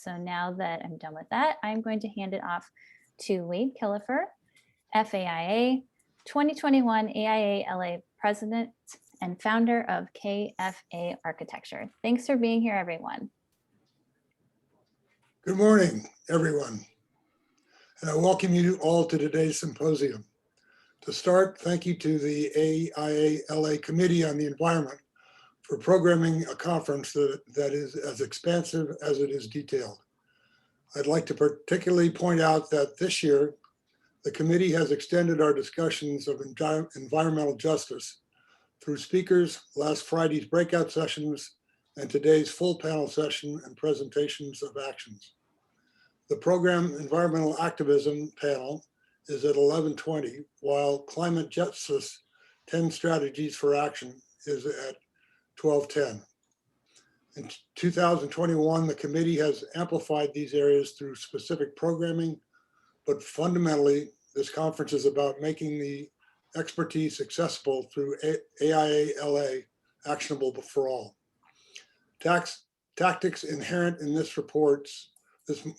So now that I'm done with that, I'm going to hand it off to Wade Killefer, FAIA 2021 AIALA President and founder of KFA Architecture. Thanks for being here, everyone. Good morning, everyone. And I welcome you all to today's symposium. To start, thank you to the AIALA Committee on the Environment for programming a conference that is as expansive as it is detailed. I'd like to particularly point out that this year, the committee has extended our discussions of environmental justice through speakers, last Friday's breakout sessions, and today's full panel session and presentations of actions. The program Environmental Activism panel is at 11:20, while Climate Justice 10 Strategies for Action is at 12:10. In 2021, the committee has amplified these areas through specific programming, but fundamentally, this conference is about making the expertise accessible through AIALA, actionable for all. Tactics inherent in this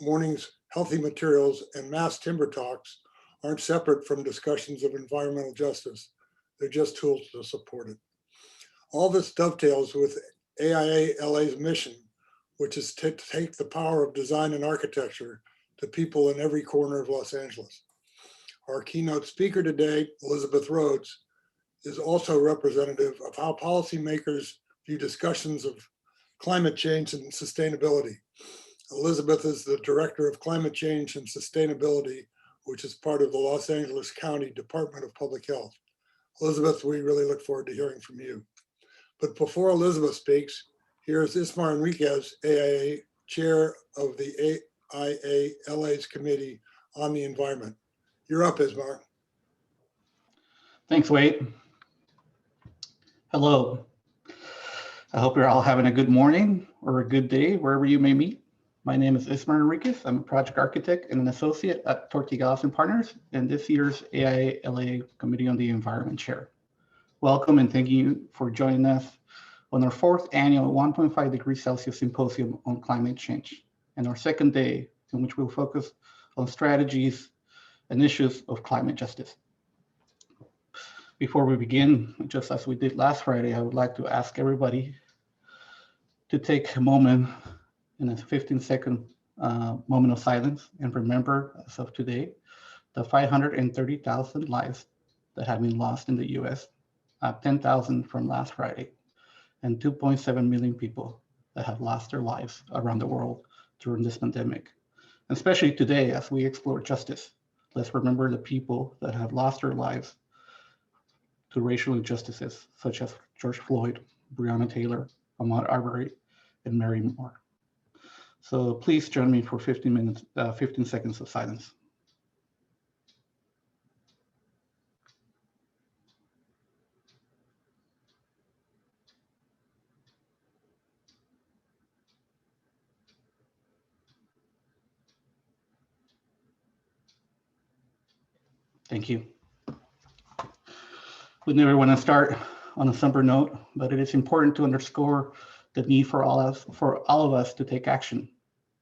morning's healthy materials and mass timber talks aren't separate from discussions of environmental justice. They're just tools to support it. All this dovetails with AIALA's mission, which is to take the power of design and architecture to people in every corner of Los Angeles. Our keynote speaker today, Elizabeth Rhodes, is also representative of how policymakers view discussions of climate change and sustainability. Elizabeth is the Director of Climate Change and Sustainability, which is part of the Los Angeles County Department of Public Health. Elizabeth, we really look forward to hearing from you. But before Elizabeth speaks, here's Ismar Enriquez, AIA Chair of the AIALA's Committee on the Environment. You're up, Ismar. Thanks, Wade. Hello. I hope you're all having a good morning or a good day, wherever you may meet. My name is Ismar Enriquez. I'm a project architect and an associate at Tortigas & Partners and this year's AIALA Committee on the Environment Chair. Welcome and thank you for joining us on our fourth annual 1.5 degrees Celsius Symposium on Climate Change and our second day in which we'll focus on strategies and issues of climate justice. Before we begin, just as we did last Friday, I would like to ask everybody to take a moment in a 15-second moment of silence and remember, as of today, the 530,000 lives that have been lost in the US, 10,000 from last Friday, and 2.7 million people that have lost their lives around the world during this pandemic. And especially today, as we explore justice, let's remember the people that have lost their lives to racial injustices, such as George Floyd, Breonna Taylor, Ahmaud Arbery, and Mary Moore. So please join me for 15 seconds of silence. Thank you. We never want to start on a somber note, but it is important to underscore the need for all of us to take action.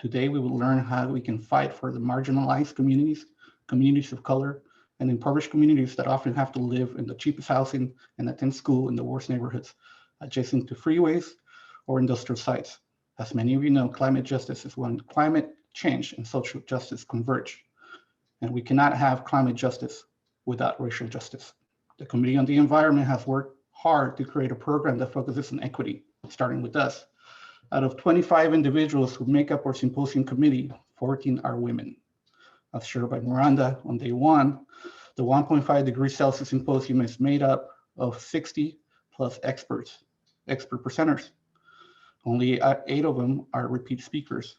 Today, we will learn how we can fight for the marginalized communities, communities of color, and impoverished communities that often have to live in the cheapest housing and attend school in the worst neighborhoods, adjacent to freeways or industrial sites. As many of you know, climate justice is when climate change and social justice converge. And we cannot have climate justice without racial justice. The Committee on the Environment has worked hard to create a program that focuses on equity, starting with us. Out of 25 individuals who make up our symposium committee, 14 are women. As shared by Miranda on day one, the 1.5 degrees Celsius symposium is made up of 60 plus expert presenters. Only 8 of them are repeat speakers,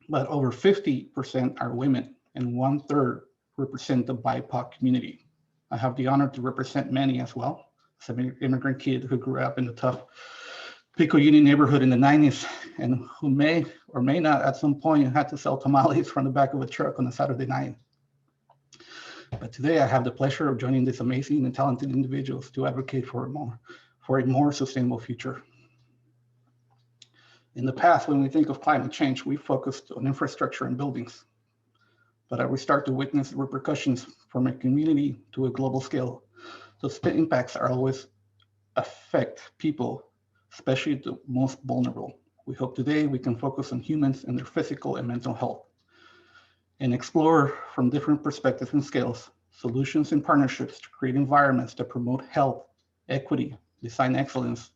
but over 50% are women and 1/3 represent the BIPOC community. I have the honor to represent many as well. As an immigrant kid who grew up in the tough Pico Union neighborhood in the 90s and who may or may not at some point had to sell tamales from the back of a truck on a Saturday night. But today I have the pleasure of joining these amazing and talented individuals to advocate for a more sustainable future. In the past, when we think of climate change, we focused on infrastructure and buildings. But as we start to witness repercussions from a community to a global scale, those impacts are always affect people, especially the most vulnerable. We hope today we can focus on humans and their physical and mental health and explore from different perspectives and scales, solutions and partnerships to create environments that promote health, equity, design excellence.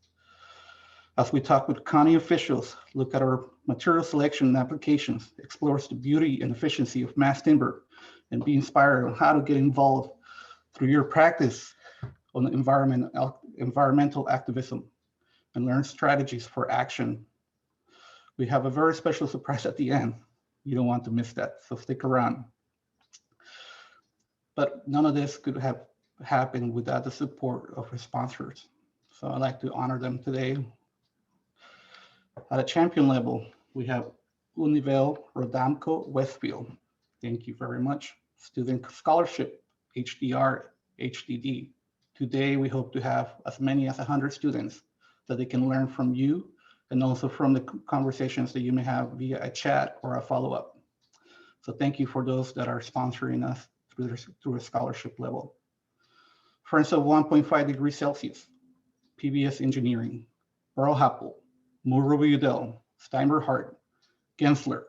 As we talk with county officials, look at our material selection and applications, explores the beauty and efficiency of mass timber, and be inspired on how to get involved through your practice on environmental activism and learn strategies for action. We have a very special surprise at the end. You don't want to miss that, so stick around. But none of this could have happened without the support of our sponsors. So I'd like to honor them today. At a champion level, we have Univel Rodamco Westfield. Thank you very much. Student Scholarship, HDR, HDD. Today, we hope to have as many as 100 students that they can learn from you and also from the conversations that you may have via a chat or a follow-up. So thank you for those that are sponsoring us through a scholarship level. Friends of 1.5 degrees Celsius, PBS Engineering, Burl Happel, Murray Udell, Steinberg Hart, Gensler,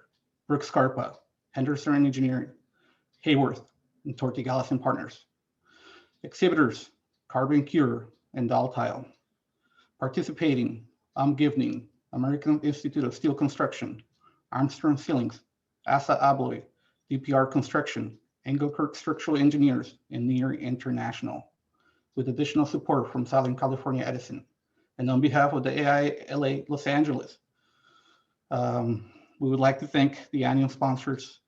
Brooks Scarpa, Henderson Engineering, Hayworth, and Tortigalas and Partners. Exhibitors, Carbon Cure and Daltile. Participating, Givning, American Institute of Steel Construction, Armstrong Ceilings, ASA Abloy, DPR Construction, Engelkirk Structural Engineers, and NEAR International, with additional support from Southern California Edison. And on behalf of the AIALA Los Angeles, we would like to thank the annual sponsors,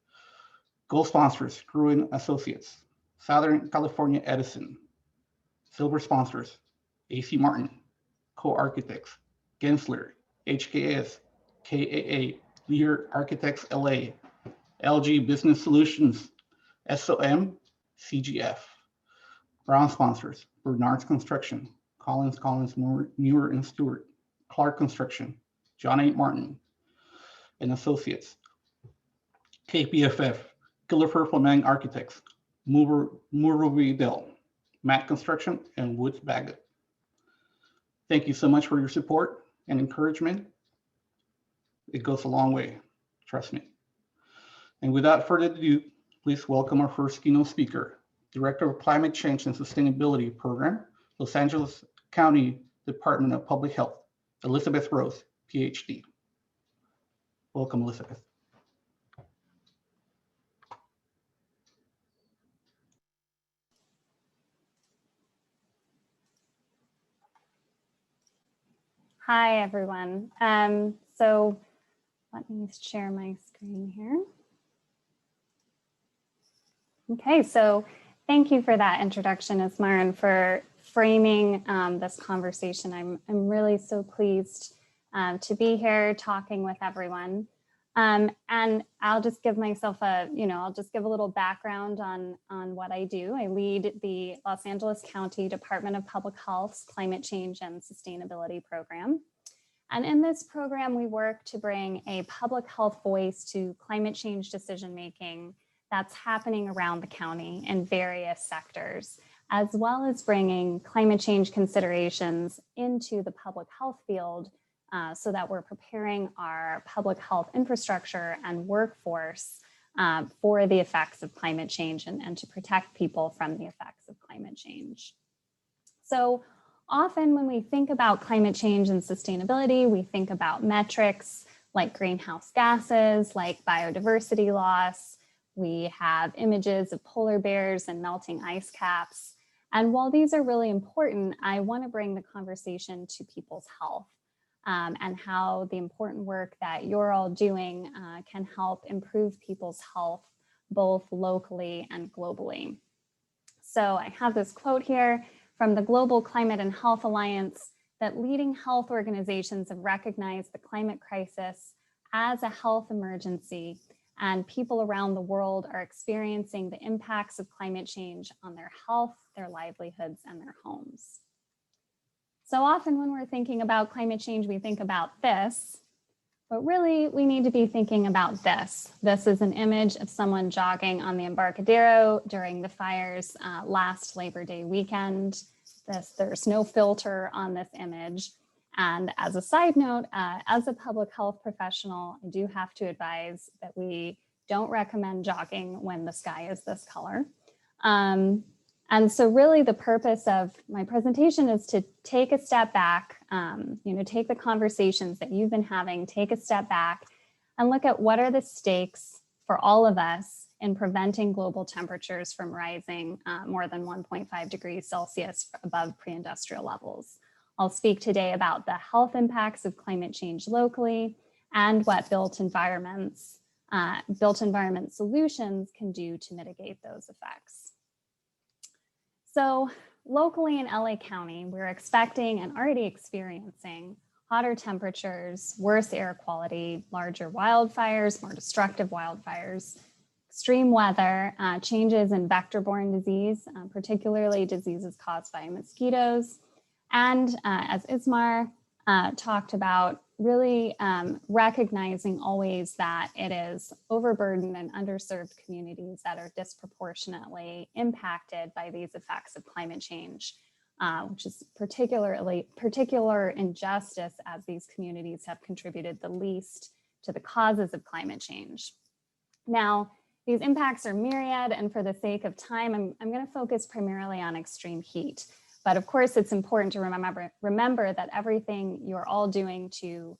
gold sponsors, Gruen Associates, Southern California Edison, silver sponsors, AC Martin, Co-Architects, Gensler, HKS, KAA, Lear Architects LA, LG Business Solutions, SOM, CGF. Brown sponsors, Bernard's Construction, Collins, Muir and Stewart, Clark Construction, John A. Martin and Associates, KPFF, Killefer Fleming Architects, Murray Dell, Matt Construction, and Woods Baggett. Thank you so much for your support and encouragement. It goes a long way, trust me. And without further ado, please welcome our first keynote speaker, Director of Climate Change and Sustainability Program, Los Angeles County Department of Public Health, Elizabeth Rose, PhD. Welcome, Elizabeth. Hi, everyone. So let me share my screen here. Okay, so thank you for that introduction, Ismarin, for framing this conversation. I'm really so pleased to be here talking with everyone. And I'll just give myself I'll just give a little background on what I do. I lead the Los Angeles County Department of Public Health's Climate Change and Sustainability Program. And in this program, we work to bring a public health voice to climate change decision-making that's happening around the county in various sectors, as well as bringing climate change considerations into the public health field so that we're preparing our public health infrastructure and workforce for the effects of climate change and to protect people from the effects of climate change. So often when we think about climate change and sustainability, we think about metrics like greenhouse gases, like biodiversity loss. We have images of polar bears and melting ice caps. And while these are really important, I want to bring the conversation to people's health and how the important work that you're all doing can help improve people's health, both locally and globally. So I have this quote here from the Global Climate and Health Alliance that leading health organizations have recognized the climate crisis as a health emergency, and people around the world are experiencing the impacts of climate change on their health, their livelihoods, and their homes. So often when we're thinking about climate change, we think about this. But really, we need to be thinking about this. This is an image of someone jogging on the Embarcadero during the fires last Labor Day weekend. There's no filter on this image. And as a side note, as a public health professional, I do have to advise that we don't recommend jogging when the sky is this color. And so really the purpose of my presentation is to take a step back, take the conversations that you've been having, take a step back and look at what are the stakes for all of us in preventing global temperatures from rising more than 1.5 degrees Celsius above pre-industrial levels. I'll speak today about the health impacts of climate change locally and what built environment solutions can do to mitigate those effects. So locally in LA County, we're expecting and already experiencing hotter temperatures, worse air quality, larger wildfires, more destructive wildfires, extreme weather, changes in vector-borne disease, particularly diseases caused by mosquitoes. And as Ismar talked about, really recognizing always that it is overburdened and underserved communities that are disproportionately impacted by these effects of climate change, which is particular injustice as these communities have contributed the least to the causes of climate change. Now, these impacts are myriad, and for the sake of time, I'm going to focus primarily on extreme heat. But of course, it's important to remember that everything you're all doing to,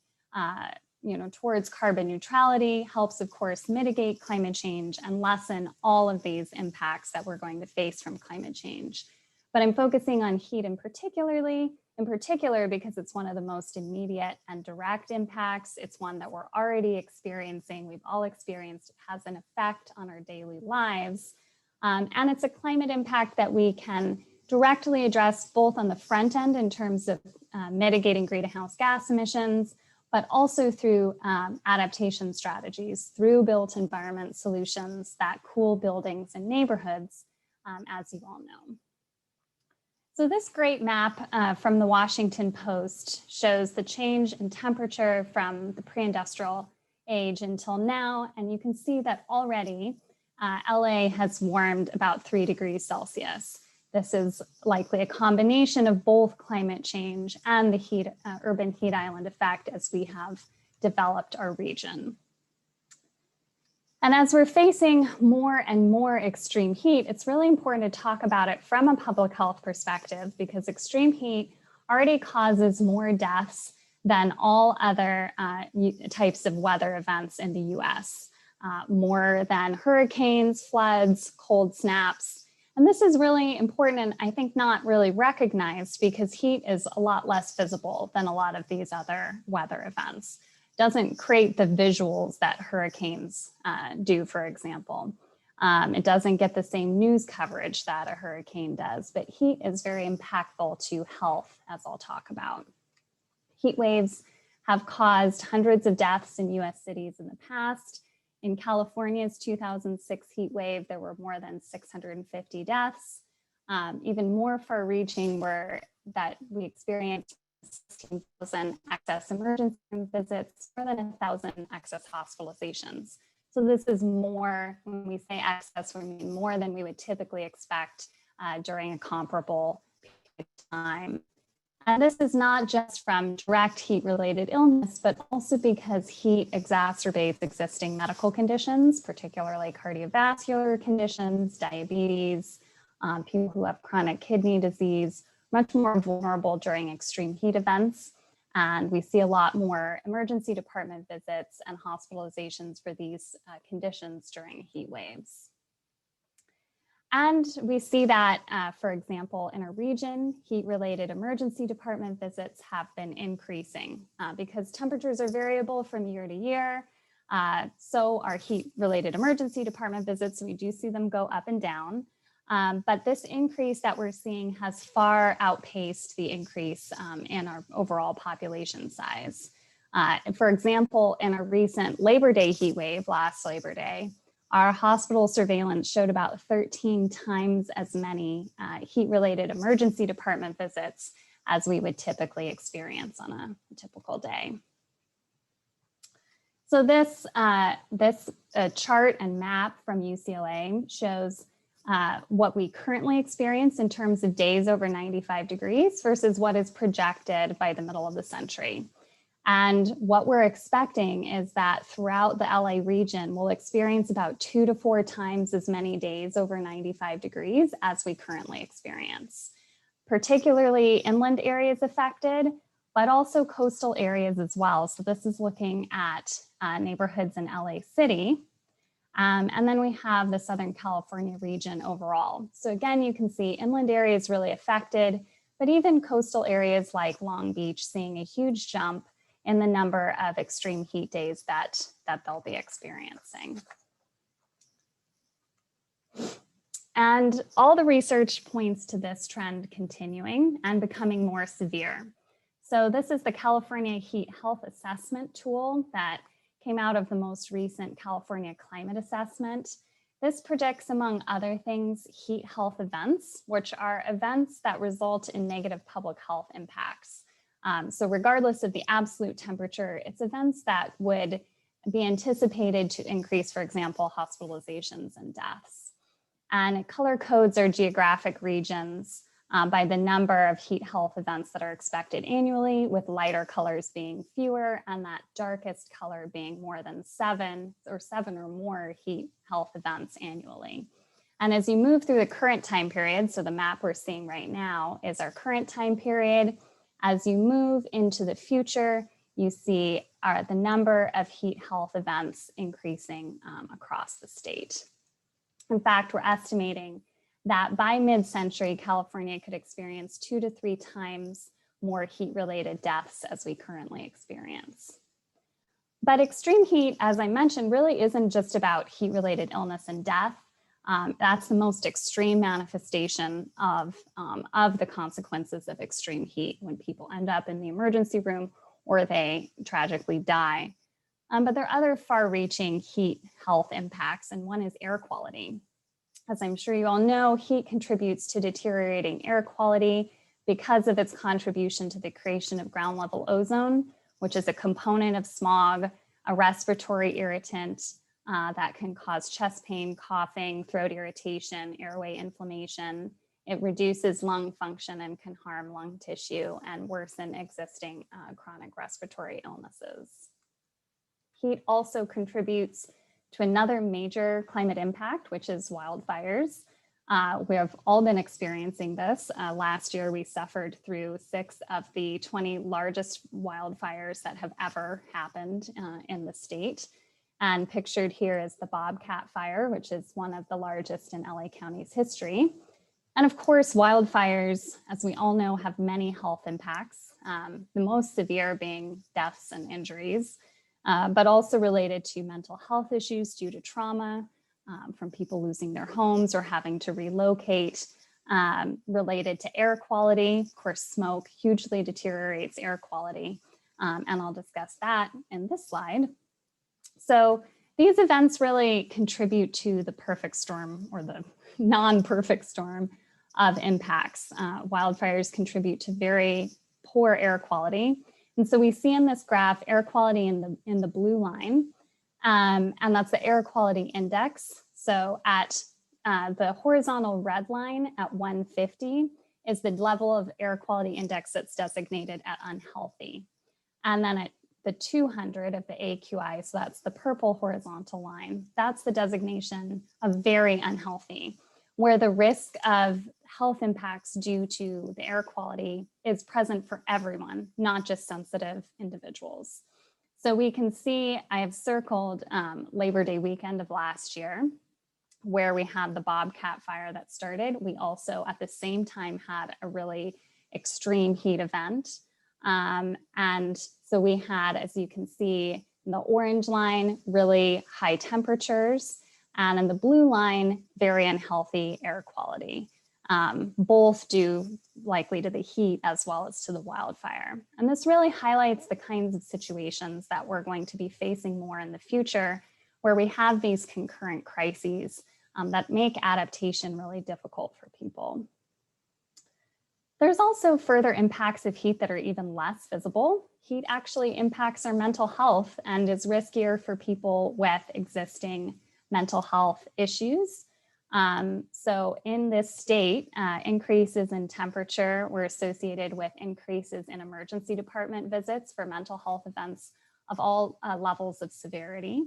towards carbon neutrality helps, of course, mitigate climate change and lessen all of these impacts that we're going to face from climate change. But I'm focusing on heat in particular because it's one of the most immediate and direct impacts. It's one that we're already experiencing. We've all experienced. It has an effect on our daily lives. And it's a climate impact that we can directly address both on the front end in terms of mitigating greenhouse gas emissions, but also through adaptation strategies, through built environment solutions that cool buildings and neighborhoods, as you all know. So this great map from the Washington Post shows the change in temperature from the pre-industrial age until now. And you can see that already LA has warmed about 3 degrees Celsius. This is likely a combination of both climate change and the urban heat island effect as we have developed our region. And as we're facing more and more extreme heat, it's really important to talk about it from a public health perspective because extreme heat already causes more deaths than all other types of weather events in the US, more than hurricanes, floods, cold snaps. And this is really important and I think not really recognized because heat is a lot less visible than a lot of these other weather events. It doesn't create the visuals that hurricanes do, for example. It doesn't get the same news coverage that a hurricane does, but heat is very impactful to health, as I'll talk about. Heat waves have caused hundreds of deaths in US cities in the past. In California's 2006 heat wave, there were more than 650 deaths. Even more far-reaching were that we experienced 16,000 excess emergency room visits, more than 1,000 excess hospitalizations. So this is more, when we say excess, we mean more than we would typically expect during a comparable period of time. And this is not just from direct heat-related illness, but also because heat exacerbates existing medical conditions, particularly cardiovascular conditions, diabetes, people who have chronic kidney disease, much more vulnerable during extreme heat events. And we see a lot more emergency department visits and hospitalizations for these conditions during heat waves. And we see that, for example, in our region, heat-related emergency department visits have been increasing because temperatures are variable from year to year. So are heat-related emergency department visits, we do see them go up and down. But this increase that we're seeing has far outpaced the increase in our overall population size. For example, in a recent Labor Day heat wave, last Labor Day, our hospital surveillance showed about 13 times as many heat-related emergency department visits as we would typically experience on a typical day. So this chart and map from UCLA shows what we currently experience in terms of days over 95 degrees versus what is projected by the middle of the century. And what we're expecting is that throughout the LA region, we'll experience about 2 to 4 times as many days over 95 degrees as we currently experience. Particularly inland areas affected, but also coastal areas as well. So this is looking at neighborhoods in LA City. And then we have the Southern California region overall. So again, you can see inland areas really affected, but even coastal areas like Long Beach seeing a huge jump in the number of extreme heat days that they'll be experiencing. And all the research points to this trend continuing and becoming more severe. So this is the California Heat Health Assessment tool that came out of the most recent California Climate Assessment. This predicts, among other things, heat health events, which are events that result in negative public health impacts. So regardless of the absolute temperature, it's events that would be anticipated to increase, for example, hospitalizations and deaths. And it color codes our geographic regions by the number of heat health events that are expected annually, with lighter colors being fewer and that darkest color being more than 7 or more heat health events annually. And as you move through the current time period, so the map we're seeing right now is our current time period. As you move into the future, you see the number of heat health events increasing across the state. In fact, we're estimating that by mid-century, California could experience 2 to 3 times more heat-related deaths as we currently experience. But extreme heat, as I mentioned, really isn't just about heat-related illness and death. That's the most extreme manifestation of the consequences of extreme heat, when people end up in the emergency room or they tragically die. But there are other far-reaching heat health impacts, and one is air quality. As I'm sure you all know, heat contributes to deteriorating air quality because of its contribution to the creation of ground level ozone, which is a component of smog, a respiratory irritant that can cause chest pain, coughing, throat irritation, airway inflammation. It reduces lung function and can harm lung tissue and worsen existing chronic respiratory illnesses. Heat also contributes to another major climate impact, which is wildfires. We have all been experiencing this. Last year, we suffered through 6 of the 20 largest wildfires that have ever happened in the state. And pictured here is the Bobcat Fire, which is one of the largest in LA County's history. And of course, wildfires, as we all know, have many health impacts, the most severe being deaths and injuries, but also related to mental health issues due to trauma from people losing their homes or having to relocate, related to air quality. Of course, smoke hugely deteriorates air quality, and I'll discuss that in this slide. So these events really contribute to the perfect storm, or the non-perfect storm, of impacts. Wildfires contribute to very poor air quality. And so we see in this graph air quality in the blue line, and that's the air quality index. So at the horizontal red line at 150 is the level of air quality index that's designated at unhealthy. And then at the 200 of the AQI, so that's the purple horizontal line, that's the designation of very unhealthy, where the risk of health impacts due to the air quality is present for everyone, not just sensitive individuals. So we can see, I have circled Labor Day weekend of last year, where we had the Bobcat Fire that started. We also at the same time had a really extreme heat event. And so we had, as you can see, in the orange line, really high temperatures, and in the blue line, very unhealthy air quality, both due likely to the heat as well as to the wildfire. And this really highlights the kinds of situations that we're going to be facing more in the future, where we have these concurrent crises that make adaptation really difficult for people. There's also further impacts of heat that are even less visible. Heat actually impacts our mental health and is riskier for people with existing mental health issues. So in this state, increases in temperature were associated with increases in emergency department visits for mental health events of all levels of severity.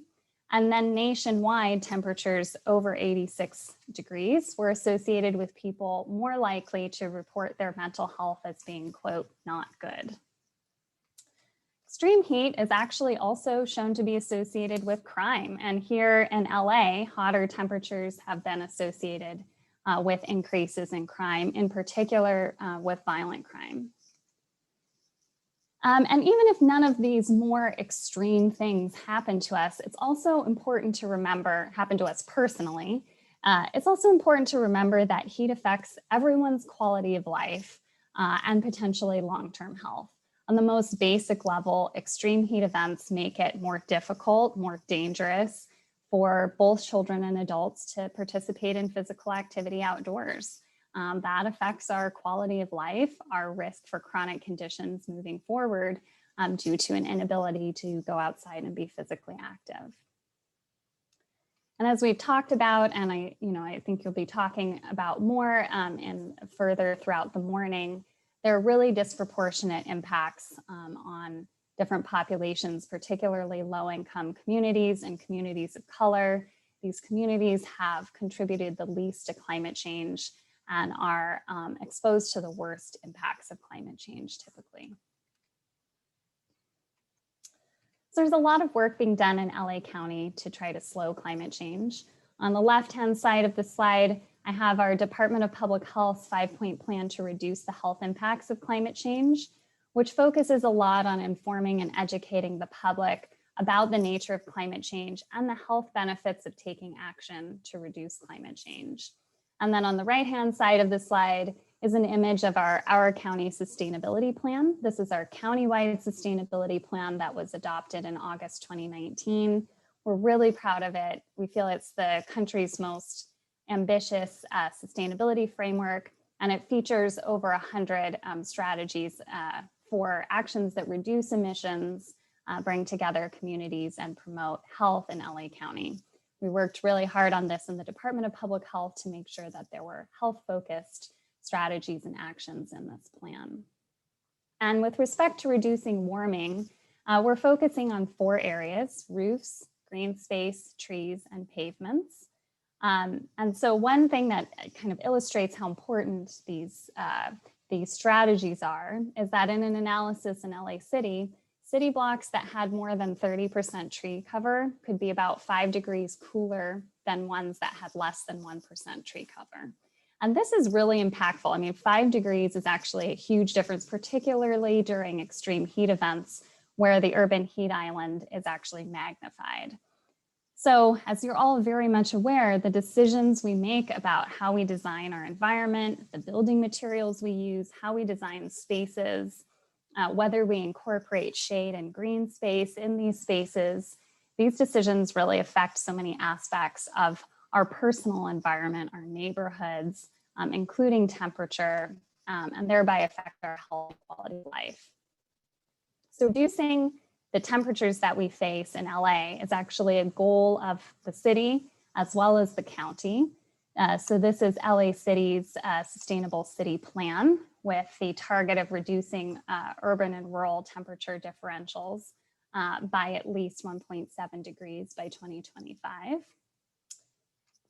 And then nationwide, temperatures over 86 degrees were associated with people more likely to report their mental health as being, quote, not good. Extreme heat is actually also shown to be associated with crime. And here in LA, hotter temperatures have been associated with increases in crime, in particular with violent crime. And even if none of these more extreme things happen to us, it's also important to remember, happen to us personally, it's also important to remember that heat affects everyone's quality of life and potentially long-term health. On the most basic level, extreme heat events make it more difficult, more dangerous for both children and adults to participate in physical activity outdoors. That affects our quality of life, our risk for chronic conditions moving forward due to an inability to go outside and be physically active. And as we've talked about, and I think you'll be talking about more and further throughout the morning, there are really disproportionate impacts on different populations, particularly low-income communities and communities of color. These communities have contributed the least to climate change and are exposed to the worst impacts of climate change typically. So there's a lot of work being done in LA County to try to slow climate change. On the left-hand side of the slide, I have our Department of Public Health's 5-point plan to reduce the health impacts of climate change, which focuses a lot on informing and educating the public about the nature of climate change and the health benefits of taking action to reduce climate change. And then on the right-hand side of the slide is an image of our county sustainability plan. This is our countywide sustainability plan that was adopted in August 2019. We're really proud of it. We feel it's the country's most ambitious sustainability framework, and it features over 100 strategies for actions that reduce emissions, bring together communities, and promote health in LA County. We worked really hard on this in the Department of Public Health to make sure that there were health-focused strategies and actions in this plan. And with respect to reducing warming, we're focusing on 4 areas: roofs, green space, trees, and pavements. And so one thing that kind of illustrates how important these strategies are is that in an analysis in LA City, city blocks that had more than 30% tree cover could be about 5 degrees cooler than ones that had less than 1% tree cover. And this is really impactful. I mean, 5 degrees is actually a huge difference, particularly during extreme heat events where the urban heat island is actually magnified. So as you're all very much aware, the decisions we make about how we design our environment, the building materials we use, how we design spaces, whether we incorporate shade and green space in these spaces, these decisions really affect so many aspects of our personal environment, our neighborhoods, including temperature, and thereby affect our health and quality of life. So reducing the temperatures that we face in LA is actually a goal of the city as well as the county. So this is LA City's Sustainable City Plan with the target of reducing urban and rural temperature differentials by at least 1.7 degrees by 2025.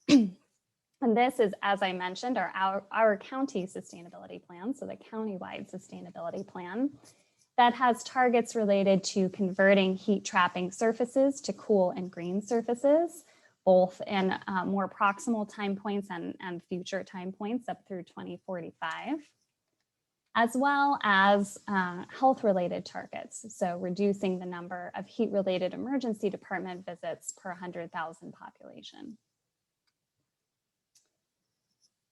And this is, as I mentioned, our county sustainability plan, so the countywide sustainability plan that has targets related to converting heat trapping surfaces to cool and green surfaces, both in more proximal time points and future time points up through 2045, as well as health-related targets. So reducing the number of heat-related emergency department visits per 100,000 population.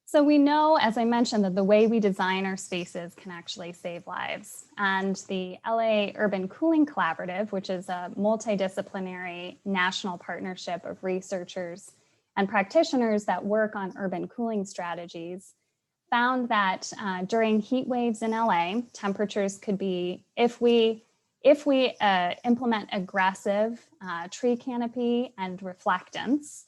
So we know, as I mentioned, that the way we design our spaces can actually save lives. And the LA Urban Cooling Collaborative, which is a multidisciplinary national partnership of researchers and practitioners that work on urban cooling strategies, found that during heat waves in LA, temperatures could be, if we implement aggressive tree canopy and reflectance,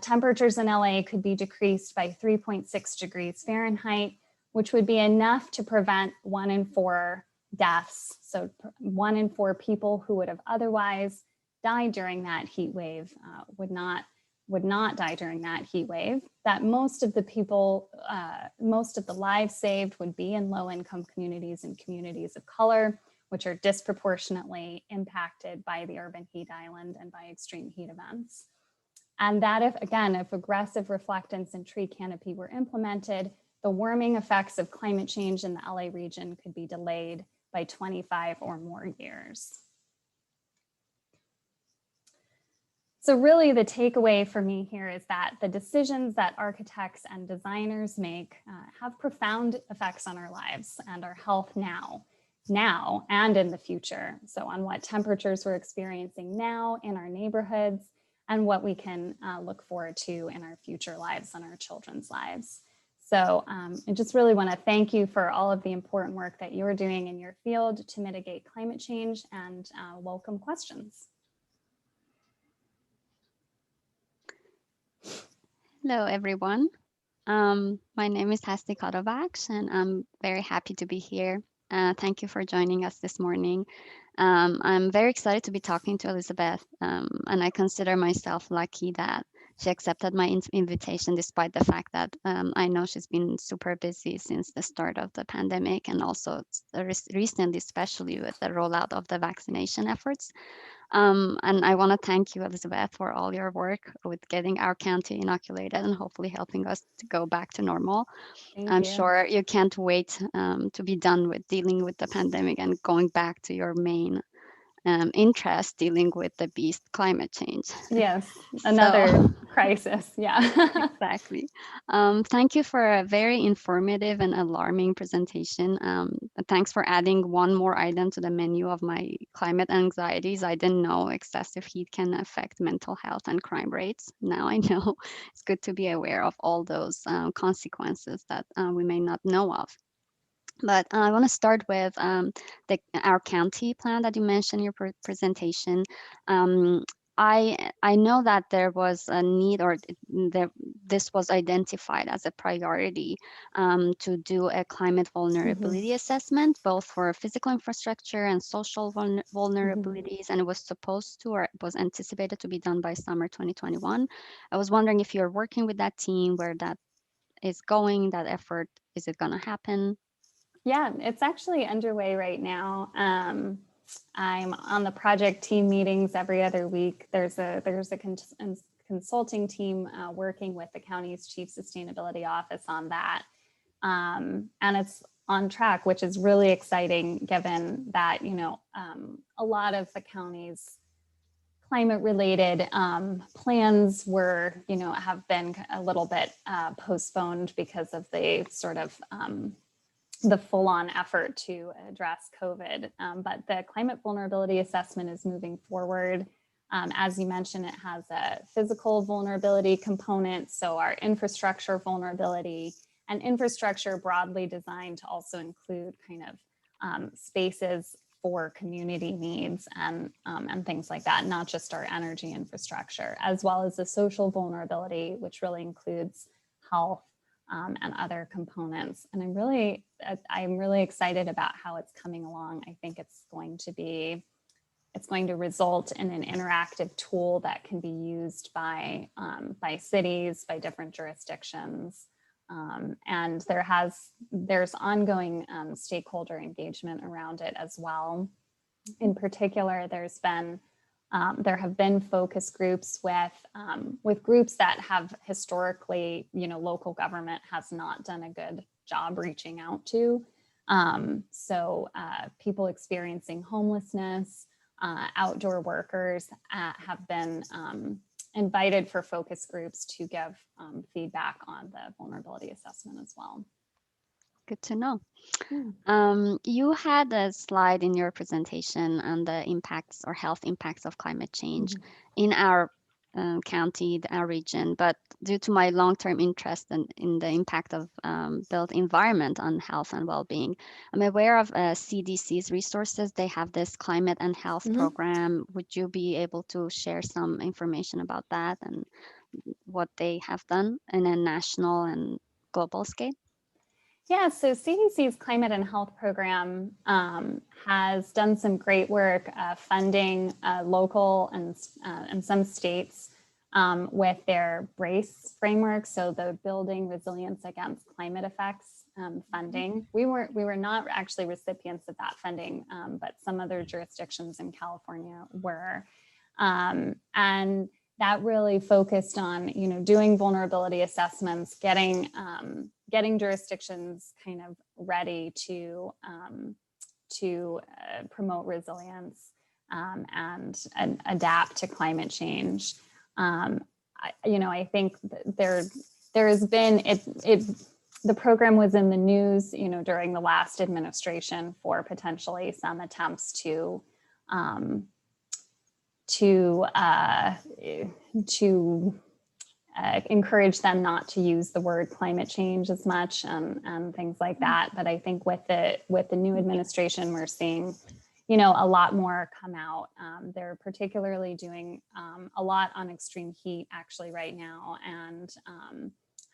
temperatures in LA could be decreased by 3.6 degrees Fahrenheit, which would be enough to prevent 1 in 4 deaths. So 1 in 4 people who would have otherwise died during that heat wave would not die during that heat wave. That most of the people, most of the lives saved would be in low-income communities and communities of color, which are disproportionately impacted by the urban heat island and by extreme heat events. And that if aggressive reflectance and tree canopy were implemented, the warming effects of climate change in the LA region could be delayed by 25 or more years. So really the takeaway for me here is that the decisions that architects and designers make have profound effects on our lives and our health now and in the future. So on what temperatures we're experiencing now in our neighborhoods and what we can look forward to in our future lives and our children's lives. So I just really want to thank you for all of the important work that you're doing in your field to mitigate climate change, and welcome questions. Hello, everyone. My name is Hasti Kotovacs, and I'm very happy to be here. Thank you for joining us this morning. I'm very excited to be talking to Elizabeth, and I consider myself lucky that she accepted my invitation despite the fact that I know she's been super busy since the start of the pandemic, and also recently, especially with the rollout of the vaccination efforts. And I want to thank you, Elizabeth, for all your work with getting our county inoculated and hopefully helping us to go back to normal. I'm sure you can't wait to be done with dealing with the pandemic and going back to your main interest, dealing with the beast, climate change. Yes, another crisis. Yeah, exactly. Thank you for a very informative and alarming presentation. Thanks for adding one more item to the menu of my climate anxieties. I didn't know excessive heat can affect mental health and crime rates. Now I know. It's good to be aware of all those consequences that we may not know of. But I want to start with our county plan that you mentioned in your presentation. I know that there was a need, or this was identified as a priority to do a climate vulnerability assessment, both for physical infrastructure and social vulnerabilities, and it was supposed to, or it was anticipated to be done by summer 2021. I was wondering if you're working with that team, where that is going, that effort, is it going to happen? Yeah, it's actually underway right now. I'm on the project team meetings every other week. There's a consulting team working with the county's chief sustainability office on that. And it's on track, which is really exciting given that, a lot of the county's climate related plans were, have been a little bit postponed because of the sort of the full-on effort to address COVID. But the climate vulnerability assessment is moving forward. As you mentioned, it has a physical vulnerability component, so our infrastructure vulnerability, and infrastructure broadly designed to also include kind of spaces for community needs and things like that, not just our energy infrastructure, as well as the social vulnerability, which really includes health, and other components. And I'm really excited about how it's coming along. I think it's going to result in an interactive tool that can be used by cities, by different jurisdictions. And there's ongoing stakeholder engagement around it as well. In particular, there have been focus groups with groups that have historically, local government has not done a good job reaching out to. So people experiencing homelessness, outdoor workers have been invited for focus groups to give feedback on the vulnerability assessment as well. Good to know. You had a slide in your presentation on the impacts or health impacts of climate change. In our county, our region, but due to my long-term interest in the impact of built environment on health and well-being, I'm aware of CDC's resources. They have this climate and health program. Would you be able to share some information about that and what they have done in a national and global scale? Yeah, so CDC's Climate and Health Program has done some great work funding local and some states with their BRACE framework, so the Building Resilience Against Climate Effects funding. We were not actually recipients of that funding, but some other jurisdictions in California were. And that really focused on, doing vulnerability assessments, getting jurisdictions kind of ready to promote resilience and adapt to climate change. I think there has been the program was in the news, during the last administration for potentially some attempts to encourage them not to use the word climate change as much and things like that. But I think with the new administration, we're seeing, a lot more come out. They're particularly doing a lot on extreme heat actually right now, and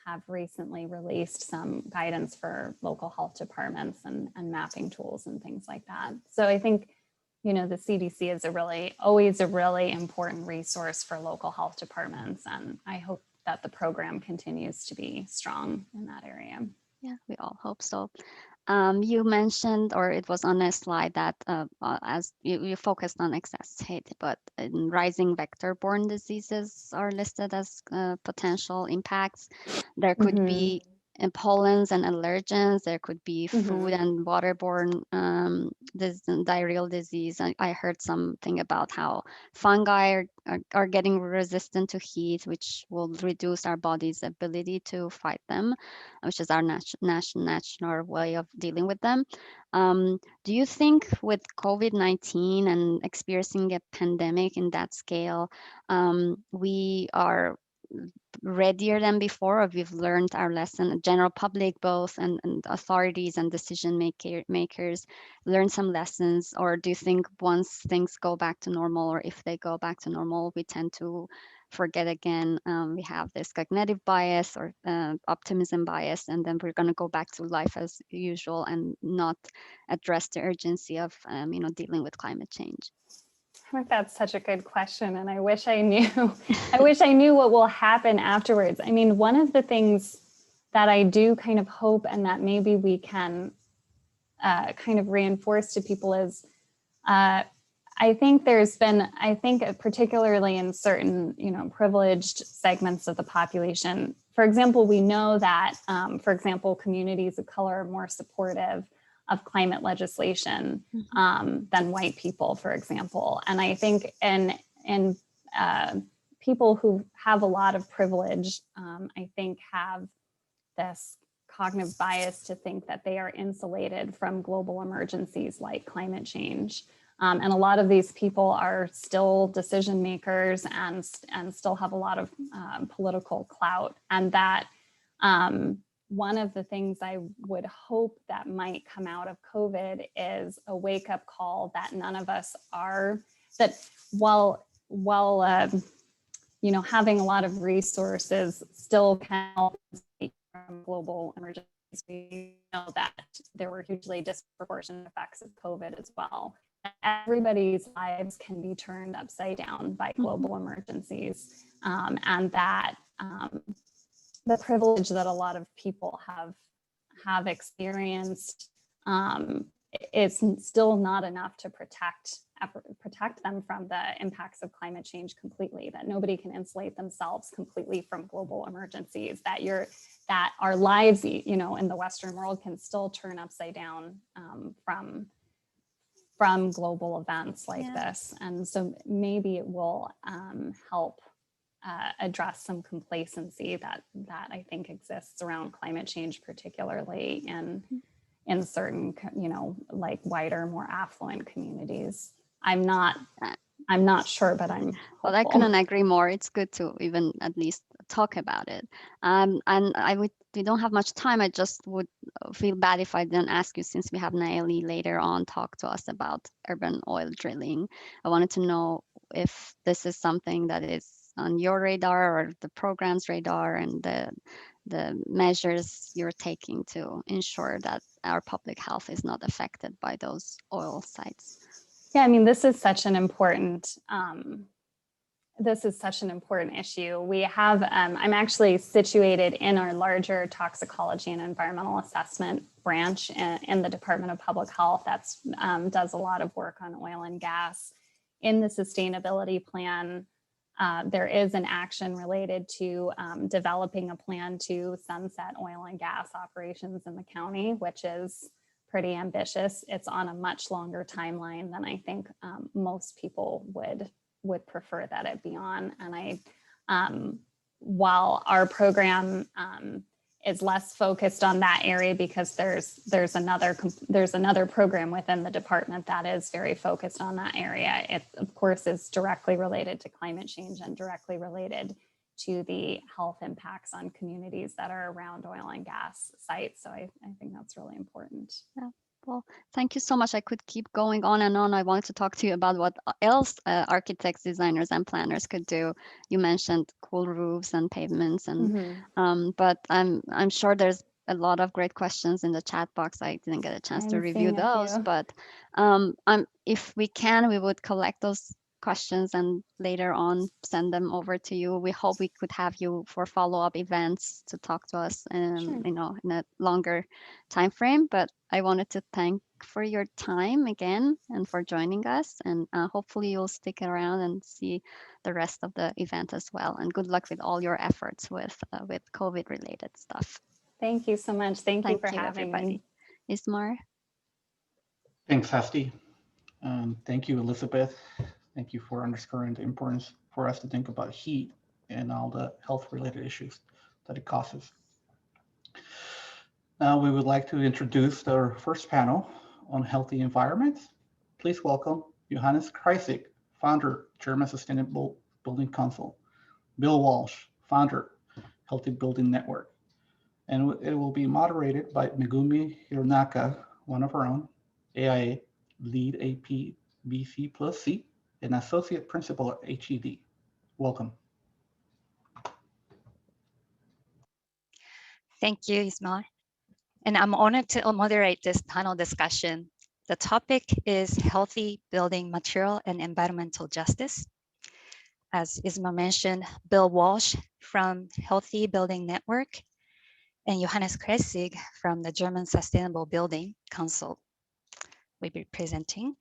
have recently released some guidance for local health departments and mapping tools and things like that. So I think, the CDC is always a really important resource for local health departments. And I hope that the program continues to be strong in that area. Yeah, we all hope so. You mentioned, or it was on a slide that as you focused on excess heat, but rising vector-borne diseases are listed as potential impacts. There could be pollens and allergens. There could be food and waterborne diarrheal disease. I heard something about how fungi are getting resistant to heat, which will reduce our body's ability to fight them, which is our natural way of dealing with them. Do you think with COVID-19 and experiencing a pandemic in that scale, we are readier than before, or we've learned our lesson, general public both and authorities and decision makers learn some lessons? Or do you think once things go back to normal, or if they go back to normal, we tend to forget again? We have this cognitive bias or optimism bias, and then we're going to go back to life as usual and not address the urgency of dealing with climate change. I think that's such a good question, and I wish I knew. I wish I knew what will happen afterwards. I mean, one of the things that I do kind of hope, and that maybe we can kind of reinforce to people, is I think particularly in certain, privileged segments of the population. For example, we know that, communities of color are more supportive of climate legislation than white people, for example. And I think in people who have a lot of privilege, I think have this cognitive bias to think that they are insulated from global emergencies like climate change. And a lot of these people are still decision makers and still have a lot of political clout. And that one of the things I would hope that might come out of COVID is a wake-up call that none of us are, that while having a lot of resources still can help from global emergencies. We know that there were hugely disproportionate effects of COVID as well. Everybody's lives can be turned upside down by global emergencies, and that the privilege that a lot of people have experienced is still not enough to protect them from the impacts of climate change completely, that nobody can insulate themselves completely from global emergencies, that our lives, in the Western world can still turn upside down from global events like this. And so maybe it will help address some complacency that I think exists around climate change, particularly in certain, like whiter, more affluent communities. I'm not I'm not sure, but I'm Well, I hopeful. couldn't agree more. It's good to even at least talk about it. And we don't have much time. I just would feel bad if I didn't ask you, since we have Naeli later on talk to us about urban oil drilling. I wanted to know if this is something that is on your radar or the program's radar, and the measures you're taking to issure that our public health is not affected by those oil sites. Yeah, I mean, this is such an important issue. We have, I'm actually situated in our larger toxicology and environmental assessment branch in the Department of Public Health that's does a lot of work on oil and gas. In the sustainability plan, there is an action related to developing a plan to sunset oil and gas operations in the county, which is pretty ambitious. It's on a much longer timeline than I think most people would prefer that it be on. And while our program is less focused on that area, because there's another program within the department that is very focused on that area. It of course is directly related to climate change and directly related to the health impacts on communities that are around oil and gas sites. So I think that's really important. Yeah. Well, thank you so much. I could keep going on and on. I wanted to talk to you about what else architects, designers, and planners could do. You mentioned cool roofs and pavements, and but I'm sure there's a lot of great questions in the chat box. I didn't get a chance to review those, but if we can, we would collect those questions and later on send them over to you. We hope we could have you for follow-up events to talk to us, Sure. you know, in a longer time frame. But I wanted to thank for your time again and for joining us, and hopefully you'll stick around and see the rest of the event as well. And good luck with all your efforts with COVID related stuff. Thank you so much. Thank you for having me. Ismar. Thanks, Hasti. Thank you, Elizabeth. Thank you for underscoring the importance for us to think about heat and all the health-related issues that it causes. Now we would like to introduce our first panel on healthy environments. Please welcome Johannes Kreisig, founder, German Sustainable Building Council, Bill Walsh, founder, Healthy Building Network. And it will be moderated by Megumi Hironaka, one of our own, AIA, lead AP BC plus C, and associate principal at HED. Welcome. Thank you, Ismail. And I'm honored to moderate this panel discussion. The topic is healthy building material and environmental justice. As Ismail mentioned, Bill Walsh from Healthy Building Network and Johannes Kreisig from the German Sustainable Building Council will be presenting.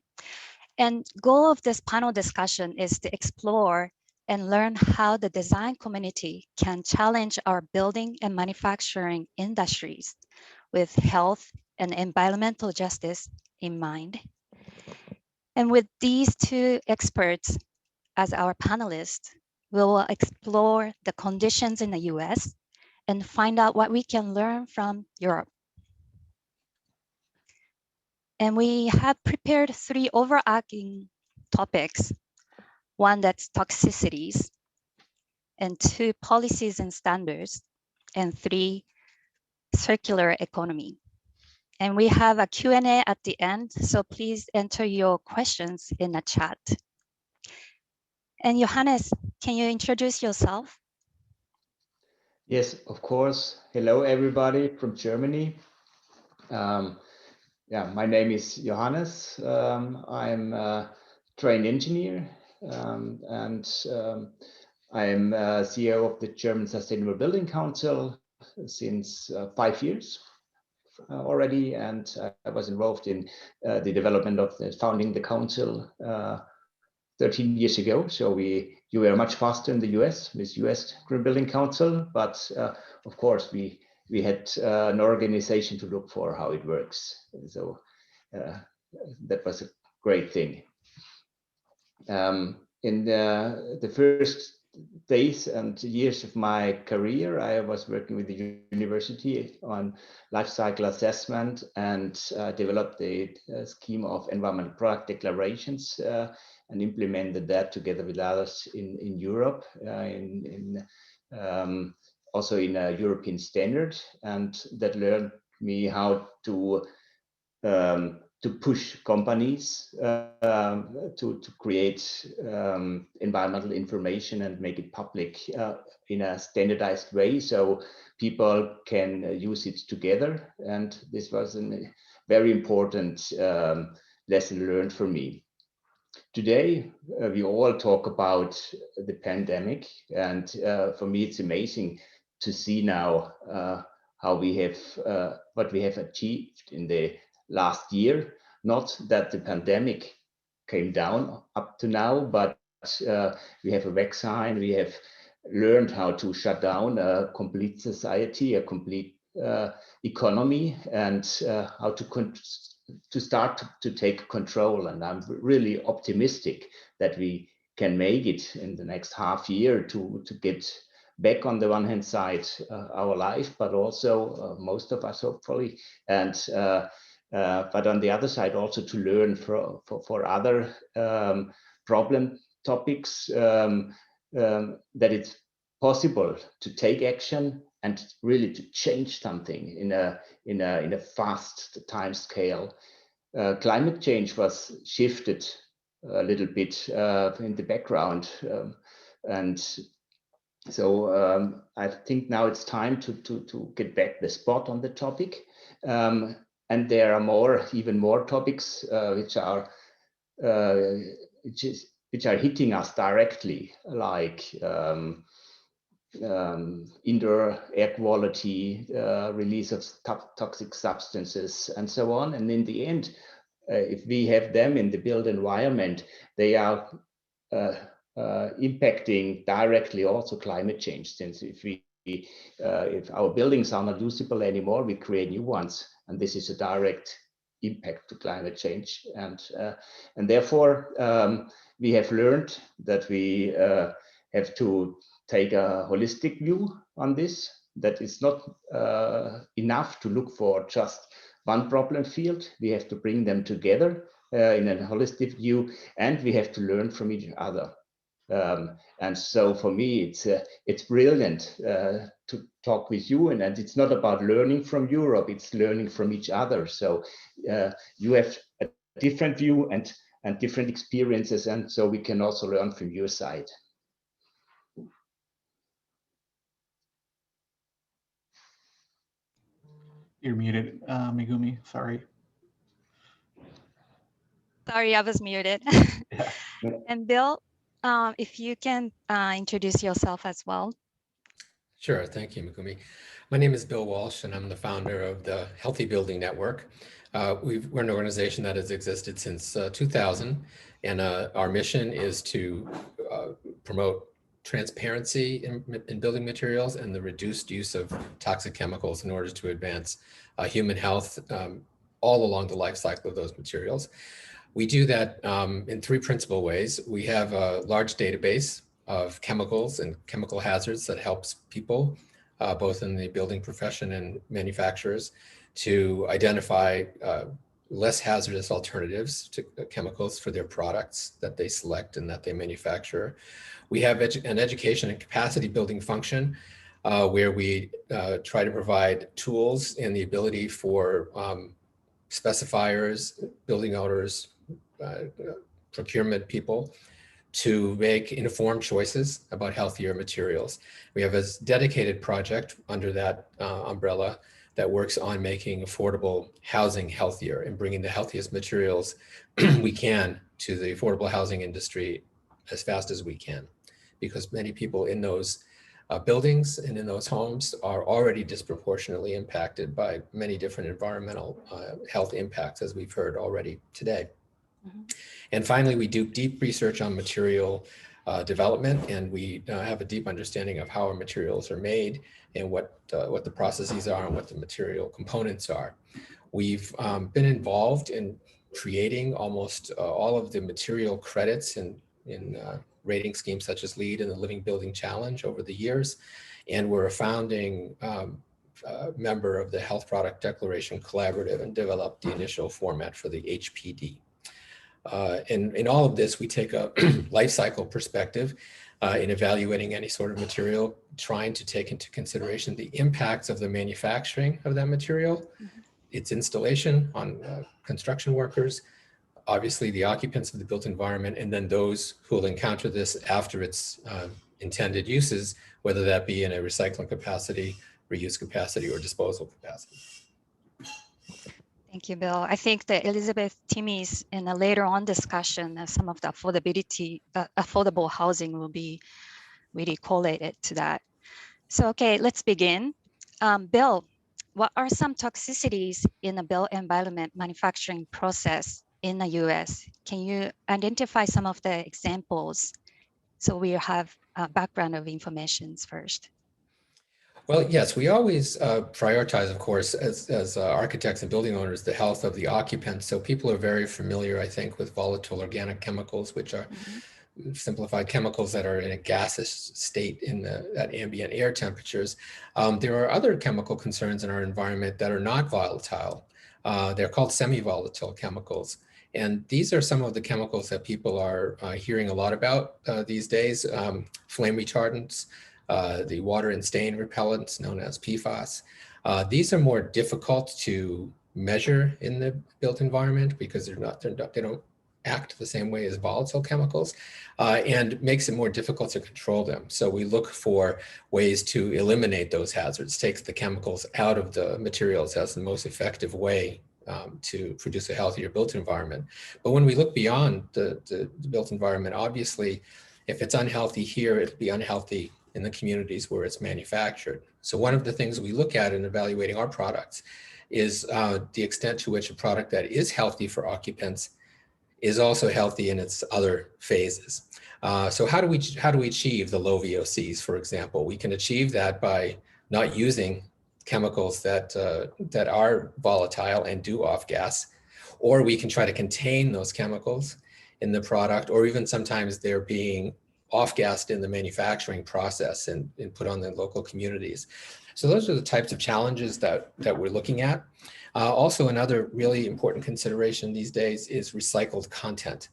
And goal of this panel discussion is to explore and learn how the design community can challenge our building and manufacturing industries with health and environmental justice in mind. And with these two experts as our panelists, we will explore the conditions in the US and find out what we can learn from Europe. And we have prepared 3 overarching topics. 1 that's toxicities, and 2 policies and standards, and 3 circular economy. And we have a Q&A at the end, so please enter your questions in the chat. And Johannes, can you introduce yourself? Yes, of course. Hello, everybody from Germany. My name is Johannes. I'm a trained engineer, and I'm CEO of the German Sustainable Building Council since 5 years already, and I was involved in the development of founding the council 13 years ago. So you were much faster in the US with US Green Building Council, but of course we had an organization to look for how it works. So that was a great thing. In the first days and years of my career, I was working with the university on life cycle assessment and developed a scheme of environmental product declarations and implemented that together with others in Europe, also in a European standard, and that learned me how to push companies to create environmental information and make it public in a standardized way, so people can use it together. And this was a very important lesson learned for me. Today, we all talk about the pandemic, and for me, it's amazing to see now how we have what we have achieved in the last year. Not that the pandemic came down up to now, but we have a vaccine. We have learned how to shut down a complete society, a complete economy, and how to start to take control. And I'm really optimistic that we can make it in the next half year to get back on the one hand side our life, but also most of us hopefully, and but on the other side also to learn for other problem topics, that it's possible to take action and really to change something in a fast time scale. Climate change was shifted a little bit in the background, and so I think now it's time to get back the spot on the topic. And there are even more topics which are hitting us directly, like indoor air quality, release of toxic substances, and so on. And in the end, if we have them in the built environment, they are impacting directly also climate change. Since if our buildings are not usable anymore, we create new ones, and this is a direct impact to climate change. And therefore, we have learned that we have to take a holistic view on this. That it's not enough to look for just one problem field. We have to bring them together in a holistic view, and we have to learn from each other. And so for me, it's brilliant to talk with you, and it's not about learning from Europe, it's learning from each other. So you have a different view and different experiences, and so we can also learn from your side. You're muted, Megumi, sorry. Sorry, I was muted. Yeah. And Bill, if you can introduce yourself as well. Sure, thank you, Megumi. My name is Bill Walsh, and I'm the founder of the Healthy Building Network. We're an organization that has existed since 2000, and our mission is to promote transparency in building materials and the reduced use of toxic chemicals in order to advance human health all along the life cycle of those materials. We do that in three principal ways. We have a large database of chemicals and chemical hazards that helps people, both in the building profession and manufacturers, to identify less hazardous alternatives to chemicals for their products that they select and that they manufacture. We have an education and capacity building function where we try to provide tools and the ability for specifiers, building owners, procurement people to make informed choices about healthier materials. We have a dedicated project under that umbrella that works on making affordable housing healthier and bringing the healthiest materials we can to the affordable housing industry as fast as we can, because many people in those buildings and in those homes are already disproportionately impacted by many different environmental health impacts, as we've heard already today. Mm-hmm. And finally, we do deep research on material development, and we have a deep understanding of how our materials are made and what the processes are and what the material components are. We've been involved in creating almost all of the material credits in rating schemes such as LEED and the Living Building Challenge over the years, and we're a founding member of the Health Product Declaration Collaborative and developed the initial format for the HPD. In all of this, we take a life cycle perspective in evaluating any sort of material, trying to take into consideration the impacts of the manufacturing of that material, its installation on construction workers, obviously the occupants of the built environment, and then those who will encounter this after its intended uses, whether that be in a recycling capacity, reuse capacity, or disposal capacity. Thank you, Bill. I think that Elizabeth Timmy's in a later on discussion of some of the affordable housing will be really correlated to that. So, okay, let's begin. Bill, what are some toxicities in the built environment manufacturing process in the US? Can you identify some of the examples so we have a background of information first? Well, yes, we always prioritize, of course, as architects and building owners, the health of the occupants. So people are very familiar, I think, with volatile organic chemicals, which are simplified chemicals that are in a gaseous state at ambient air temperatures. There are other chemical concerns in our environment that are not volatile. They're called semi-volatile chemicals. And these are some of the chemicals that people are hearing a lot about these days. Flame retardants, the water and stain repellents known as PFAS. These are more difficult to measure in the built environment because they don't act the same way as volatile chemicals, and makes it more difficult to control them. So we look for ways to eliminate those hazards, take the chemicals out of the materials as the most effective way to produce a healthier built environment. But when we look beyond the built environment, obviously, if it's unhealthy here, it'll be unhealthy in the communities where it's manufactured. So one of the things we look at in evaluating our products is the extent to which a product that is healthy for occupants is also healthy in its other phases. So how do we achieve the low VOCs, for example? We can achieve that by not using chemicals that are volatile and do off gas, or we can try to contain those chemicals in the product, or even sometimes they're being off-gassed in the manufacturing process and put on the local communities. So those are the types of challenges that we're looking at. Also, another really important consideration these days is recycled content.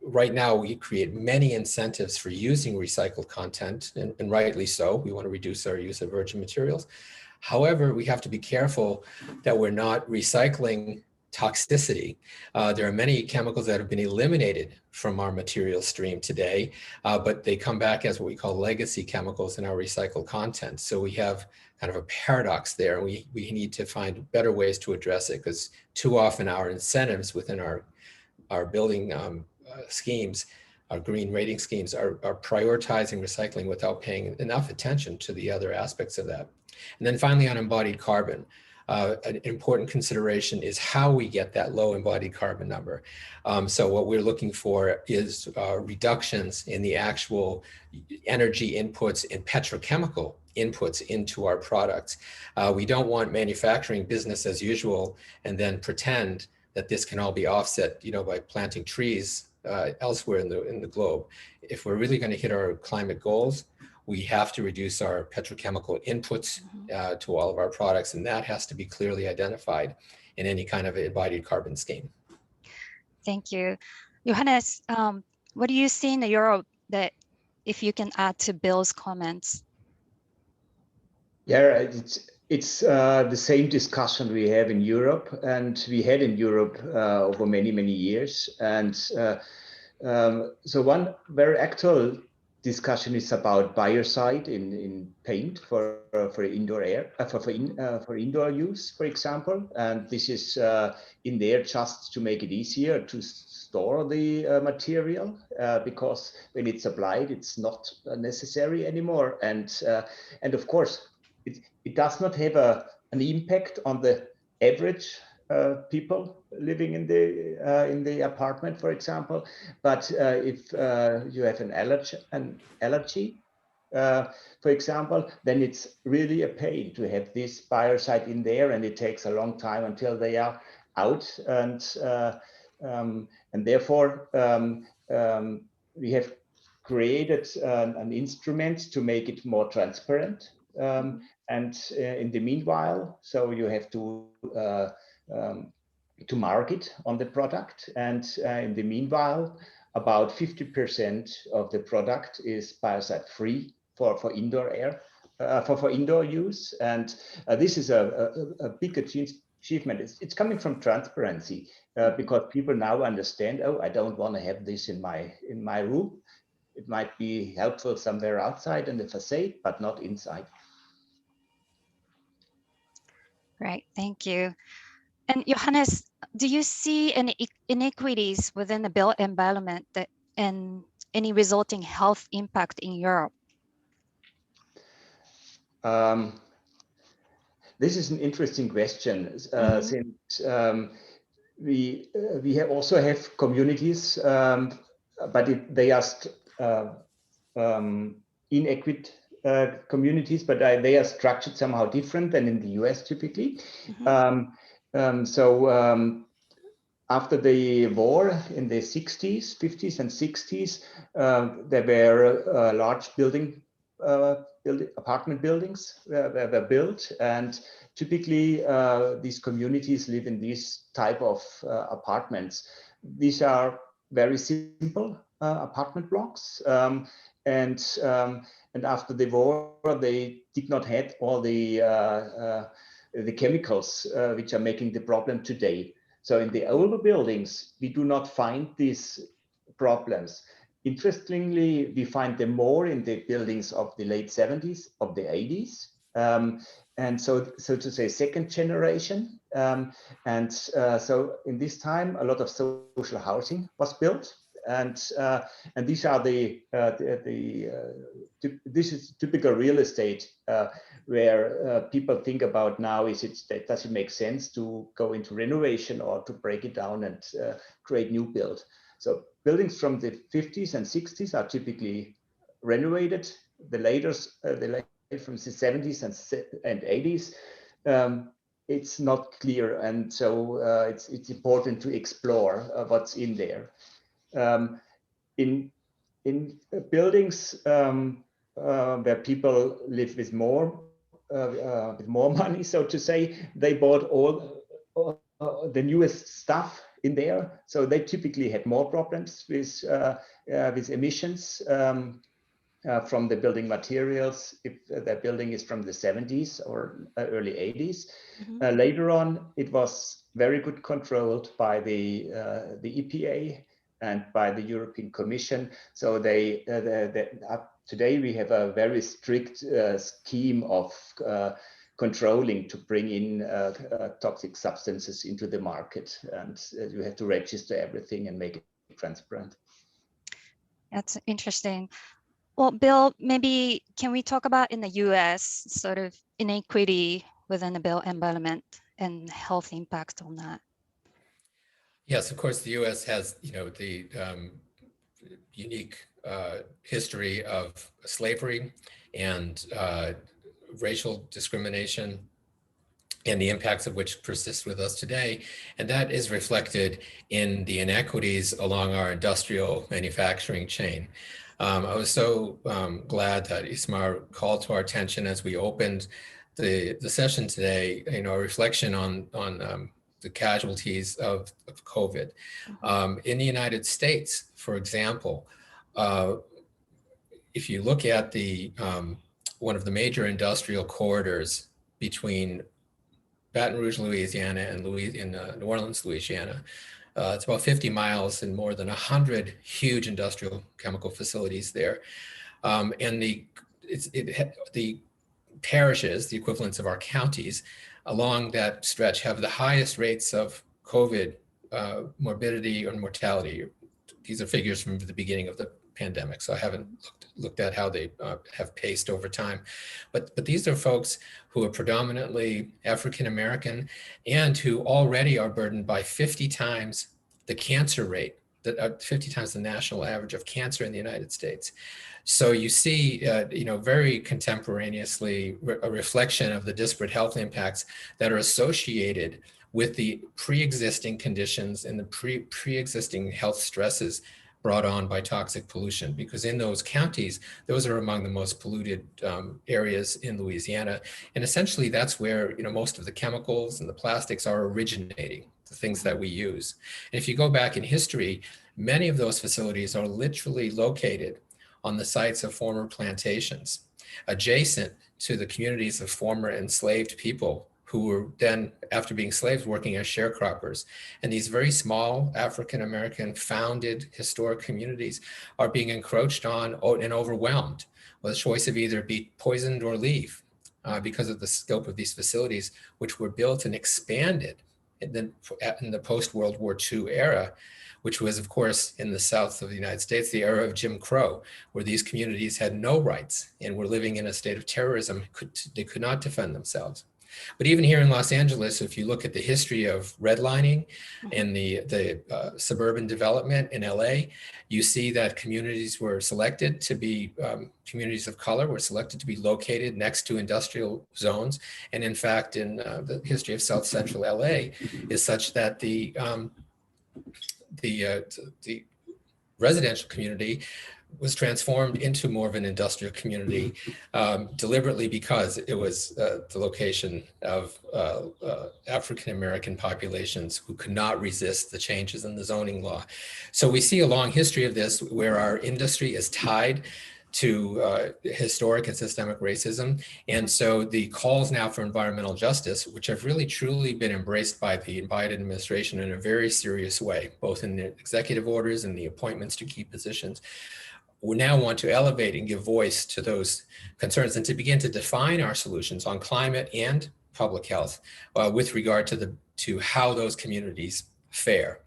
Right now, we create many incentives for using recycled content, and rightly so. We want to reduce our use of virgin materials. However, we have to be careful that we're not recycling toxicity. There are many chemicals that have been eliminated from our material stream today, but they come back as what we call legacy chemicals in our recycled content. So we have kind of a paradox there. We need to find better ways to address it, because too often our incentives within our building schemes, our green rating schemes, are prioritizing recycling without paying enough attention to the other aspects of that. And then finally, on embodied carbon. An important consideration is how we get that low embodied carbon number. So what we're looking for is reductions in the actual energy inputs and petrochemical inputs into our products. We don't want manufacturing business as usual and then pretend that this can all be offset, by planting trees elsewhere in the globe. If we're really going to hit our climate goals, we have to reduce our petrochemical inputs to all of our products, and that has to be clearly identified in any kind of embodied carbon scheme. Thank you. Johannes, what do you see in Europe that, if you can add to Bill's comments? Yeah, it's the same discussion we have in Europe, and we had in Europe over many, many years. And so one very actual discussion is about biocide in paint for indoor air, for indoor use, for example. And this is in there just to make it easier to store the material, because when it's applied, it's not necessary anymore. And of course, it does not have an impact on the average people living in the apartment, for example. But if you have an allergy, for example, then it's really a pain to have this biocide in there, and it takes a long time until they are out. And therefore, we have created an instrument to make it more transparent. And in the meanwhile, so you have to to market on the product. And in the meanwhile, about 50% of the product is biocide free for indoor air, for indoor use. And this is a big achievement. It's coming from transparency because people now understand, oh, I don't want to have this in my room. It might be helpful somewhere outside in the facade, but not inside. Right, thank you. And Johannes, do you see any inequities within the built environment and any resulting health impact in Europe? This is an interesting question, since we also have communities, but they are inequitable communities, but they are structured somehow different than in the US typically. After the war in the 60s, 50s and 60s, there were large apartment buildings were built, and typically these communities live in these type of apartments. These are very simple apartment blocks, and after the war they did not have all the chemicals which are making the problem today. So in the older buildings, we do not find these problems. Interestingly, we find them more in the buildings of the late 70s, of the 80s. And so to say, second generation. So in this time, a lot of social housing was built. And these are this is typical real estate where people think about now, does it make sense to go into renovation or to break it down and create new build? So buildings from the 50s and 60s are typically renovated. The later from the 70s and 80s, it's not clear, and so it's important to explore what's in there. In buildings where people live with more money, so to say, they bought all the newest stuff in there, so they typically had more problems with emissions from the building materials if their building is from the 70s or early 80s. Later on, it was very good controlled by the EPA and by the European Commission. So today we have a very strict scheme of controlling to bring in toxic substances into the market, and you have to register everything and make it transparent. That's interesting. Well, Bill, maybe can we talk about in the US sort of inequity within the built environment and health impact on that? Yes, of course, the US has, the unique history of slavery and racial discrimination, and the impacts of which persist with us today. And that is reflected in the inequities along our industrial manufacturing chain. I was so glad that Ismar called to our attention as we opened the session today, a reflection on the casualties of COVID. In the United States, for example, if you look at one of the major industrial corridors between Baton Rouge, Louisiana, and New Orleans, Louisiana, it's about 50 miles and more than 100 huge industrial chemical facilities there. And the parishes, the equivalents of our counties, along that stretch have the highest rates of COVID morbidity or mortality. These are figures from the beginning of the pandemic, so I haven't looked at how they have paced over time. But these are folks who are predominantly African American and who already are burdened by 50 times the cancer rate, 50 times the national average of cancer in the United States. So you see, very contemporaneously a reflection of the disparate health impacts that are associated with the pre-existing conditions and the pre-existing health stresses brought on by toxic pollution, because in those counties, those are among the most polluted areas in Louisiana. And essentially that's where, most of the chemicals and the plastics are originating. the things that we use. And if you go back in history, many of those facilities are literally located on the sites of former plantations, adjacent to the communities of former enslaved people who were then, after being slaves, working as sharecroppers. And these very small African-American founded historic communities are being encroached on and overwhelmed with a choice of either be poisoned or leave because of the scope of these facilities, which were built and expanded in the post-World War II era, which was, of course, in the South of the United States, the era of Jim Crow, where these communities had no rights and were living in a state of terrorism. They could not defend themselves. But even here in Los Angeles, if you look at the history of redlining and the suburban development in LA, you see that communities were selected to be, communities of color were selected to be located next to industrial zones. And in fact, in the history of South Central LA is such that the residential community was transformed into more of an industrial community deliberately because it was the location of African-American populations who could not resist the changes in the zoning law. So we see a long history of this where our industry is tied to historic and systemic racism. And so the calls now for environmental justice, which have really truly been embraced by the Biden administration in a very serious way, both in the executive orders and the appointments to key positions, we now want to elevate and give voice to those concerns and to begin to define our solutions on climate and public health with regard to how those communities fare.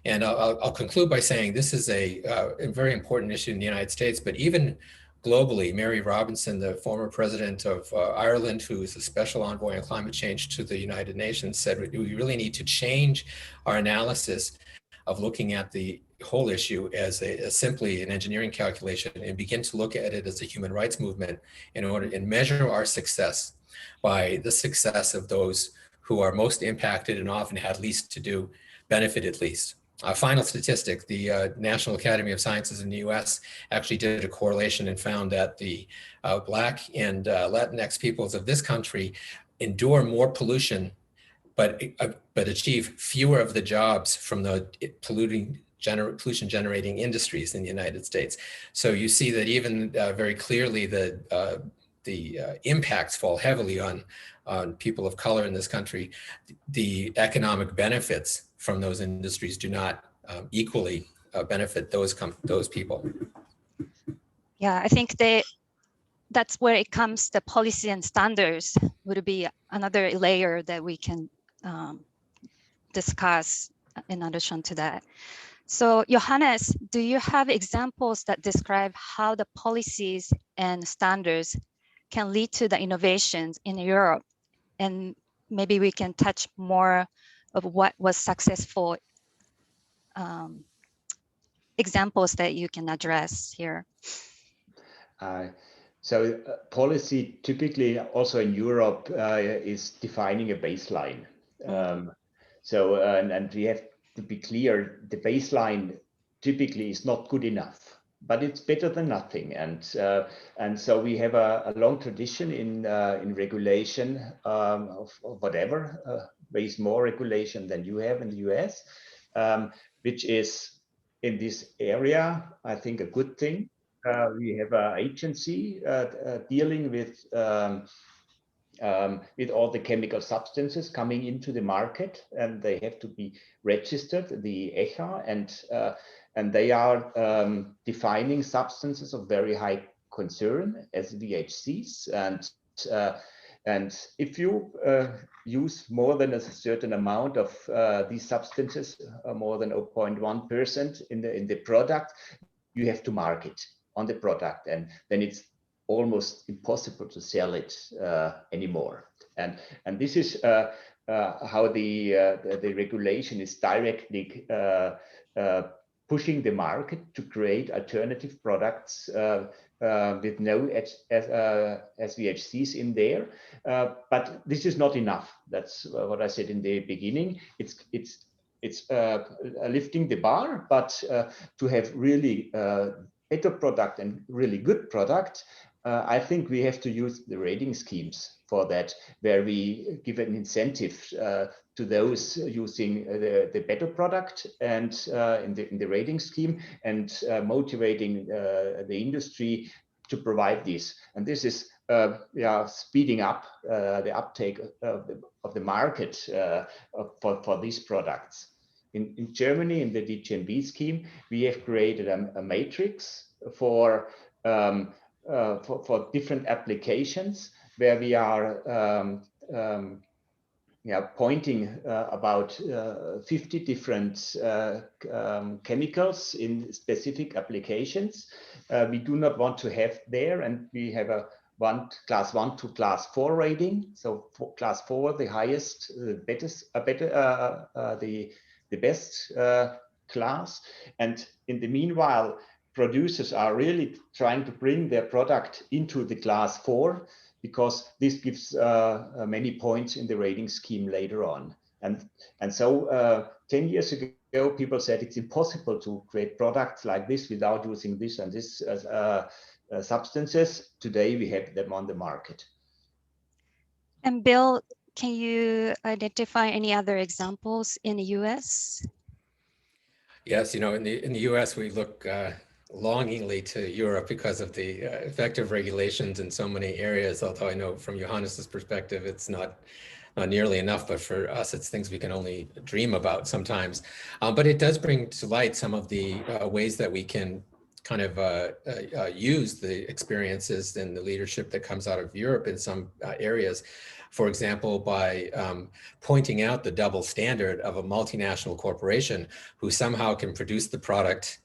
And I'll conclude by saying this is a very important issue in the United States, but even globally, Mary Robinson, the former president of Ireland, who is a special envoy on climate change to the United Nations, said we really need to change our analysis of looking at the whole issue as simply an engineering calculation and begin to look at it as a human rights movement in order and measure our success by the success of those who are most impacted and often had least to do, benefited least. A final statistic, the National Academy of Sciences in the US actually did a correlation and found that the Black and Latinx peoples of this country endure more pollution but achieve fewer of the jobs from the pollution generating industries in the United States. So you see that even very clearly the impacts fall heavily on people of color in this country. The economic benefits from those industries do not equally benefit those people. Yeah, I think that's where it comes. The policy and standards would be another layer that we can discuss in addition to that. So Johannes, do you have examples that describe how the policies and standards can lead to the innovations in Europe? And maybe we can touch more of what was successful examples that you can address here. So policy typically also in Europe is defining a baseline. And we have to be clear, the baseline typically is not good enough, but it's better than nothing. And so we have a long tradition in regulation of whatever, ways more regulation than you have in the US, which is in this area, I think a good thing. We have an agency dealing with all the chemical substances coming into the market, and they have to be registered, the AIALA, and they are defining substances of very high concern as VHCs. And if you use more than a certain amount of these substances, more than 0.1% in the product, you have to mark it on the product, and then it's almost impossible to sell it anymore. And this is how the regulation is directly pushing the market to create alternative products with no SVHCs in there. But this is not enough. That's what I said in the beginning. It's lifting the bar, but to have really better product and really good product, I think we have to use the rating schemes for that, where we give an incentive to those using the better product and in the rating scheme, and motivating the industry to provide this. And this is speeding up the uptake of the market for these products. In Germany, in the DGNB scheme, we have created a matrix for different applications, where we are pointing about 50 different chemicals in specific applications. We do not want to have there, and we have a class 1 to class 4 rating. So for class 4, the highest, the best class. And in the meanwhile, producers are really trying to bring their product into the class 4, because this gives many points in the rating scheme later on. And so 10 years ago, people said it's impossible to create products like this without using this and this substances. Today, we have them on the market. And Bill, can you identify any other examples in the US? Yes, in the US, we look longingly to Europe because of the effective regulations in so many areas, although I know from Johannes's perspective, it's not nearly enough, but for us, it's things we can only dream about sometimes. But it does bring to light some of the ways that we can kind of use the experiences and the leadership that comes out of Europe in some areas. For example, by pointing out the double standard of a multinational corporation who somehow can produce the product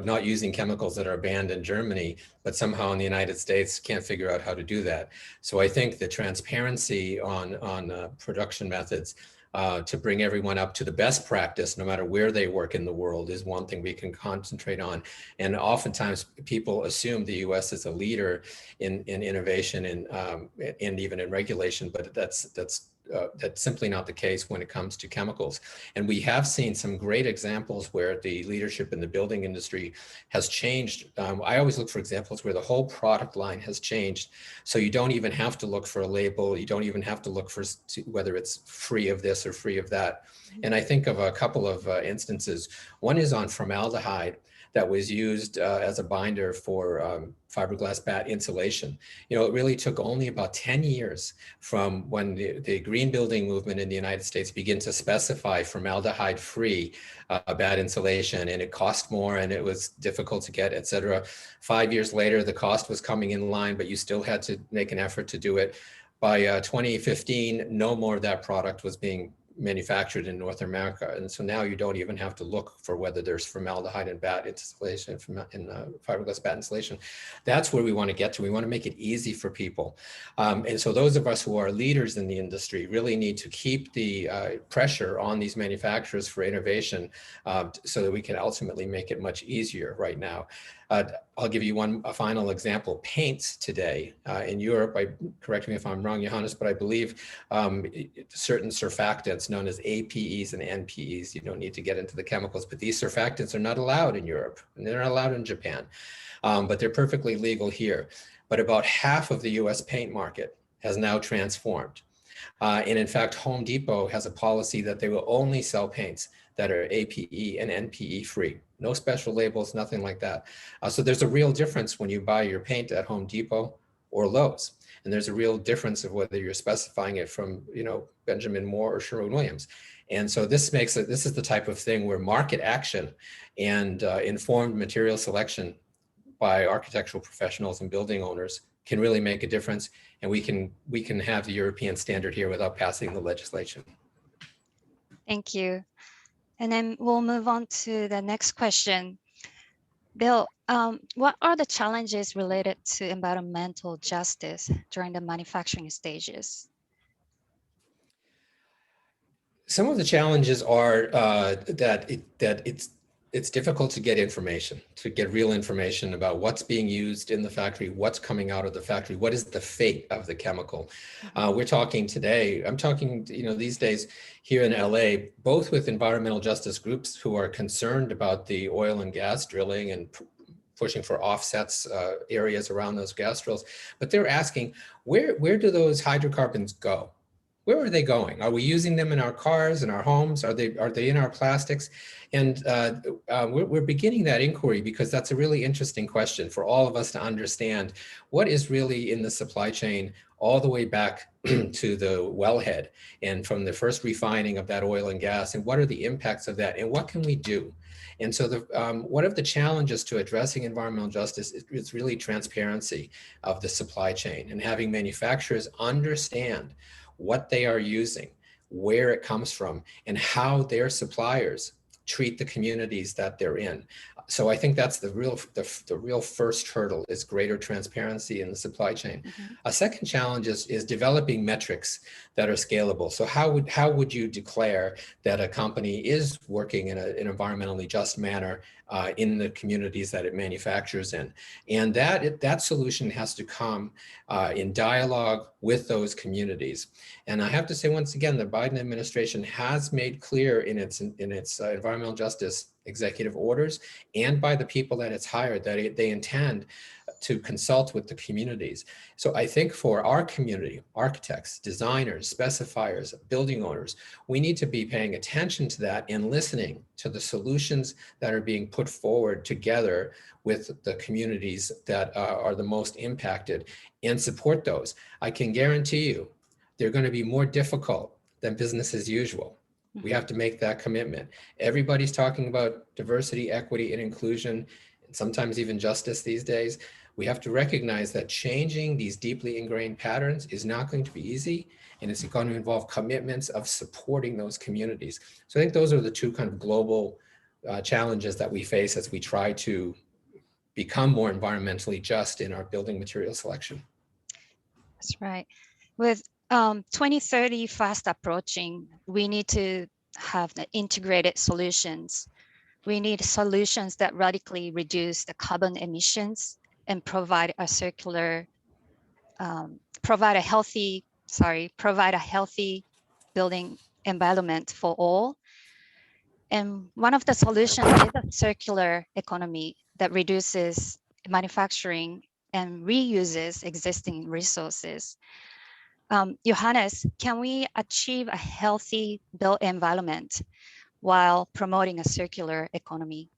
not using chemicals that are banned in Germany, but somehow in the United States can't figure out how to do that. So I think the transparency on production methods to bring everyone up to the best practice, no matter where they work in the world, is one thing we can concentrate on. And oftentimes people assume the US is a leader in innovation and even in regulation, but that's simply not the case when it comes to chemicals. And we have seen some great examples where the leadership in the building industry has changed. I always look for examples where the whole product line has changed. So you don't even have to look for a label. You don't even have to look for whether it's free of this or free of that. And I think of a couple of instances. One is on formaldehyde that was used as a binder for fiberglass bat insulation. It really took only about 10 years from when the green building movement in the United States began to specify formaldehyde-free bat insulation, and it cost more and it was difficult to get, et cetera. 5 years later, the cost was coming in line, but you still had to make an effort to do it. By 2015, no more of that product was being manufactured in North America. And so now you don't even have to look for whether there's formaldehyde in bat insulation, in fiberglass bat insulation. That's where we want to get to. We want to make it easy for people. And so those of us who are leaders in the industry really need to keep the pressure on these manufacturers for innovation so that we can ultimately make it much easier right now. I'll give you a final example. Paints today in Europe, correct me if I'm wrong, Johannes, but I believe certain surfactants known as APEs and NPEs, you don't need to get into the chemicals, but these surfactants are not allowed in Europe and they're not allowed in Japan, but they're perfectly legal here. But about half of the US paint market has now transformed. And in fact, Home Depot has a policy that they will only sell paints that are APE and NPE free. No special labels, nothing like that. So there's a real difference when you buy your paint at Home Depot or Lowe's. And there's a real difference of whether you're specifying it from, Benjamin Moore or Sherwin-Williams. And so this is the type of thing where market action and informed material selection by architectural professionals and building owners can really make a difference. And we can have the European standard here without passing the legislation. Thank you. And then we'll move on to the next question. Bill, what are the challenges related to environmental justice during the manufacturing stages? Some of the challenges are that it's difficult to get information, to get real information about what's being used in the factory, what's coming out of the factory, what is the fate of the chemical. We're talking today, I'm talking, these days here in LA, both with environmental justice groups who are concerned about the oil and gas drilling and pushing for offsets, areas around those gas drills. But they're asking, where do those hydrocarbons go? Where are they going? Are we using them in our cars, in our homes? Are they in our plastics? And we're beginning that inquiry because that's a really interesting question for all of us to understand what is really in the supply chain all the way back to the wellhead and from the first refining of that oil and gas, and what are the impacts of that and what can we do? And so one of the challenges to addressing environmental justice is really transparency of the supply chain and having manufacturers understand what they are using, where it comes from, and how their suppliers treat the communities that they're in. So I think that's the real first hurdle is greater transparency in the supply chain. Mhm. A second challenge is developing metrics that are scalable. So how would you declare that a company is working in an environmentally just manner in the communities that it manufactures in? And that solution has to come in dialogue with those communities. And I have to say, once again, the Biden administration has made clear in its environmental justice executive orders and by the people that it's hired that they intend to consult with the communities. So I think for our community, architects, designers, specifiers, building owners, we need to be paying attention to that and listening to the solutions that are being put forward together with the communities that are the most impacted and support those. I can guarantee you, they're going to be more difficult than business as usual. We have to make that commitment. Everybody's talking about diversity, equity, and inclusion, and sometimes even justice these days. We have to recognize that changing these deeply ingrained patterns is not going to be easy, and it's going to involve commitments of supporting those communities. So I think those are the two kind of global challenges that we face as we try to become more environmentally just in our building material selection. That's right. With 2030 fast approaching, we need to have the integrated solutions. We need solutions that radically reduce the carbon emissions and provide a healthy building environment for all. And one of the solutions is a circular economy that reduces manufacturing and reuses existing resources. Johannes, can we achieve a healthy built environment while promoting a circular economy?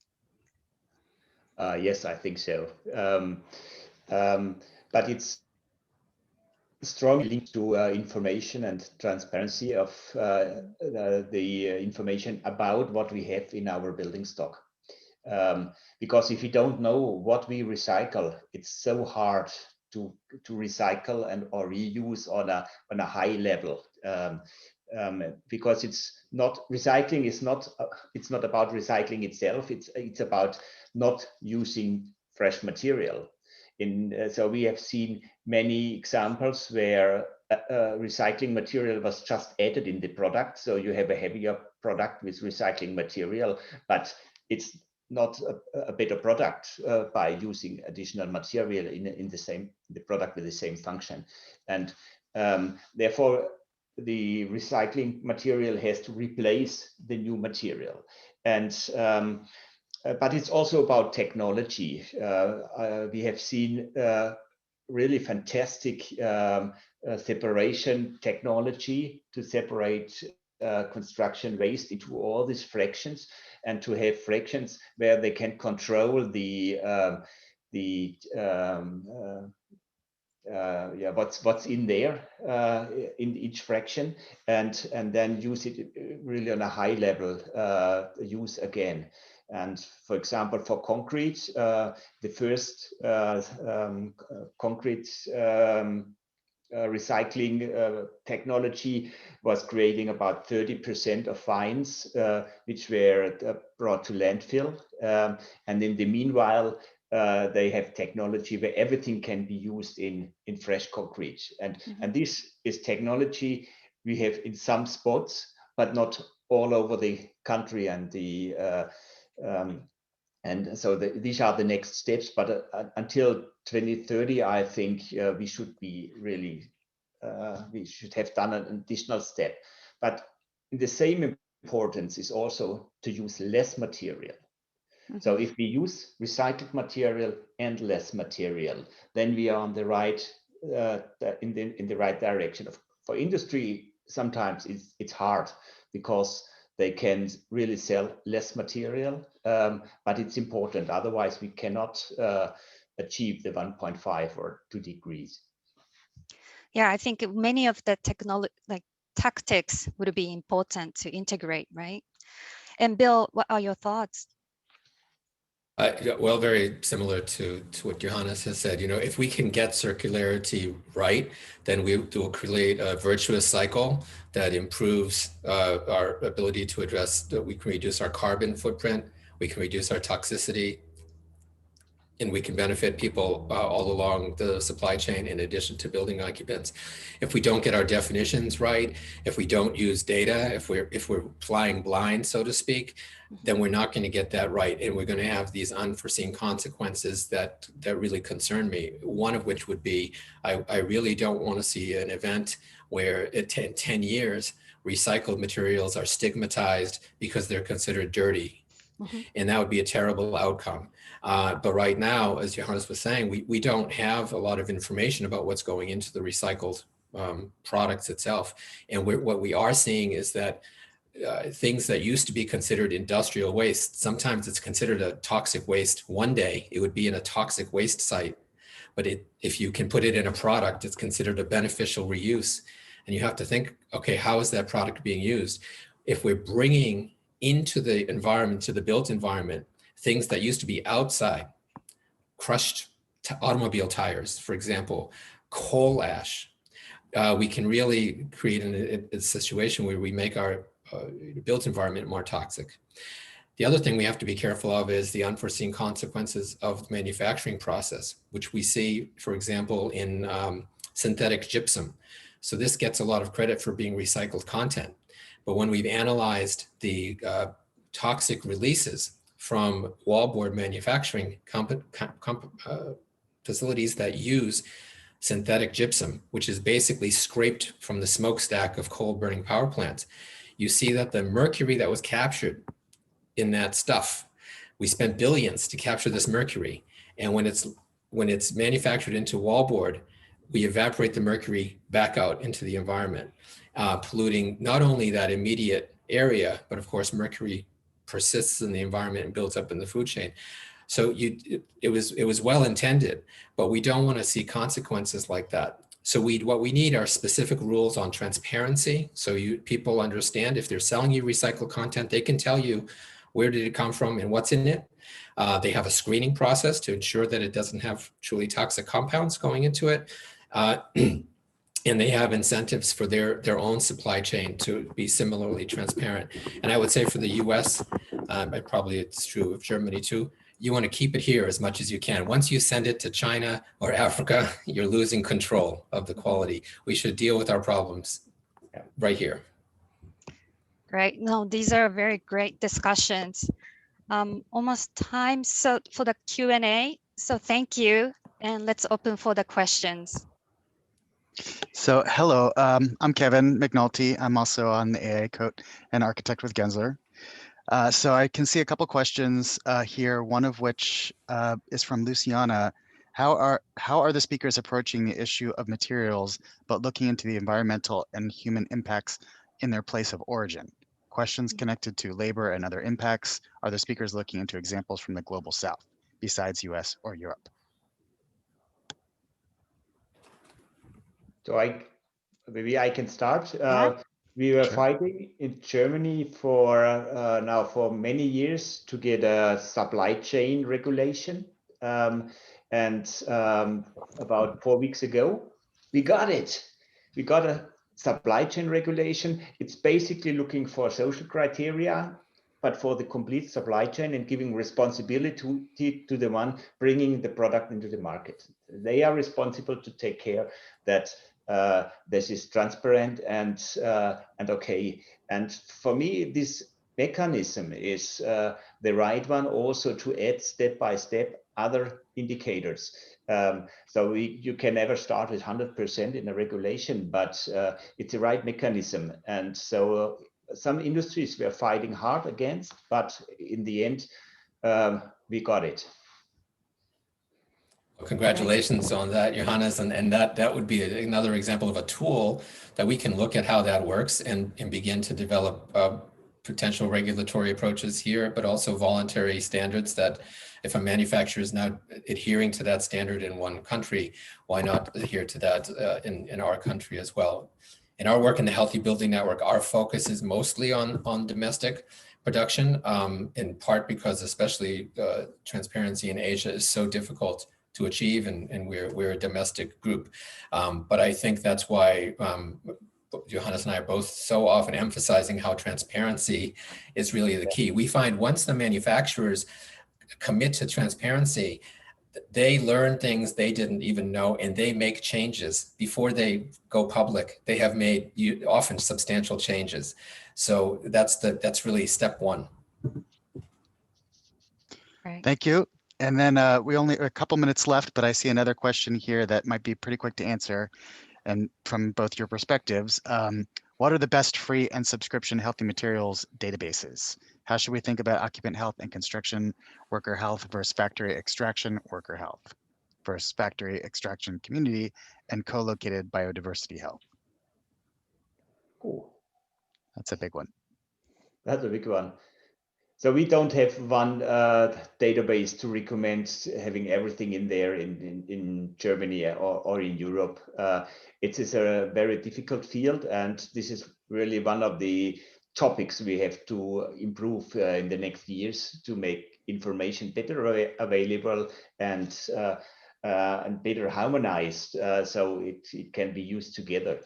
Yes, I think so. But it's strongly linked to information and transparency of the information about what we have in our building stock. Because if you don't know what we recycle, it's so hard to recycle and or reuse on a high level. Because it's not recycling is not it's not about recycling itself. It's about not using fresh material. So we have seen many examples where recycling material was just added in the product. So you have a heavier product with recycling material, but it's not a better product by using additional material in the product with the same function. And therefore, the recycling material has to replace the new material. And but it's also about technology. We have seen really fantastic separation technology to separate construction waste into all these fractions, and to have fractions where they can control what's in there in each fraction, and then use it really on a high level use again. And for example, for concrete, the first concrete recycling technology was creating about 30% of fines which were brought to landfill. And in the meanwhile, they have technology where everything can be used in fresh concrete. And this is technology we have in some spots, but not all over the country. And so these are the next steps. But until 2030, I think we should be really, we should have done an additional step. But the same importance is also to use less material. So if we use recycled material and less material, then we are on the right in the right direction. For industry, sometimes it's hard because they can really sell less material, but it's important. Otherwise, we cannot achieve the 1.5 or 2 degrees. Yeah, I think many of the tactics would be important to integrate, right? And Bill, what are your thoughts? Well, very similar to what Johannes has said. If we can get circularity right, then we will create a virtuous cycle that improves our ability to address, that we can reduce our carbon footprint, we can reduce our toxicity, and we can benefit people all along the supply chain in addition to building occupants. If we don't get our definitions right, if we don't use data, if we're flying blind, so to speak, then we're not going to get that right. And we're going to have these unforeseen consequences that really concern me. One of which would be, I really don't want to see an event where in 10 years, recycled materials are stigmatized because they're considered dirty. And that would be a terrible outcome. But right now, as Johannes was saying, we don't have a lot of information about what's going into the recycled products itself. And what we are seeing is that things that used to be considered industrial waste, sometimes it's considered a toxic waste. One day it would be in a toxic waste site, but if you can put it in a product, it's considered a beneficial reuse. And you have to think, okay, how is that product being used? If we're bringing into the environment, to the built environment, things that used to be outside, crushed automobile tires, for example, coal ash, we can really create a situation where we make our built environment more toxic. The other thing we have to be careful of is the unforeseen consequences of the manufacturing process, which we see, for example, in synthetic gypsum. So this gets a lot of credit for being recycled content. But when we've analyzed the toxic releases from wallboard manufacturing facilities that use synthetic gypsum, which is basically scraped from the smokestack of coal burning power plants, you see that the mercury that was captured in that stuff, we spent billions to capture this mercury. And when it's manufactured into wallboard, we evaporate the mercury back out into the environment, polluting not only that immediate area, but of course, mercury persists in the environment and builds up in the food chain. So it was well intended, but we don't want to see consequences like that. So what we need are specific rules on transparency. So people understand if they're selling you recycled content, they can tell you where did it come from and what's in it. They have a screening process to ensure that it doesn't have truly toxic compounds going into it. And they have incentives for their own supply chain to be similarly transparent. And I would say for the US, probably it's true of Germany too, you want to keep it here as much as you can. Once you send it to China or Africa, you're losing control of the quality. We should deal with our problems right here. Great. No, these are very great discussions. Almost time so for the Q&A. So thank you. And let's open for the questions. So hello, I'm Kevin McNulty. I'm also on the AI Code and architect with Gensler. So I can see a couple questions here, one of which is from Luciana. How are the speakers approaching the issue of materials, but looking into the environmental and human impacts in their place of origin? Questions connected to labor and other impacts. Are the speakers looking into examples from the global south, besides US or Europe? So maybe I can start. Yeah. We were Sure. fighting in Germany for now for many years to get a supply chain regulation. And about 4 weeks ago, we got it. We got a supply chain regulation. It's basically looking for social criteria, but for the complete supply chain and giving responsibility to the one bringing the product into the market. They are responsible to take care that this is transparent and okay. And for me, this mechanism is the right one also to add step by step other indicators. So you can never start with 100% in a regulation, but it's the right mechanism. And so some industries were fighting hard against, but in the end, we got it. Congratulations on that, Johannes, and that would be another example of a tool that we can look at how that works and begin to develop potential regulatory approaches here, but also voluntary standards that if a manufacturer is now adhering to that standard in one country, why not adhere to that in our country as well? In our work in the Healthy Building Network, our focus is mostly on domestic production, in part because especially transparency in Asia is so difficult to achieve, and we're a domestic group. But I think that's why Johannes and I are both so often emphasizing how transparency is really the key. We find once the manufacturers commit to transparency, they learn things they didn't even know, and they make changes before they go public. They have made often substantial changes. So that's really step one. Right. Thank you. And then we only a couple minutes left, but I see another question here that might be pretty quick to answer. And from both your perspectives, what are the best free and subscription healthy materials databases? How should we think about occupant health and construction worker health versus factory extraction worker health versus factory extraction community and co-located biodiversity health? Cool. That's a big one. That's a big one. So we don't have one database to recommend having everything in there in Germany or in Europe. It is a very difficult field, and this is really one of the topics we have to improve in the next years to make information better available and better harmonized, so it can be used together.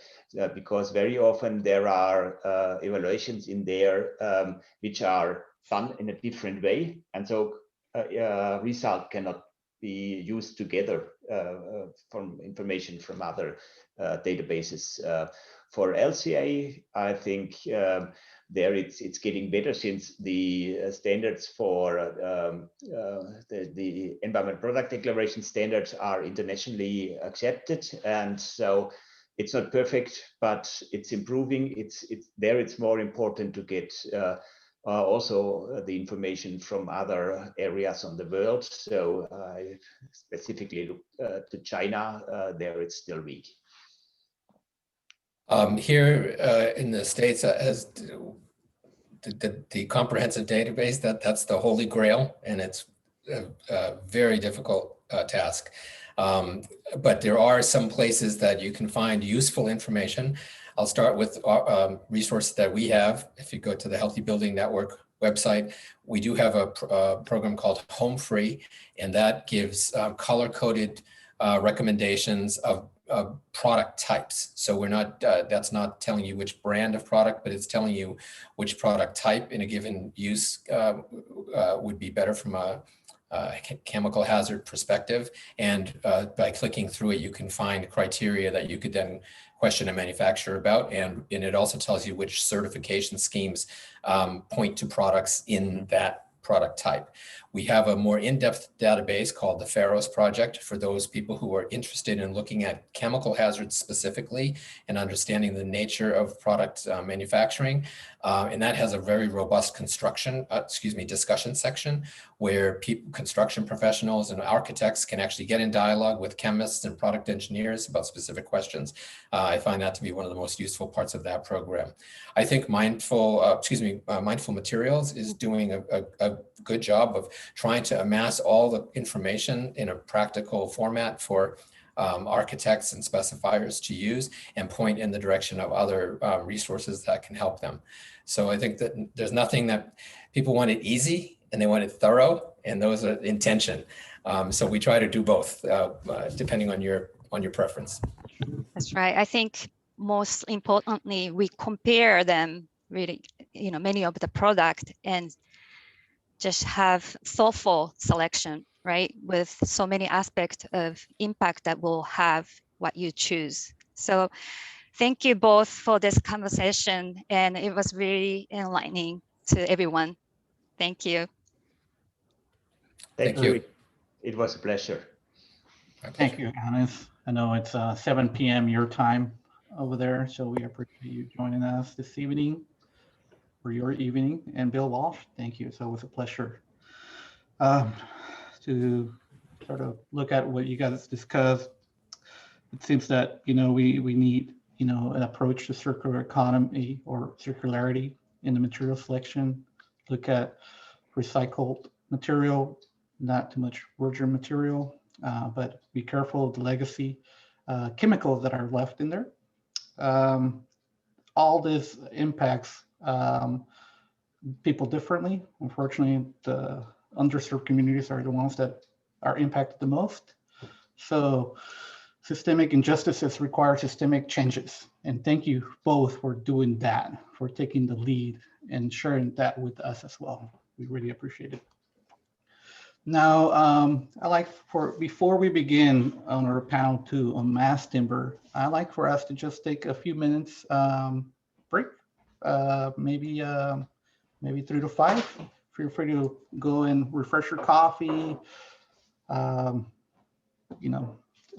Because very often there are evaluations in there which are done in a different way, and so result cannot be used together from information from other databases. For LCA, I think there it's getting better since the standards for the environmental product declaration standards are internationally accepted, and so it's not perfect, but it's improving. It's more important to get also the information from other areas on the world. So I specifically look to China. There it's still weak. Here in the States, as the comprehensive database, that's the holy grail, and it's a very difficult task. But there are some places that you can find useful information. I'll start with resources that we have. If you go to the Healthy Building Network website, we do have a program called Home Free, and that gives color-coded recommendations of product types. So we're not, that's not telling you which brand of product, but it's telling you which product type in a given use would be better from a chemical hazard perspective. And by clicking through it, you can find criteria that you could then question a manufacturer about. And it also tells you which certification schemes point to products in that product type. We have a more in-depth database called the Pharos Project for those people who are interested in looking at chemical hazards specifically and understanding the nature of product manufacturing. And that has a very robust discussion section where construction professionals and architects can actually get in dialogue with chemists and product engineers about specific questions. I find that to be one of the most useful parts of that program. I think Mindful Materials is doing a good job of trying to amass all the information in a practical format for architects and specifiers to use and point in the direction of other resources that can help them. So I think that there's nothing that people want it easy and they want it thorough, and those are intention. So we try to do both depending on your preference. That's right. I think most importantly, we compare them really, many of the product and just have thoughtful selection, right? With so many aspects of impact that will have what you choose. So thank you both for this conversation, and it was really enlightening to everyone. Thank you. Thank you. It was a pleasure. Thank you, Hannes. I know it's 7 p.m. your time over there, so we appreciate you joining us this evening for your evening. And Bill Walsh, thank you. It's always a pleasure. to sort of look at what you guys discussed. It seems that, we need, an approach to circular economy or circularity in the material selection. Look at recycled material, not too much virgin material, but be careful of the legacy chemicals that are left in there. All this impacts people differently. Unfortunately, the underserved communities are the ones that are impacted the most. So systemic injustices require systemic changes. And thank you both for doing that, for taking the lead and sharing that with us as well. We really appreciate it. Now, before we begin on our panel 2 on mass timber, I'd like for us to just take a few minutes break, maybe 3 to 5. Feel free to go and refresh your coffee,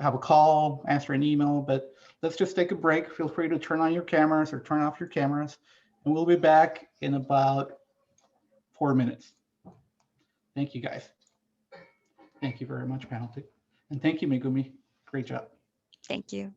have a call, answer an email, but let's just take a break. Feel free to turn on your cameras or turn off your cameras, and we'll be back in about 4 minutes. Thank you, guys. Thank you very much, panel 2. And thank you, Megumi. Great job. Thank you.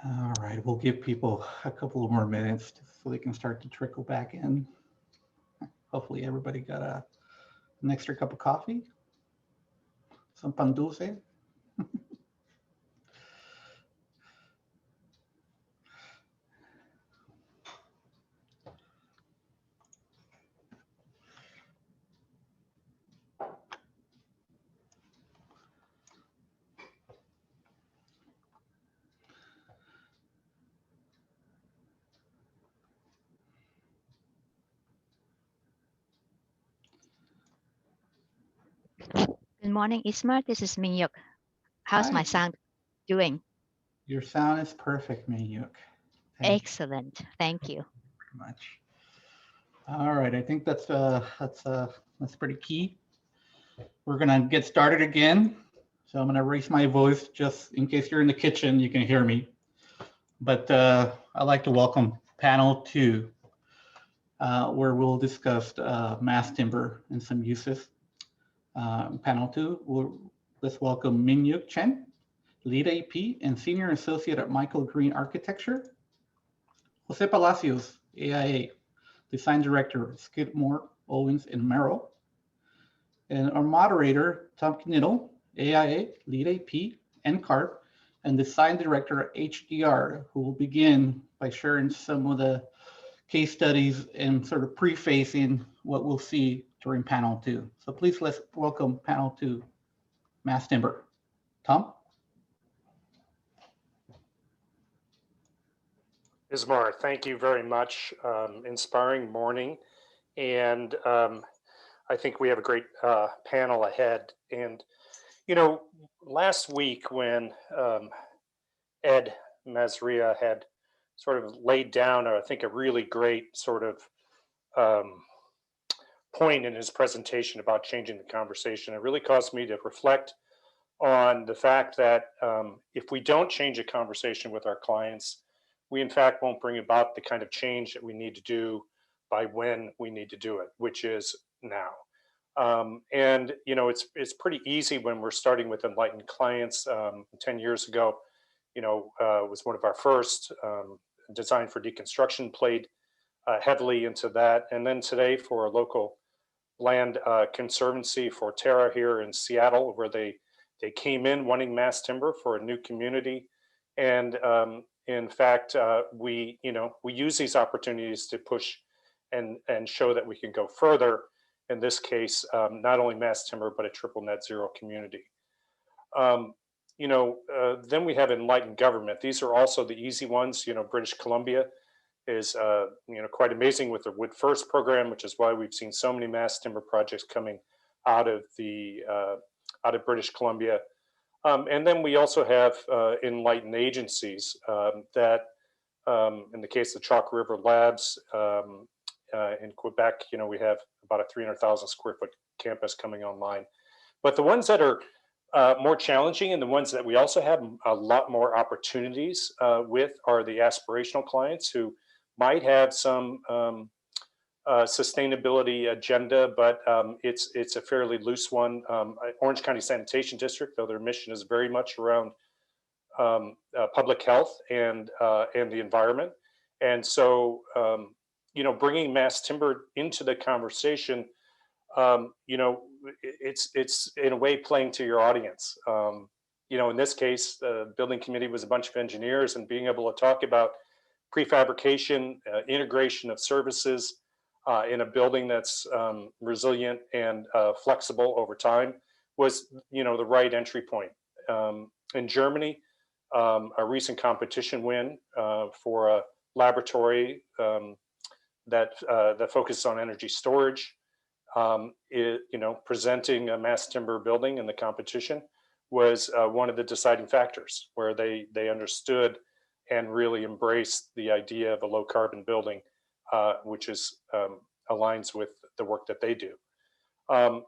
All right, we'll give people a couple of more minutes so they can start to trickle back in. Hopefully everybody got an extra cup of coffee, some pan dulce. Good morning, Ismar. This is Mingyuk. How's my Hi, sound doing? your sound is perfect, Mayuk. Thank you Excellent. Thank you. very much. All right, I think that's pretty key. We're gonna get started again. So I'm gonna raise my voice just in case you're in the kitchen, you can hear me. But I'd like to welcome panel 2, where we'll discuss mass timber and some uses. Panel 2, let's welcome Min-Yuk Chen, Lead AP and Senior Associate at Michael Green Architecture. Jose Palacios, AIA, Design Director, Skidmore, Owens and Merrill. And our moderator, Tom Knittel, AIA, Lead AP, NCARB, and Design Director at HDR, who will begin by sharing some of the case studies and sort of prefacing what we'll see during panel 2. So please let's welcome panel 2, mass timber. Tom? Ismar, thank you very much. Inspiring morning. And I think we have a great panel ahead. And, you know, last week when Ed Mazria had sort of laid down, I think, a really great sort of point in his presentation about changing the conversation, it really caused me to reflect on the fact that if we don't change a conversation with our clients, we in fact won't bring about the kind of change that we need to do by when we need to do it, which is now. And you know, it's pretty easy when we're starting with enlightened clients. 10 years ago, you know, was one of our first. Design for Deconstruction played heavily into that, and then today for a local land conservancy, for Terra here in Seattle, where they came in wanting mass timber for a new community, and in fact, we use these opportunities to push and show that we can go further. In this case, not only mass timber, but a triple net zero community. Then we have enlightened government. These are also the easy ones. You know, British Columbia is quite amazing with the Wood First program, which is why we've seen so many mass timber projects coming out of British Columbia. And then we also have enlightened agencies that, in the case of Chalk River Labs in Quebec, you know, we have about a 300,000 square foot campus coming online. But the ones that are more challenging and the ones that we also have a lot more opportunities with are the aspirational clients who might have some sustainability agenda, but it's a fairly loose one. Orange County Sanitation District, though their mission is very much around public health and the environment, and so bringing mass timber into the conversation, it's in a way playing to your audience. In this case, the building committee was a bunch of engineers, and being able to talk about prefabrication, integration of services in a building that's resilient and flexible over time was, the right entry point. In Germany, a recent competition win for a laboratory that focuses on energy storage, presenting a mass timber building in the competition was one of the deciding factors, where they understood and really embraced the idea of a low carbon building, which is aligns with the work that they do.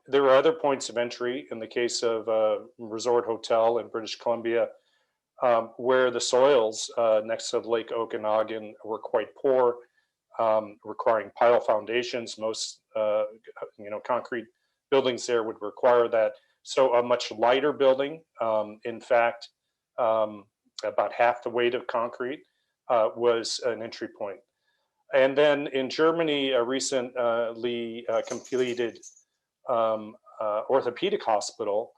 There are other points of entry in the case of a resort hotel in British Columbia, where the soils next to Lake Okanagan were quite poor, requiring pile foundations. Most concrete buildings there would require that. So a much lighter building, in fact, about half the weight of concrete, was an entry point. And then in Germany, a recently completed orthopedic hospital,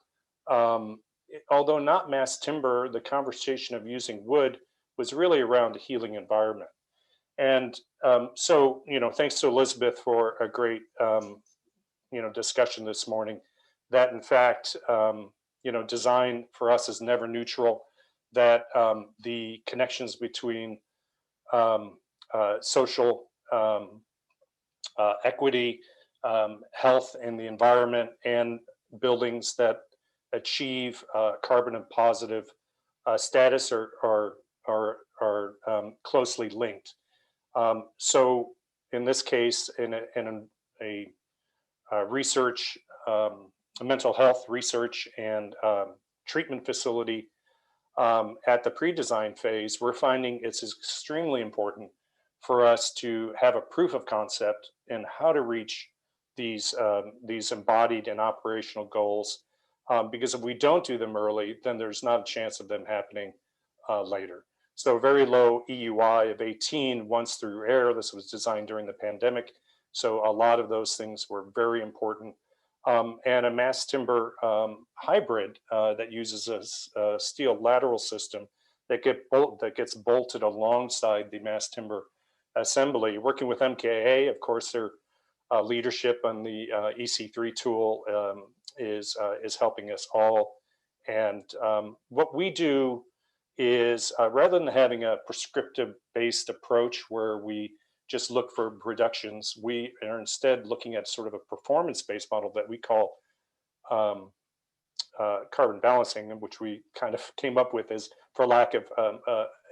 although not mass timber, the conversation of using wood was really around the healing environment. And so, thanks to Elizabeth for a great, discussion this morning, that in fact, design for us is never neutral, that the connections between social equity, health and the environment, and buildings that achieve carbon and positive status are closely linked. So in this case, in a research, a mental health research and treatment facility at the pre-design phase, we're finding it's extremely important for us to have a proof of concept in how to reach these embodied and operational goals. Because if we don't do them early, then there's not a chance of them happening later. So very low EUI of 18 once through air. This was designed during the pandemic. So a lot of those things were very important. And a mass timber hybrid that uses a steel lateral system that gets bolted alongside the mass timber assembly. Working with MKA, of course, their leadership on the EC3 tool is helping us all. And what we do is rather than having a prescriptive based approach where we just look for reductions, we are instead looking at sort of a performance-based model that we call carbon balancing, which we kind of came up with as for lack of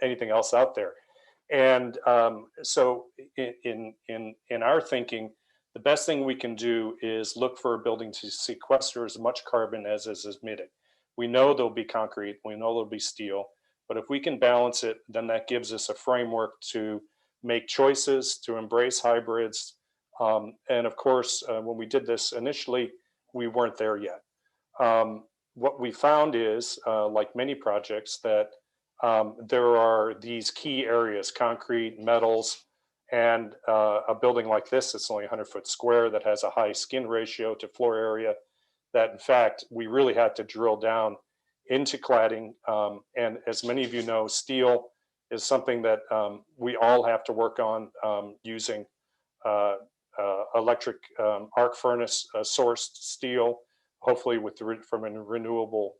anything else out there. And so in our thinking, the best thing we can do is look for a building to sequester as much carbon as is emitted. We know there'll be concrete, we know there'll be steel, but if we can balance it, then that gives us a framework to make choices, to embrace hybrids. And of course, when we did this initially, we weren't there yet. What we found is, like many projects, that there are these key areas, concrete, metals, and a building like this, it's only 100 foot square that has a high skin ratio to floor area, that in fact, we really had to drill down into cladding. And as many of you know, steel is something that we all have to work on using electric arc furnace sourced steel, hopefully from renewable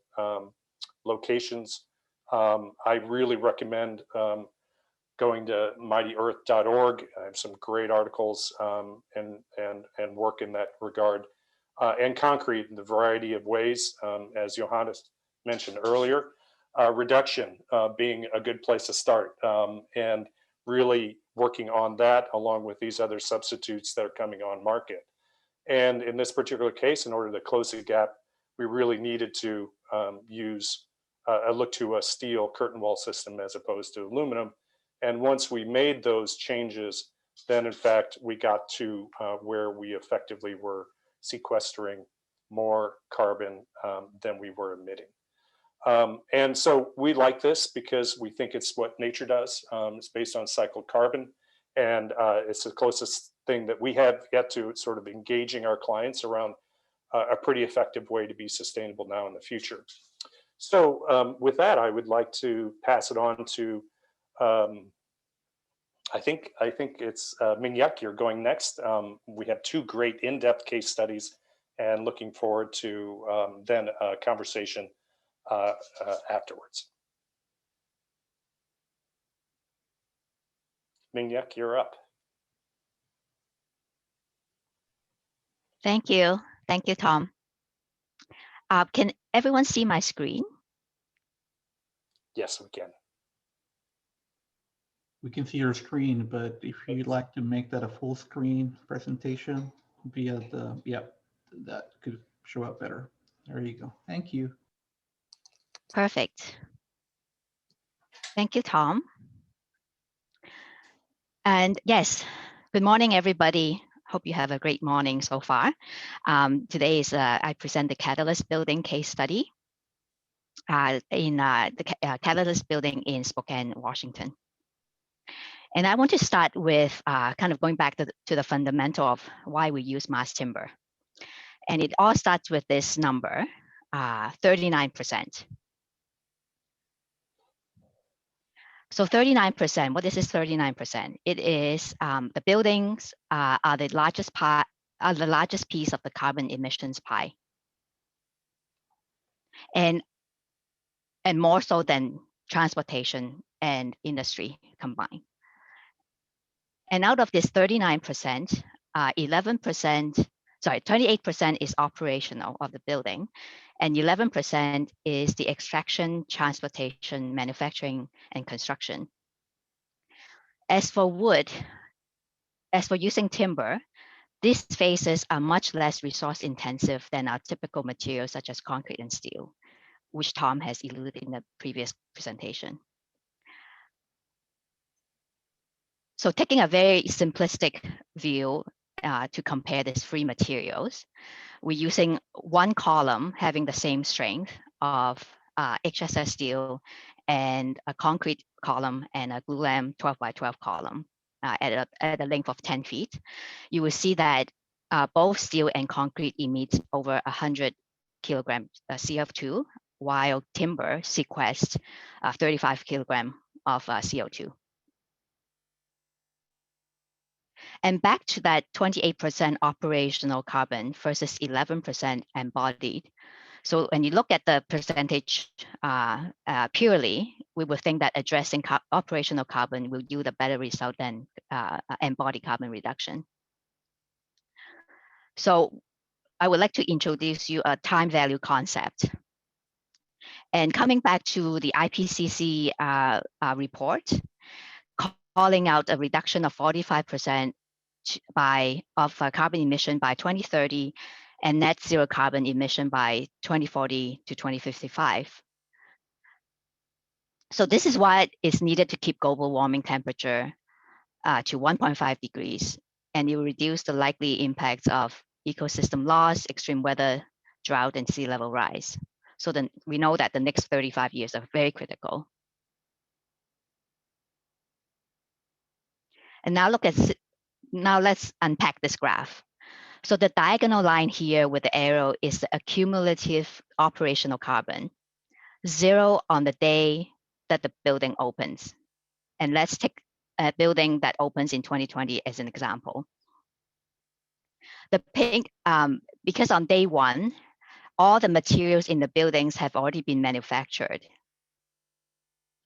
locations. I really recommend going to mightyearth.org. I have some great articles and work in that regard. And concrete in the variety of ways, as Johannes mentioned earlier, reduction being a good place to start, and really working on that along with these other substitutes that are coming on market. And in this particular case, in order to close the gap, we really needed to look to a steel curtain wall system as opposed to aluminum. And once we made those changes, then in fact, we got to where we effectively were sequestering more carbon than we were emitting. And so we like this because we think it's what nature does. It's based on cycled carbon, and it's the closest thing that we have yet to sort of engaging our clients around a pretty effective way to be sustainable now in the future. So with that, I would like to pass it on to, I think it's Minyak, you're going next. We have two great in-depth case studies and looking forward to then a conversation afterwards. Minyak, you're up. Thank you. Thank you, Tom. Can everyone see my screen? Yes, we can. We can see your screen, but if you'd like to make that a full screen presentation via the, that could show up better. There you go. Thank you. Perfect. Thank you, Tom. And yes, good morning, everybody. Hope you have a great morning so far. Today is I present the Catalyst Building case study in the Catalyst Building in Spokane, Washington. And I want to start with kind of going back to the fundamental of why we use mass timber. And it all starts with this number, 39%. So 39%, what is this 39%? It is the buildings are the largest part, are the largest piece of the carbon emissions pie. And more so than transportation and industry combined. And out of this 39%, 28% is operational of the building, and 11% is the extraction, transportation, manufacturing, and construction. As for wood, as for using timber, these phases are much less resource intensive than our typical materials such as concrete and steel, which Tom has alluded in the previous presentation. So taking a very simplistic view to compare these three materials, we're using one column having the same strength of HSS steel and a concrete column and a glulam 12 by 12 column at a length of 10 feet. You will see that both steel and concrete emit over 100 kilograms CO2, while timber sequests 35 kilograms of CO2. And back to that 28% operational carbon versus 11% embodied. So when you look at the percentage purely, we would think that addressing operational carbon will yield a better result than embodied carbon reduction. So I would like to introduce you a time value concept. And coming back to the IPCC report, calling out a reduction of 45% of carbon emission by 2030 and net zero carbon emission by 2040 to 2055. So this is what is needed to keep global warming temperature to 1.5 degrees, and it will reduce the likely impacts of ecosystem loss, extreme weather, drought, and sea level rise. So then we know that the next 35 years are very critical. And now let's unpack this graph. So the diagonal line here with the arrow is the accumulative operational carbon, 0 on the day that the building opens. And let's take a building that opens in 2020 as an example. The pink, because on day 1, all the materials in the buildings have already been manufactured.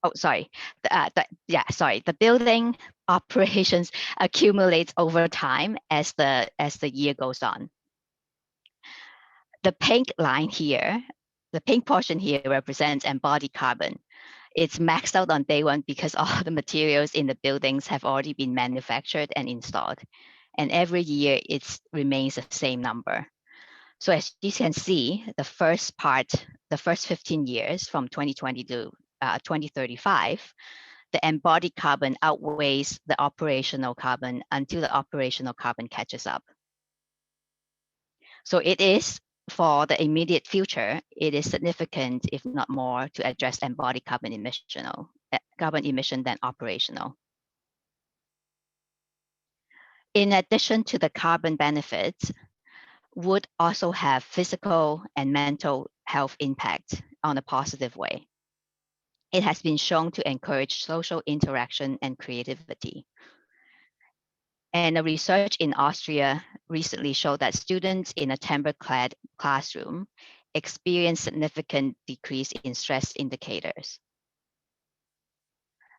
Oh, sorry. The building operations accumulates over time as the year goes on. The pink line here, the pink portion here represents embodied carbon. It's maxed out on day 1 because all the materials in the buildings have already been manufactured and installed. And every year it remains the same number. So as you can see, the first 15 years from 2020 to 2035, the embodied carbon outweighs the operational carbon until the operational carbon catches up. So it is, for the immediate future, it is significant, if not more, to address embodied carbon emission than operational. In addition to the carbon benefits, would also have physical and mental health impact on a positive way. It has been shown to encourage social interaction and creativity. And a research in Austria recently showed that students in a timber-clad classroom experience significant decrease in stress indicators.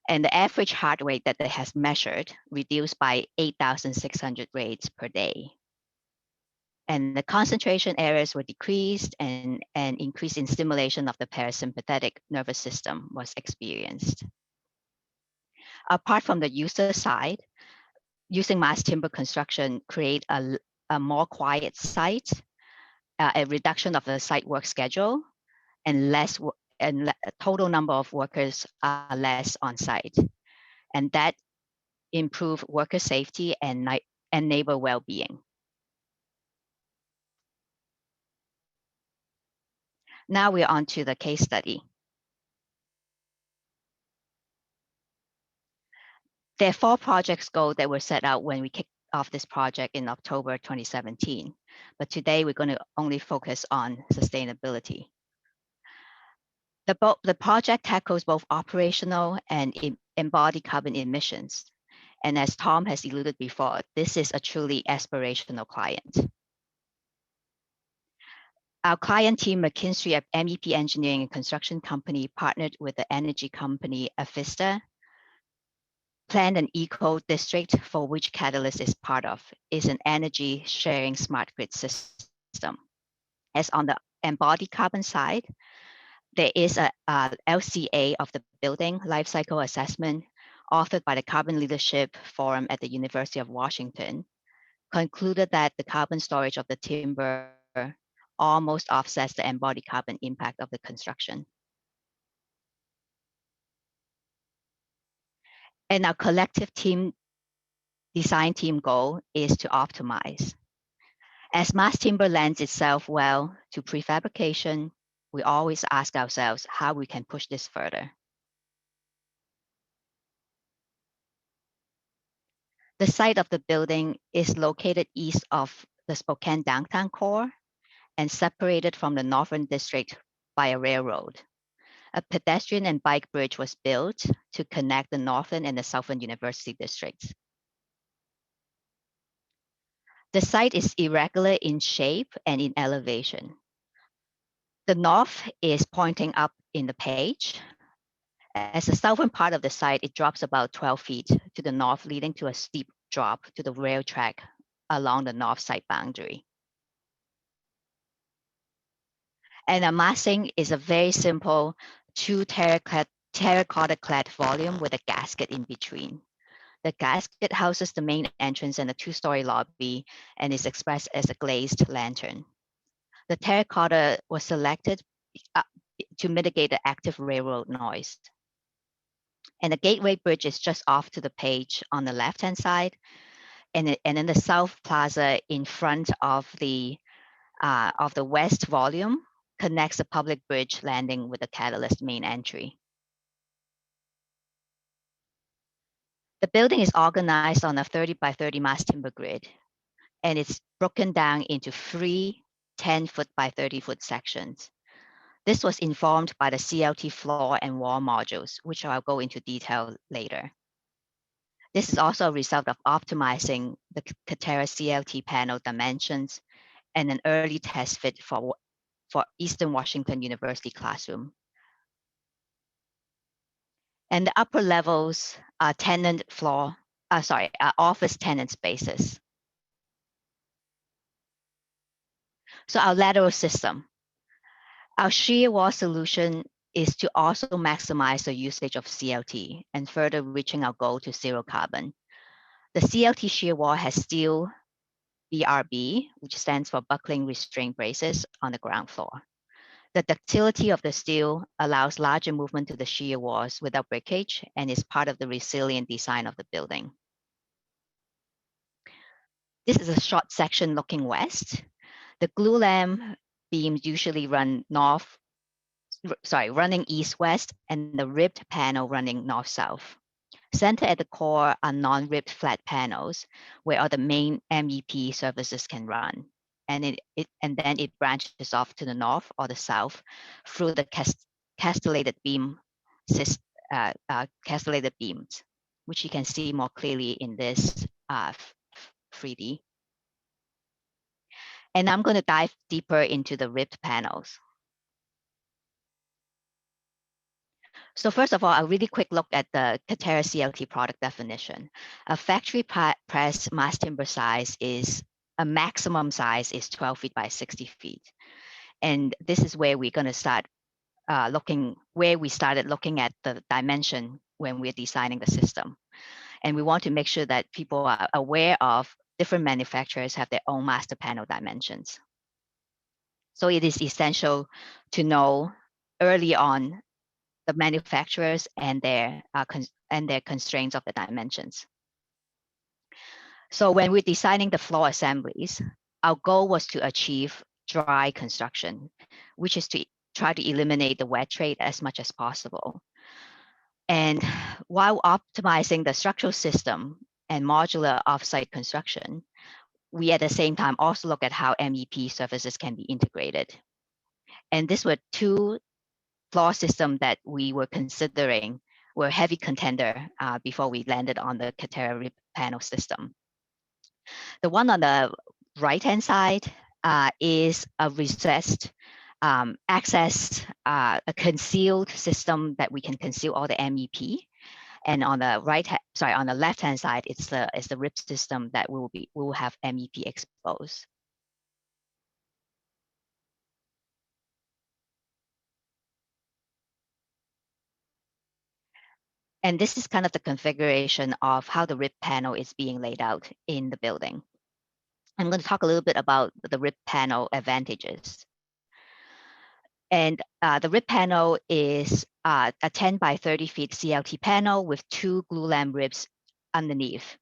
And the average heart rate that they has measured reduced by 8,600 rates per day. And the concentration errors were decreased, and an increase in stimulation of the parasympathetic nervous system was experienced. Apart from the user side, using mass timber construction create a more quiet site, a reduction of the site work schedule, and total number of workers are less on site. And that improve worker safety and neighbor well-being. Now we're on to the case study. There are 4 projects goals that were set out when we kicked off this project in October 2017. But today we're going to only focus on sustainability. The project tackles both operational and embodied carbon emissions. And as Tom has alluded before, this is a truly aspirational client. Our client team, McKinsey, MEP Engineering and Construction Company, partnered with the energy company Avista, planned an eco district for which Catalyst is part of, is an energy sharing smart grid system. As on the embodied carbon side, there is a LCA of the building life cycle assessment, authored by the Carbon Leadership Forum at the University of Washington, concluded that the carbon storage of the timber almost offsets the embodied carbon impact of the construction. And our collective design team goal is to optimize. As mass timber lends itself well to prefabrication, we always ask ourselves how we can push this further. The site of the building is located east of the Spokane downtown core and separated from the northern district by a railroad. A pedestrian and bike bridge was built to connect the northern and the southern university districts. The site is irregular in shape and in elevation. The north is pointing up in the page. As the southern part of the site, it drops about 12 feet to the north, leading to a steep drop to the rail track along the north side boundary. And a massing is a very simple 2 terracotta clad volume with a gasket in between. The gasket houses the main entrance and a 2-story lobby and is expressed as a glazed lantern. The terracotta was selected to mitigate the active railroad noise. And the gateway bridge is just off to the page on the left-hand side. And in the south plaza in front of the west volume connects the public bridge landing with the Catalyst main entry. The building is organized on a 30 by 30 mass timber grid, and it's broken down into 3 10-foot by 30-foot sections. This was informed by the CLT floor and wall modules, which I'll go into detail later. This is also a result of optimizing the Katerra CLT panel dimensions and an early test fit for Eastern Washington University classroom. And the upper levels are office tenant spaces. So our lateral system. Our shear wall solution is to also maximize the usage of CLT and further reaching our goal to zero carbon. The CLT shear wall has steel BRB, which stands for buckling restraint braces on the ground floor. The ductility of the steel allows larger movement to the shear walls without breakage and is part of the resilient design of the building. This is a short section looking west. The glulam beams usually run running east-west, and the ribbed panel running north-south. Center at the core are non-ribbed flat panels where all the main MEP services can run. And then it branches off to the north or the south through the castellated beams, which you can see more clearly in this 3D. And I'm going to dive deeper into the ribbed panels. So first of all, a really quick look at the Katerra CLT product definition. A factory press mass timber size is a maximum size is 12 feet by 60 feet. And this is where we're going to start we started looking at the dimension when we're designing the system. And we want to make sure that people are aware of different manufacturers have their own master panel dimensions. So it is essential to know early on the manufacturers and their constraints of the dimensions. So when we're designing the floor assemblies, our goal was to achieve dry construction, which is to try to eliminate the wet trade as much as possible. And while optimizing the structural system and modular offsite construction, we at the same time also look at how MEP services can be integrated. And these were 2 floor systems that we were considering were heavy contender before we landed on the Katerra rib panel system. The one on the right-hand side is a recessed a concealed system that we can conceal all the MEP. And on the on the left-hand side, it's the rib system that will have MEP exposed. And this is kind of the configuration of how the rib panel is being laid out in the building. I'm going to talk a little bit about the rib panel advantages. And the rib panel is a 10 by 30 feet CLT panel with 2 glulam ribs underneath.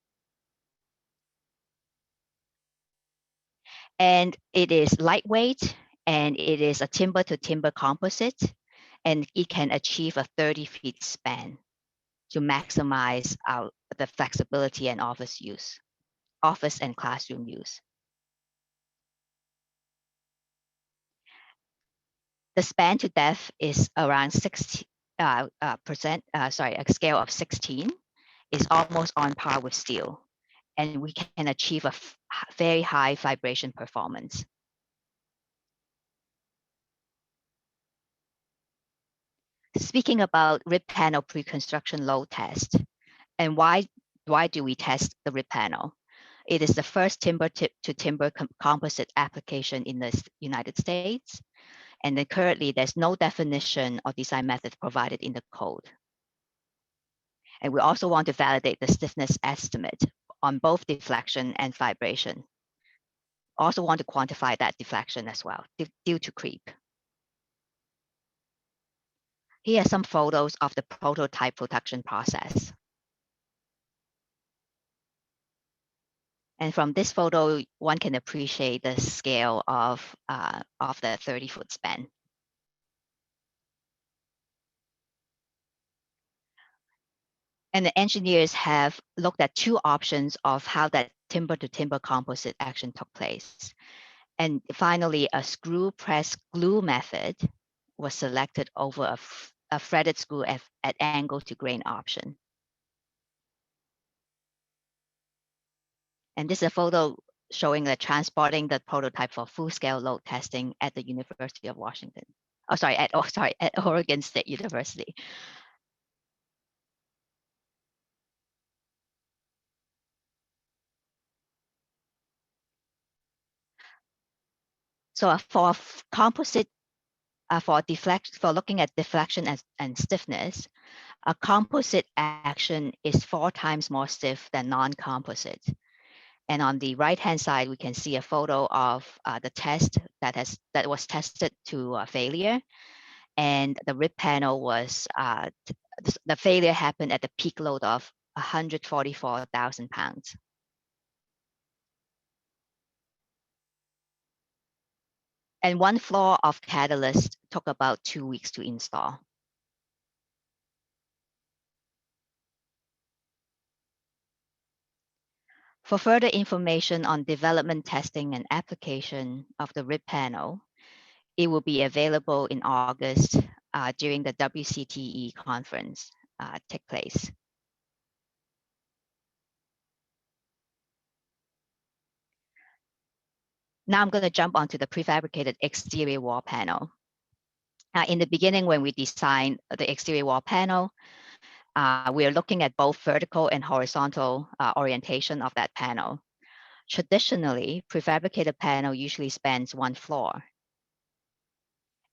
And it is lightweight, and it is a timber to timber composite, and it can achieve a 30 feet span to maximize the flexibility and office and classroom use. The span to depth is around 60%, a scale of 16 is almost on par with steel, and we can achieve a very high vibration performance. Speaking about rib panel pre-construction load test, and why do we test the rib panel? It is the first timber to timber composite application in the United States. And then currently there's no definition or design method provided in the code. And we also want to validate the stiffness estimate on both deflection and vibration. Also want to quantify that deflection as well due to creep. Here are some photos of the prototype production process. And from this photo, one can appreciate the scale of the 30-foot span. And the engineers have looked at 2 options of how that timber to timber composite action took place. And finally, a screw press glue method was selected over a threaded screw at angle to grain option. And this is a photo showing the transporting the prototype for full-scale load testing at the University of Washington. At Oregon State University. So for composite, for looking at deflection and stiffness, a composite action is 4 times more stiff than non-composite. And on the right-hand side, we can see a photo of the test that was tested to failure. And the rib panel was, the failure happened at the peak load of 144,000 pounds. And 1 floor of catalyst took about 2 weeks to install. For further information on development, testing, and application of the rib panel, it will be available in August during the WCTE conference take place. Now I'm going to jump onto the prefabricated exterior wall panel. In the beginning, when we designed the exterior wall panel, we are looking at both vertical and horizontal orientation of that panel. Traditionally, prefabricated panel usually spans 1 floor.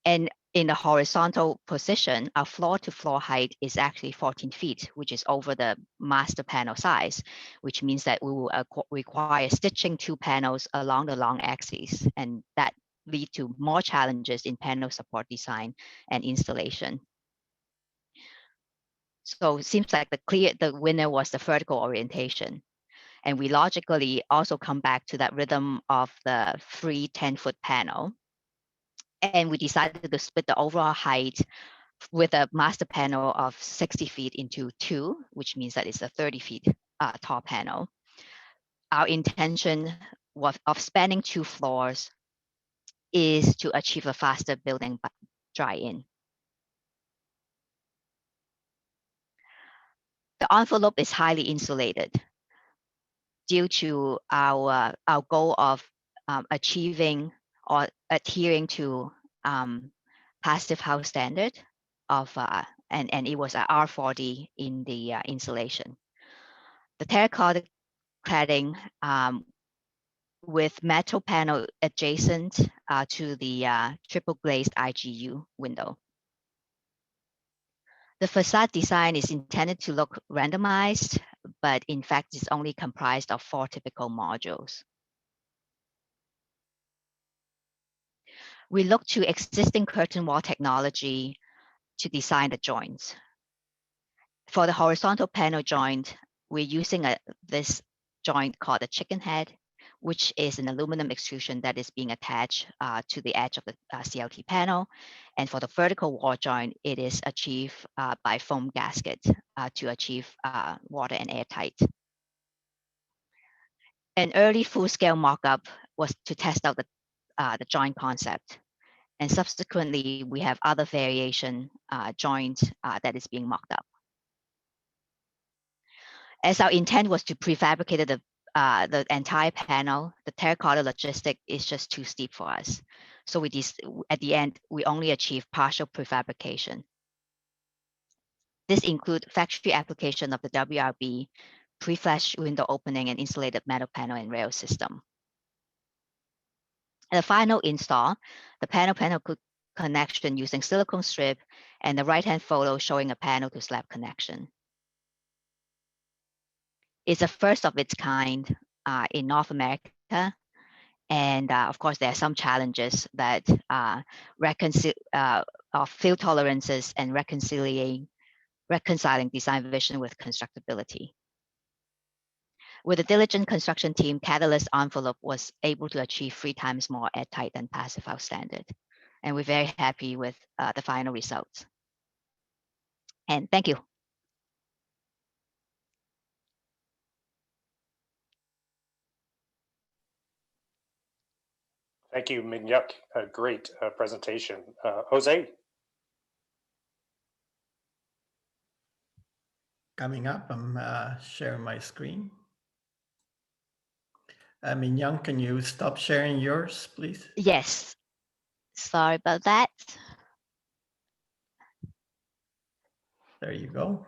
And in the horizontal position, our floor to floor height is actually 14 feet, which is over the master panel size, which means that we will require stitching 2 panels along the long axis, and that lead to more challenges in panel support design and installation. So it seems like the winner was the vertical orientation. And we logically also come back to that rhythm of the free 10-foot panel. And we decided to split the overall height with a master panel of 60 feet into 2, which means that it's a 30 feet tall panel. Our intention of spanning 2 floors is to achieve a faster building dry-in. The envelope is highly insulated due to our goal of achieving or adhering to passive house standard of and it was a R40 in the insulation. The terracotta cladding with metal panel adjacent to the triple glazed IGU window. The facade design is intended to look randomized, but in fact, it's only comprised of 4 typical modules. We look to existing curtain wall technology to design the joints. For the horizontal panel joint, we're using this joint called a chicken head, which is an aluminum extrusion that is being attached to the edge of the CLT panel. And for the vertical wall joint, it is achieved by foam gasket to achieve water and airtight. An early full-scale mock-up was to test out the joint concept. And subsequently, we have other variation joints that is being mocked up. As our intent was to prefabricate the entire panel, the terracotta logistic is just too steep for us. So at the end, we only achieve partial prefabrication. This includes factory application of the WRB, pre-flash window opening, and insulated metal panel and rail system. And the final install, the panel connection using silicone strip, and the right-hand photo showing a panel to slab connection. It's a first of its kind in North America. And of course, there are some challenges that of field tolerances and reconciling design vision with constructability. With a diligent construction team, Catalyst envelope was able to achieve 3 times more airtight than passive house standard. And we're very happy with the final results. And thank you. Thank you, Min-Yuk. A great presentation. Jose? Coming up, I'm sharing my screen. Min-Yuk, can you stop sharing yours, please? Yes. Sorry about that. There you go.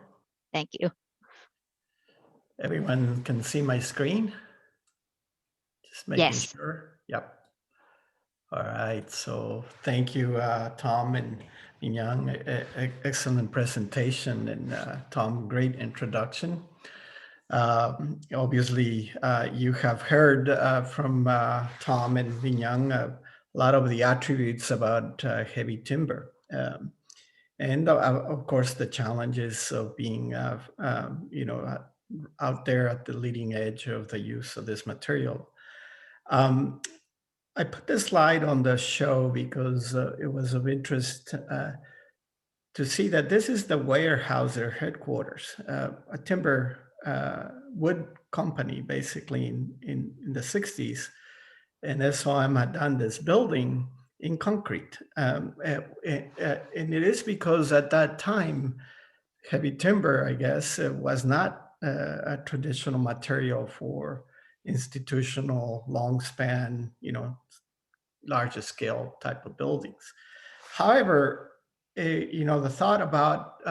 Thank you. Everyone can see my screen? Just making Yes. sure. Yep. All right. So thank you, Tom and Min-Yuk. Excellent presentation. And Tom, great introduction. Obviously, you have heard from Tom and Min-Yuk a lot of the attributes about heavy timber. And of course, the challenges of being, out there at the leading edge of the use of this material. I put this slide on the show because it was of interest to see that this is the Weyerhaeuser headquarters, a timber wood company, basically in the 60s. And SOM had done this building in concrete. And it is because at that time, heavy timber, I guess, was not a traditional material for institutional, long span, larger scale type of buildings. However, the thought about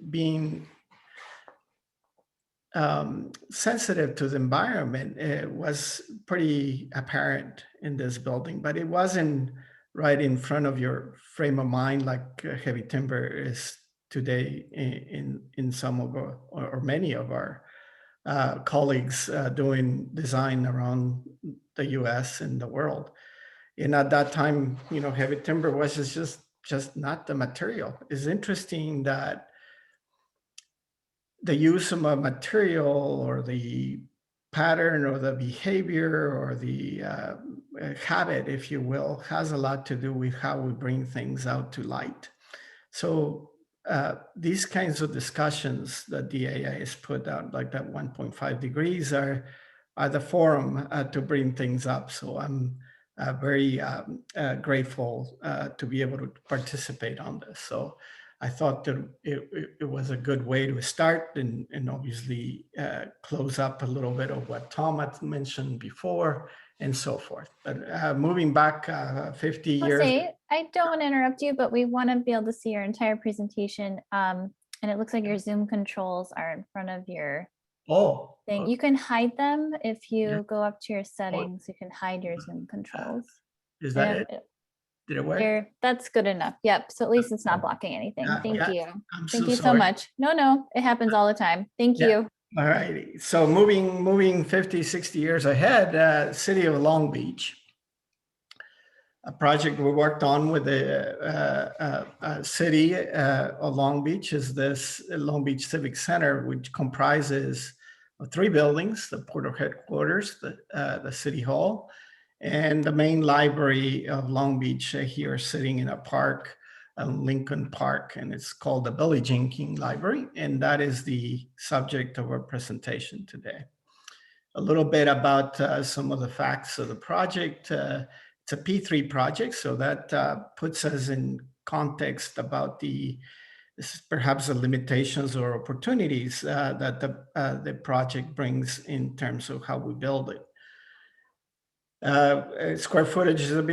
being sensitive to the environment was pretty apparent in this building, but it wasn't right in front of your frame of mind like heavy timber is today in some of our, or many of our colleagues doing design around the US and the world. And at that time, heavy timber was just not the material. It's interesting that the use of a material or the pattern or the behavior or the habit, if you will, has a lot to do with how we bring things out to light. So these kinds of discussions that the AIA has put out, like that 1.5 degrees, are the forum to bring things up. So I'm very grateful to be able to participate on this. So I thought that it was a good way to start and obviously close up a little bit of what Tom had mentioned before and so forth. But moving back 50 years. Jose, I don't want to interrupt you, but we want to be able to see your entire presentation. And it looks like your Zoom controls are in front of your thing. You can hide them if you go up to your settings. You can hide your Zoom controls. Is that it? Did it work? There, that's good enough. Yep. So at least it's not blocking anything. Thank Yeah, you. I'm Thank so you so sorry. much. No, it happens all the time. Thank Yeah. you. All righty. So moving 50, 60 years ahead, city of Long Beach, a project we worked on with the city of Long Beach is this Long Beach Civic Center, which comprises of 3 buildings: the Port of Headquarters, the City Hall, and the main library of Long Beach here, sitting in a park, Lincoln Park, and it's called the Billie Jean King Library, and that is the subject of our presentation today. A little bit about some of the facts of the project. It's a P3 project, so that puts us in context about perhaps the limitations or opportunities that the project brings in terms of how we build it. Square footage is a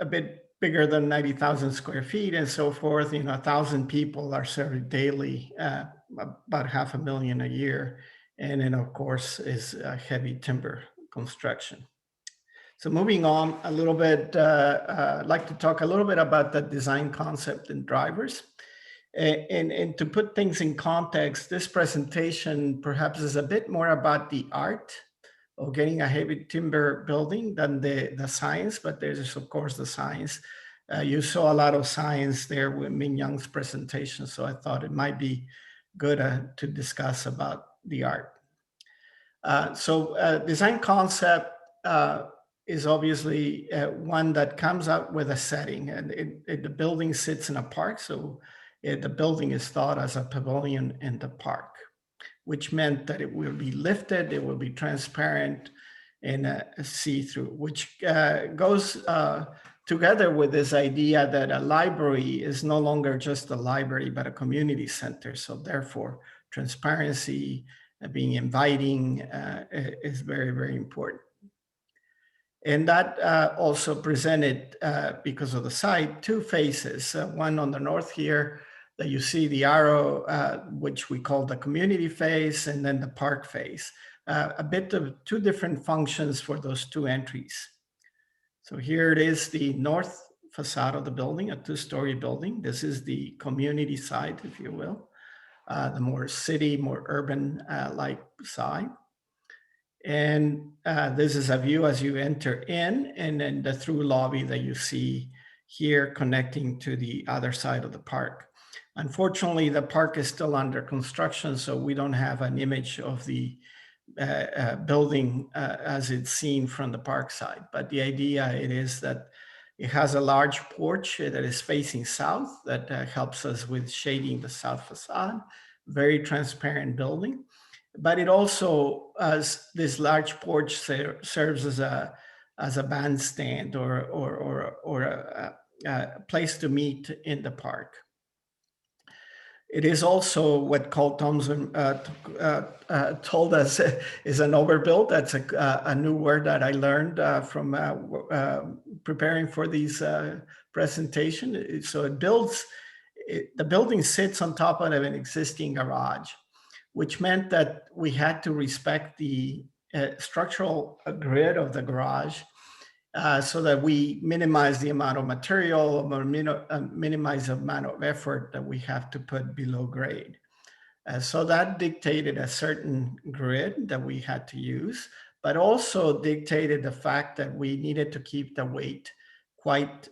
bit bigger than 90,000 square feet and so forth. 1,000 people are served daily, about 500,000 a year. And then, of course, is heavy timber construction. So moving on a little bit, I'd like to talk a little bit about the design concept and drivers. And to put things in context, this presentation perhaps is a bit more about the art of getting a heavy timber building than the science, but there's of course the science. You saw a lot of science there with Min Young's presentation, so I thought it might be good to discuss about the art. Design concept is obviously one that comes up with a setting, and the building sits in a park, so the building is thought as a pavilion in the park, which meant that it will be lifted, it will be transparent and see-through, which goes together with this idea that a library is no longer just a library, but a community center. So therefore, transparency, being inviting is very, very important. And that also presented, because of the site, 2 phases. One on the north here, that you see the arrow, which we call the community phase, and then the park phase. A bit of 2 different functions for those 2 entries. So here it is, the north facade of the building, a 2-story building. This is the community side, if you will, the more city, more urban like side. And this is a view as you enter in, and then the through lobby that you see here connecting to the other side of the park. Unfortunately, the park is still under construction, so we don't have an image of the building as it's seen from the park side. But the idea it is that it has a large porch that is facing south that helps us with shading the south facade. Very transparent building. But it also, as this large porch serves as a bandstand or a place to meet in the park. It is also what Carl Thompson told us is an overbuild. That's a new word that I learned from preparing for these presentation. So the building sits on top of an existing garage, which meant that we had to respect the structural grid of the garage so that we minimize the amount of material or minimize the amount of effort that we have to put below grade. So that dictated a certain grid that we had to use, but also dictated the fact that we needed to keep the weight quite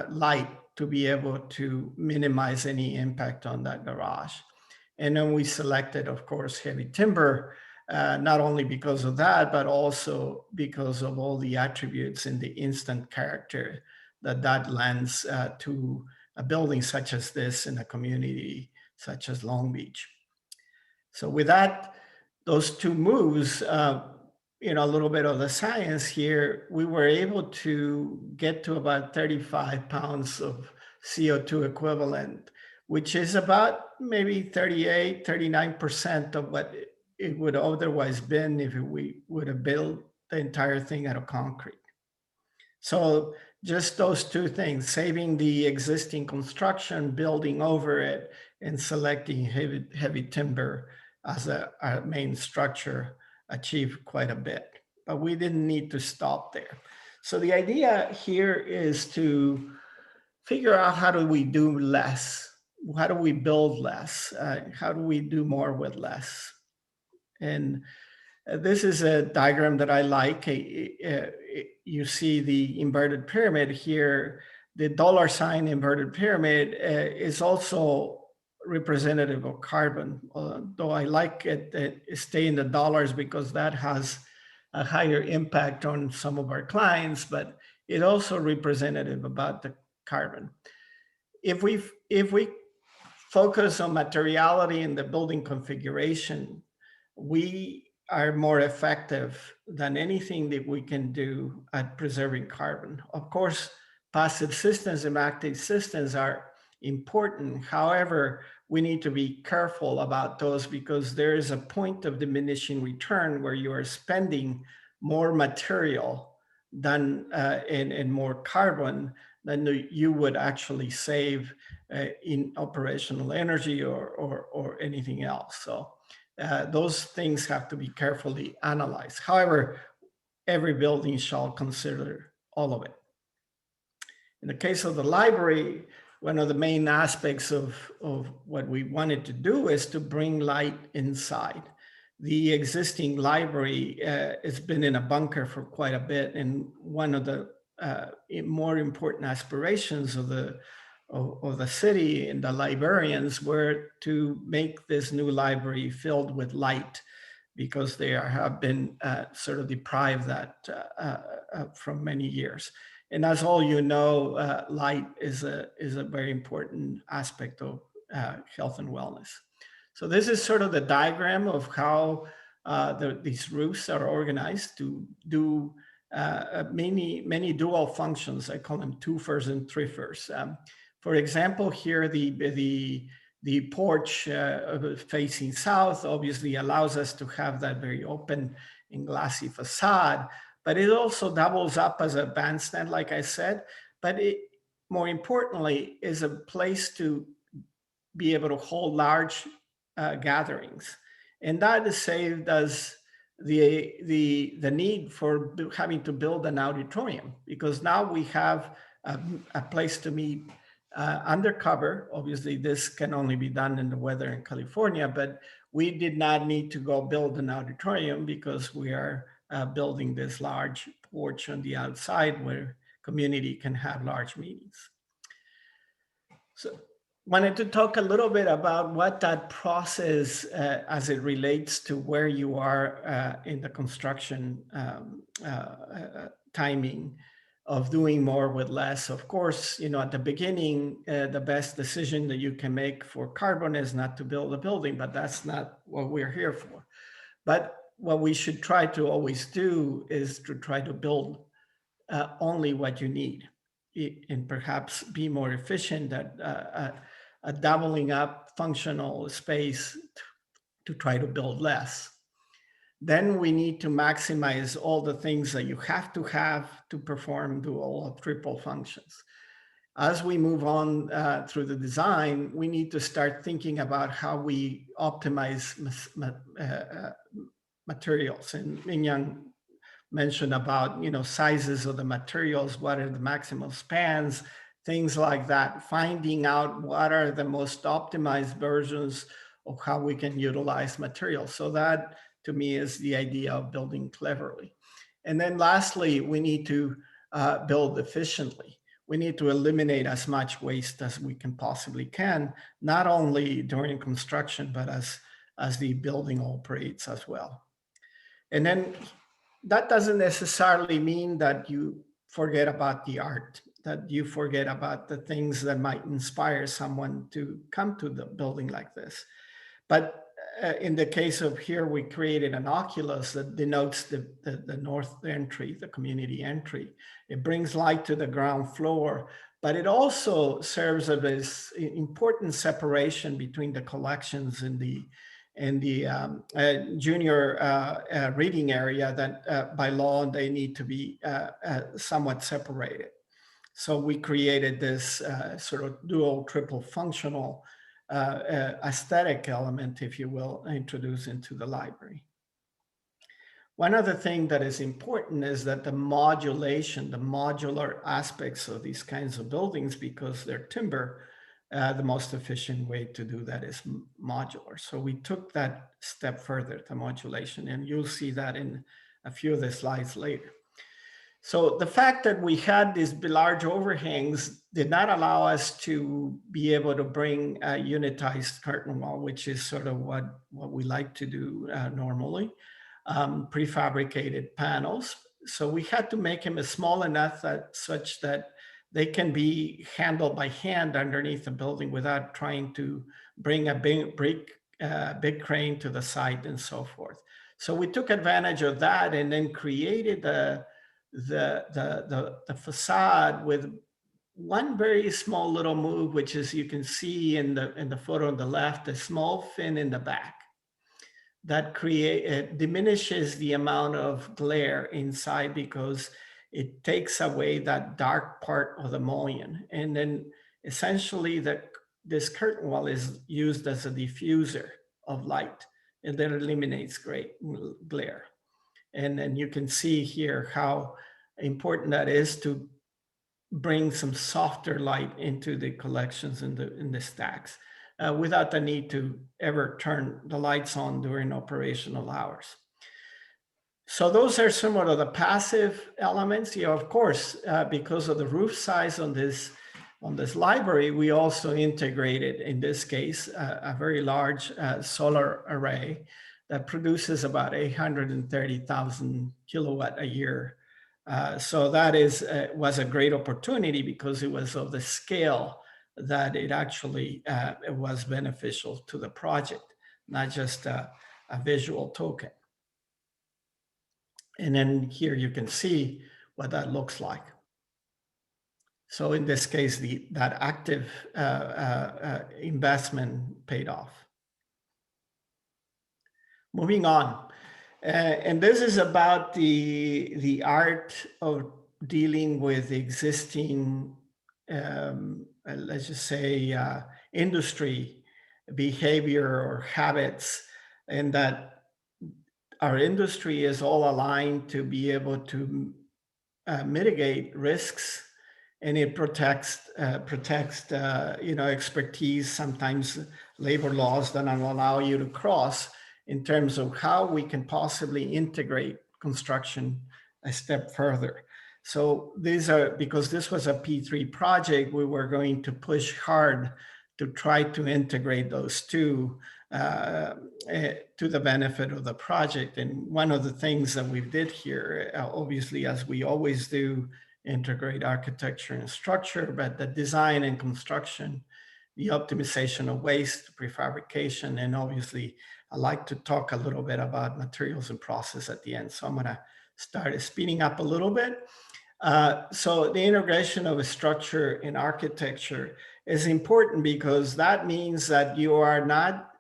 light to be able to minimize any impact on that garage. And then we selected, of course, heavy timber, not only because of that, but also because of all the attributes and the instant character that lends to a building such as this in a community such as Long Beach. So with that, those 2 moves, a little bit of the science here, we were able to get to about 35 pounds of CO2 equivalent, which is about maybe 39% of what it would otherwise been if we would have built the entire thing out of concrete. So just those 2 things, saving the existing construction, building over it, and selecting heavy timber as our main structure achieved quite a bit. But we didn't need to stop there. So the idea here is to figure out how do we do less? How do we build less? How do we do more with less? And this is a diagram that I like. You see the inverted pyramid here. The dollar sign inverted pyramid is also representative of carbon, though I like it stay in the dollars because that has a higher impact on some of our clients, but it also representative about the carbon. If we focus on materiality in the building configuration, we are more effective than anything that we can do at preserving carbon. Of course, passive systems and active systems are important. However, we need to be careful about those because there is a point of diminishing return where you are spending more material than and more carbon than you would actually save in operational energy or anything else. So those things have to be carefully analyzed. However, every building shall consider all of it. In the case of the library, one of the main aspects of what we wanted to do is to bring light inside. The existing library has been in a bunker for quite a bit, and one of the more important aspirations of the city and the librarians were to make this new library filled with light, because they have been sort of deprived that from many years. And as all you know, light is a very important aspect of health and wellness. So this is sort of the diagram of how these roofs are organized to do many dual functions. I call them twofers and threefers. For example, here the porch facing south obviously allows us to have that very open and glassy facade, but it also doubles up as a bandstand, like I said, but it, more importantly, is a place to be able to hold large gatherings. And that is saved as the need for having to build an auditorium, because now we have a place to meet undercover. Obviously, this can only be done in the weather in California, but we did not need to go build an auditorium because we are building this large porch on the outside where community can have large meetings. So wanted to talk a little bit about what that process as it relates to where you are in the construction timing of doing more with less. Of course, you know, at the beginning, the best decision that you can make for carbon is not to build a building, but that's not what we're here for. But what we should try to always do is to try to build only what you need, and perhaps be more efficient at doubling up functional space to try to build less. Then we need to maximize all the things that you have to perform dual or triple functions. As we move on through the design, we need to start thinking about how we optimize materials. And Ming-Yang mentioned about, you know, sizes of the materials, what are the maximum spans, things like that, finding out what are the most optimized versions of how we can utilize materials. So that, to me, is the idea of building cleverly. And then lastly, we need to build efficiently. We need to eliminate as much waste as we can possibly can, not only during construction, but as the building operates as well. And then that doesn't necessarily mean that you forget about the art, that you forget about the things that might inspire someone to come to the building like this. But in the case of here, we created an oculus that denotes the north entry, the community entry. It brings light to the ground floor, but it also serves as this important separation between the collections and the junior reading area that by law they need to be somewhat separated. So we created this sort of dual, triple functional aesthetic element, if you will, introduced into the library. One other thing that is important is that the modulation, the modular aspects of these kinds of buildings, because they're timber, the most efficient way to do that is modular. So we took that step further to modulation, and you'll see that in a few of the slides later. So the fact that we had these large overhangs did not allow us to be able to bring a unitized curtain wall, which is sort of what we like to do normally, prefabricated panels. So we had to make them small enough that such that they can be handled by hand underneath the building without trying to bring a big crane to the site and so forth. So we took advantage of that and then created the facade with one very small little move, which is you can see in the photo on the left, a small fin in the back that diminishes the amount of glare inside because it takes away that dark part of the mullion. And then essentially this curtain wall is used as a diffuser of light, and then eliminates glare. And then you can see here how important that is to bring some softer light into the collections in the stacks without the need to ever turn the lights on during operational hours. So those are some of the passive elements. Of course, because of the roof size on this library, we also integrated, in this case, a very large solar array that produces about 830,000 kilowatt a year. So that was a great opportunity because it was of the scale that it actually it was beneficial to the project, not just a visual token. And then here you can see what that looks like. So in this case, that active investment paid off. Moving on. And this is about the art of dealing with existing, let's just say, industry behavior or habits, and that our industry is all aligned to be able to mitigate risks, and it protects expertise, sometimes labor laws that don't allow you to cross, in terms of how we can possibly integrate construction a step further. So because this was a P3 project, we were going to push hard to try to integrate those two to the benefit of the project. And one of the things that we did here, obviously, as we always do, integrate architecture and structure, but the design and construction, the optimization of waste, prefabrication, and obviously, I like to talk a little bit about materials and process at the end. So I'm gonna start speeding up a little bit. So the integration of a structure in architecture is important because that means that you are not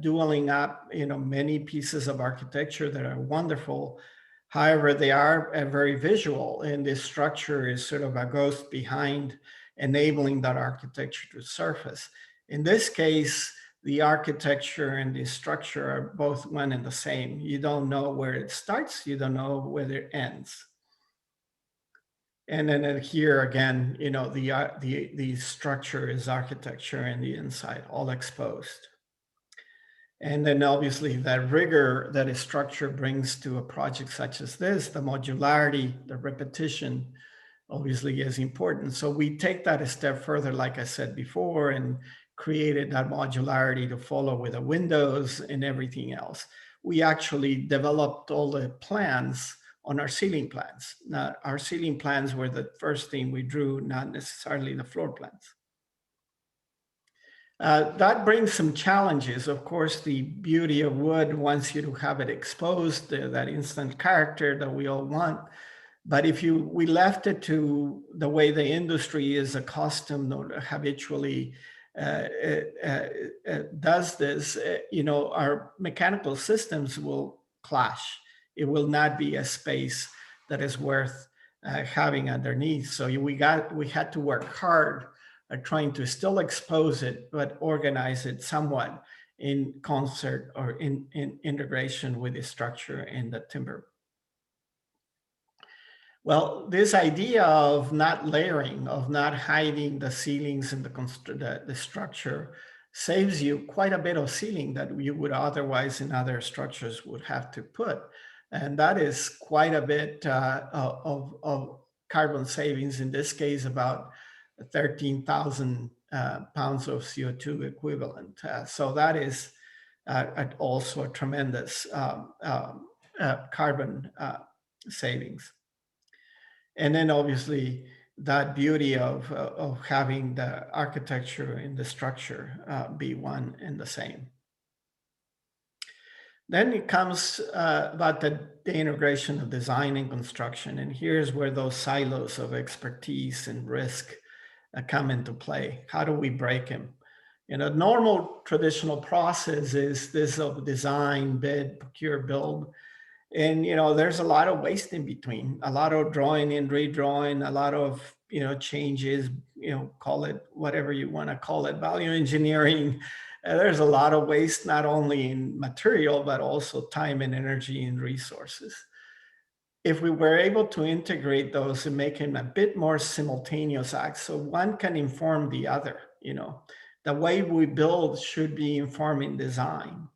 dueling up, many pieces of architecture that are wonderful. However, they are very visual, and this structure is sort of a ghost behind enabling that architecture to surface. In this case, the architecture and the structure are both one and the same. You don't know where it starts, you don't know where it ends. And then here again, the structure is architecture and the inside, all exposed. And then obviously that rigor that a structure brings to a project such as this, the modularity, the repetition, obviously is important. So we take that a step further, like I said before, and created that modularity to follow with the windows and everything else. We actually developed all the plans on our ceiling plans. Now, our ceiling plans were the first thing we drew, not necessarily the floor plans. That brings some challenges. Of course, the beauty of wood wants you to have it exposed, that instant character that we all want. But if we left it to the way the industry is accustomed or habitually does this, our mechanical systems will clash. It will not be a space that is worth having underneath. So we had to work hard at trying to still expose it, but organize it somewhat in concert or in integration with the structure and the timber. Well, this idea of not layering, of not hiding the ceilings and the structure saves you quite a bit of ceiling that you would otherwise in other structures would have to put. And that is quite a bit of carbon savings, in this case, about 13,000 pounds of CO2 equivalent. So that is also a tremendous carbon savings. And then obviously that beauty of having the architecture and the structure be one and the same. Then it comes about the integration of design and construction. And here's where those silos of expertise and risk come into play. How do we break them? You know, normal traditional process is this of design, bid, procure, build. And, you know, there's a lot of waste in between, a lot of drawing and redrawing, a lot of, you know, changes, you know, call it whatever you want to call it, value engineering. There's a lot of waste, not only in material, but also time and energy and resources. If we were able to integrate those and make them a bit more simultaneous acts, so one can inform the other, you know, the way we build should be informing design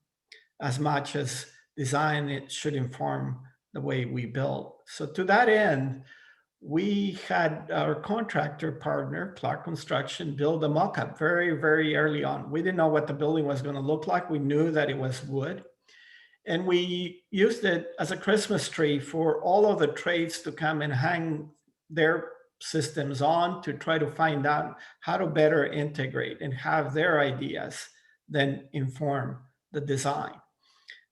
as much as design, it should inform the way we build. So to that end, we had our contractor partner, Clark Construction, build a mock-up very, very early on. We didn't know what the building was going to look like. We knew that it was wood. And we used it as a Christmas tree for all of the trades to come and hang their systems on to try to find out how to better integrate and have their ideas then inform the design.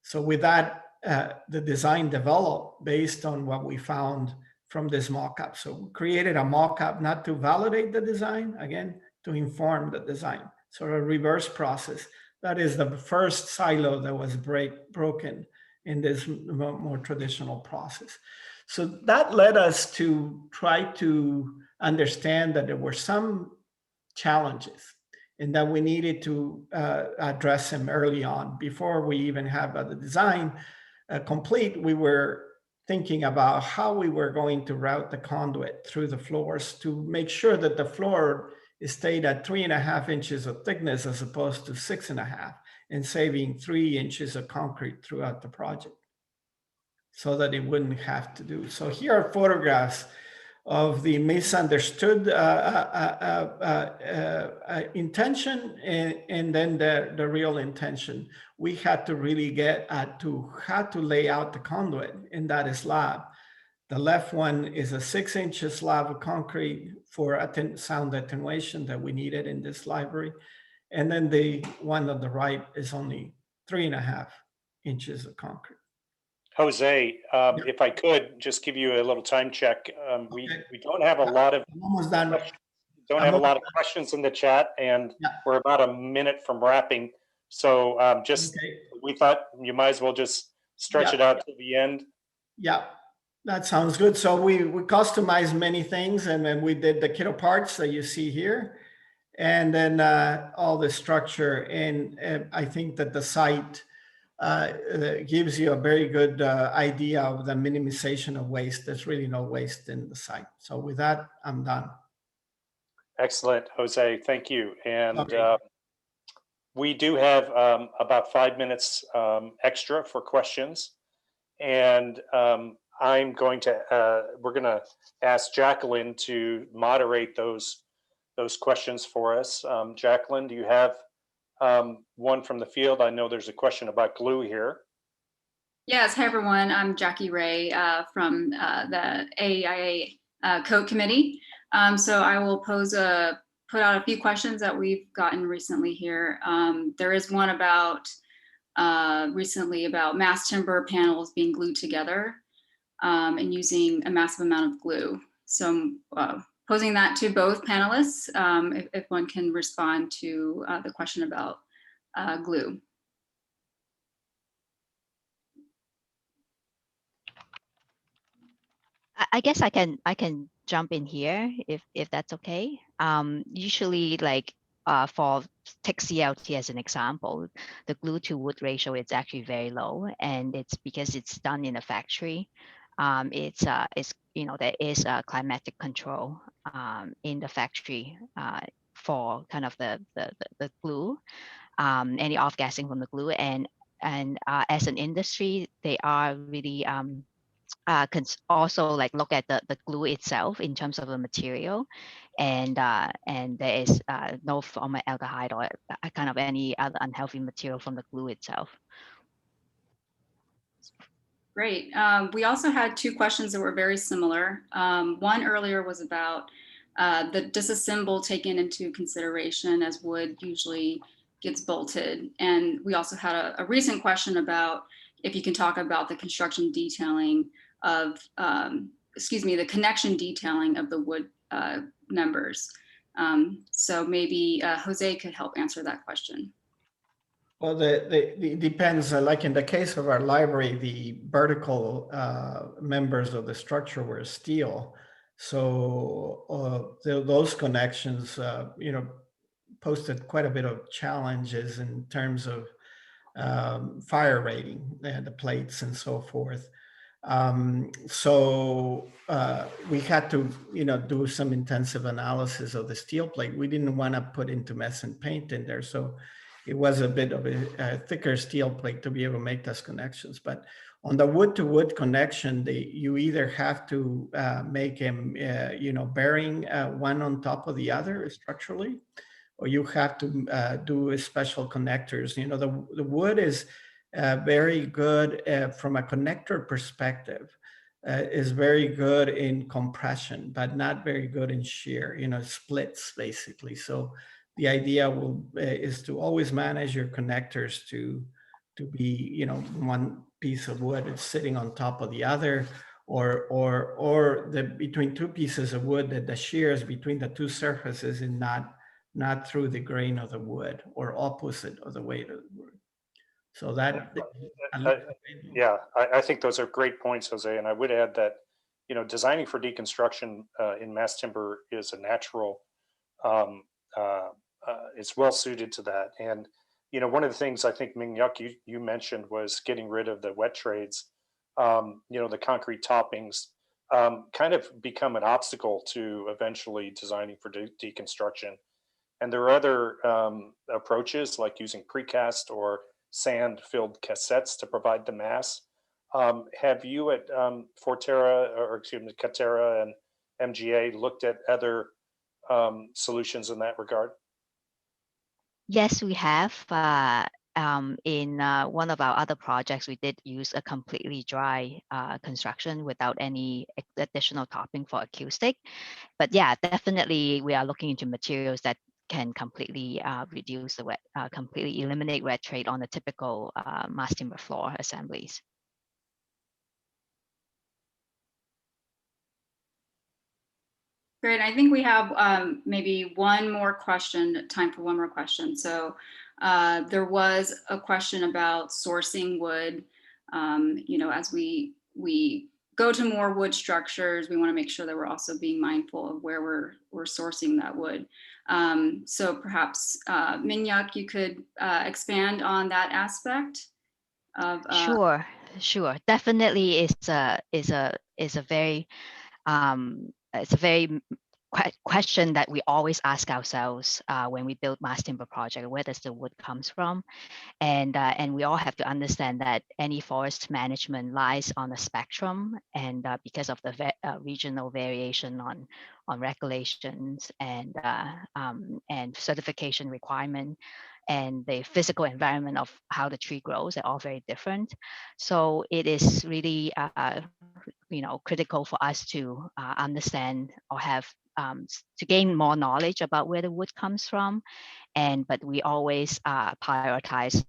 So with that, the design developed based on what we found from this mock-up. So we created a mock-up not to validate the design, again, to inform the design. So a reverse process. That is the first silo that was broken in this more traditional process. So that led us to try to understand that there were some challenges and that we needed to address them early on. Before we even have the design complete, we were thinking about how we were going to route the conduit through the floors to make sure that the floor stayed at 3.5 inches of thickness as opposed to 6.5, and saving 3 inches of concrete throughout the project so that it wouldn't have to do. So here are photographs of the misunderstood intention and then the real intention. We had to really get at to how to lay out the conduit in that slab. The left one is a 6-inch slab of concrete for sound attenuation that we needed in this library. And then the one on the right is only 3.5 inches of concrete. Jose, if I could just give you a little time check. We don't have a lot of almost done. Don't have a lot of questions in the chat, and we're about a minute from wrapping. So we thought you might as well just stretch it out to the end. Yeah, that sounds good. So we customized many things, and then we did the kiddo parts that you see here, and then all the structure. And I think that the site gives you a very good idea of the minimization of waste. There's really no waste in the site. So with that, I'm done. Excellent, Jose. Thank you. And we do have about 5 minutes extra for questions. And we're going to ask Jacqueline to moderate those questions for us. Jacqueline, do you have one from the field? I know there's a question about glue here. Yes, hi everyone. I'm Jackie Ray from the AIA Code Committee. So I will put out a few questions that we've gotten recently here. There is one about recently about mass timber panels being glued together and using a massive amount of glue. So posing that to both panelists, if one can respond to the question about glue. I guess I can jump in here if that's okay. Usually, like for take CLT as an example. The glue to wood ratio is actually very low, and it's because it's done in a factory. It's there is a climatic control in the factory for kind of the glue, any off gassing from the glue, and as an industry, they are really can also like look at the glue itself in terms of the material, and there is no formaldehyde or kind of any other unhealthy material from the glue itself. Great. We also had two questions that were very similar. One earlier was about the disassemble taken into consideration as wood usually gets bolted. And we also had a recent question about if you can talk about the construction detailing of, the connection detailing of the wood members. So maybe Jose could help answer that question. Well, it depends. Like in the case of our library, the vertical members of the structure were steel. So those connections, posted quite a bit of challenges in terms of fire rating and the plates and so forth. So we had to, do some intensive analysis of the steel plate. We didn't want to put intumescent paint in there. So it was a bit of a thicker steel plate to be able to make those connections. But on the wood to wood connection, you either have to make them, bearing one on top of the other structurally, or you have to do special connectors. The wood is very good from a connector perspective, is very good in compression, but not very good in shear, splits basically. So the idea is to always manage your connectors to be, one piece of wood is sitting on top of the other, or between two pieces of wood, that the shears between the two surfaces is not through the grain of the wood or opposite of the weight of the wood. So that, I think those are great points, Jose. And I would add that, designing for deconstruction in mass timber is a natural, it's well suited to that. And, one of the things I think, Ming-Yuk, you mentioned was getting rid of the wet trades, the concrete toppings kind of become an obstacle to eventually designing for deconstruction. And there are other approaches like using precast or sand-filled cassettes to provide the mass. Have you at Catera and MGA looked at other solutions in that regard? Yes, we have. In one of our other projects, we did use a completely dry construction without any additional topping for acoustic. But yeah, definitely we are looking into materials that can completely reduce the wet, completely eliminate wet trade on the typical mass timber floor assemblies. Great. I think we have maybe one more question, time for one more question. So there was a question about sourcing wood. As we go to more wood structures, we want to make sure that we're also being mindful of where we're sourcing that wood. So perhaps Ming-Yuk, you could expand on that aspect of. Sure. Definitely, it's a very question that we always ask ourselves when we build mass timber project: where does the wood comes from? And we all have to understand that any forest management lies on a spectrum, and because of the regional variation on regulations and certification requirement and the physical environment of how the tree grows, they're all very different. So it is really critical for us to understand or have to gain more knowledge about where the wood comes from. But we always prioritize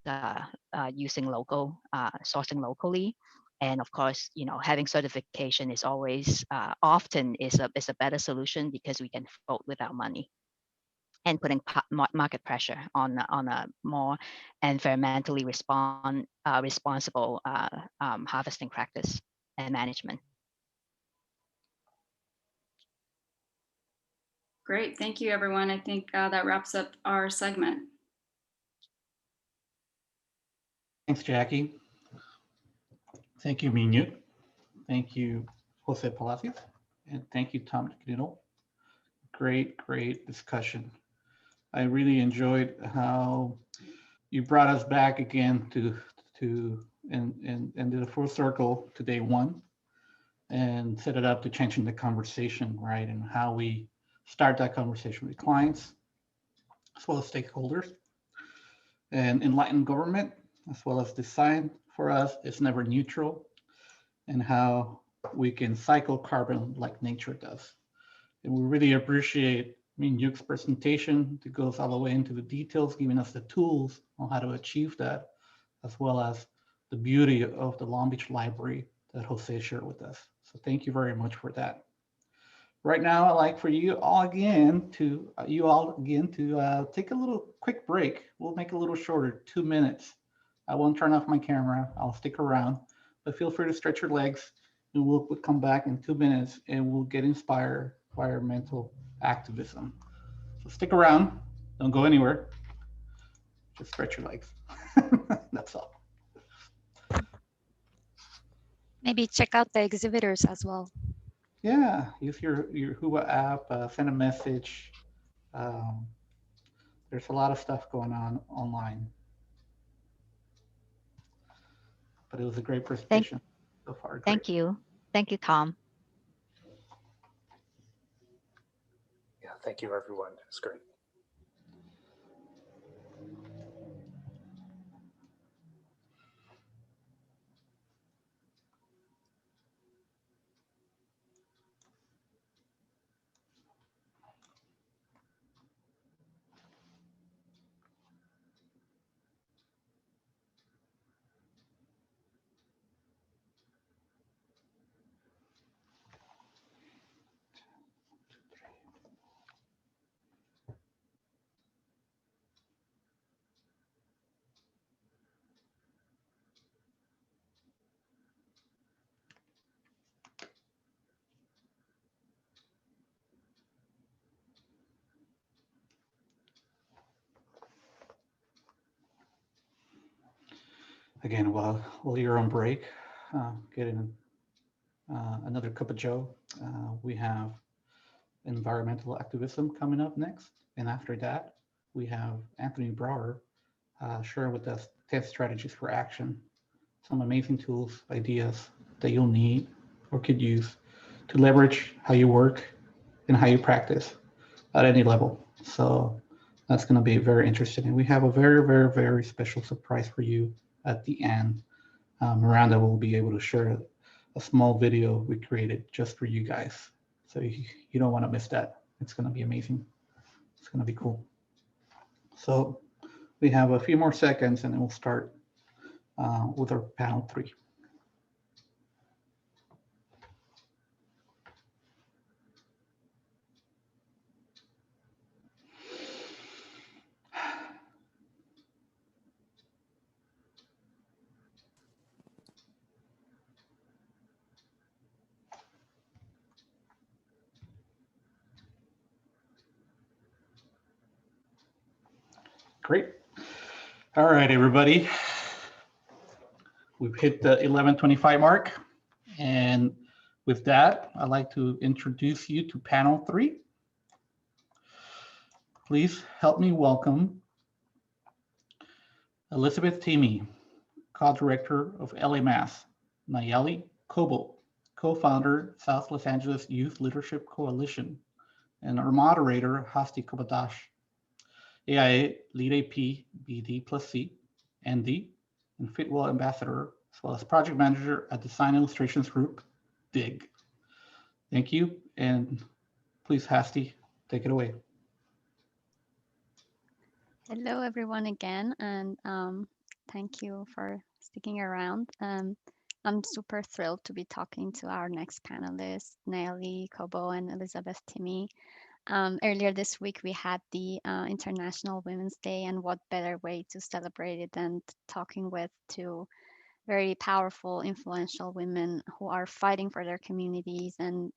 using sourcing locally. And of course, having certification is always often is a better solution, because we can vote with our money and putting market pressure on a more environmentally responsible harvesting practice and management. Great, thank you, everyone. I think that wraps up our segment. Thanks, Jackie. Thank you, Minute. Thank you, Jose Palacios. And thank you, Tom Knittel. Great discussion. I really enjoyed how you brought us back again to and did a full circle to day one and set it up to changing the conversation, right? And how we start that conversation with clients as well as stakeholders, and enlightened government as well as design for us is never neutral, and how we can cycle carbon like nature does. And we really appreciate Minhyuk's presentation that goes all the way into the details, giving us the tools on how to achieve that, as well as the beauty of the Long Beach Library that Jose shared with us. So thank you very much for that. Right now, I'd like for you all again to take a little quick break. We'll make it a little shorter, 2 minutes. I won't turn off my camera. I'll stick around, but feel free to stretch your legs, and we'll come back in 2 minutes and we'll get inspired by environmental activism. So stick around, don't go anywhere. Just stretch your legs. That's all. Maybe check out the exhibitors as well. Yeah, use your Hua app, send a message. There's a lot of stuff going on online. But it was a great presentation so far. Thank you. Thank you, Tom. Yeah, thank you, everyone. It's great. Again, while you're on break, getting another cup of joe, we have environmental activism coming up next. And after that, we have Anthony Brower sharing with us 10 strategies for action, some amazing tools, ideas that you'll need or could use to leverage how you work and how you practice at any level. So that's going to be very interesting. And we have a very special surprise for you at the end. Miranda will be able to share a small video we created just for you guys. So you don't want to miss that. It's going to be amazing. It's going to be cool. So we have a few more seconds and then we'll start with our panel 3. Great. All right, everybody. We've hit the 11:25 mark. And with that, I'd like to introduce you to panel 3. Please help me welcome Elizabeth Timmy, co-director of LA Mass, Nayeli Cobo, co-founder, South Los Angeles Youth Leadership Coalition, and our moderator, Hasti Kobadash, AIA Lead AP, BD plus C, ND, and Fitwell Ambassador, as well as project manager at Design Illustrations Group, DIG. Thank you, and please, Hasti, take it away. Hello, everyone again, and thank you for sticking around. I'm super thrilled to be talking to our next panelists, Nelly Cobo and Elizabeth Timmy. Earlier this week, we had the International Women's Day, and what better way to celebrate it than talking with two very powerful, influential women who are fighting for their communities and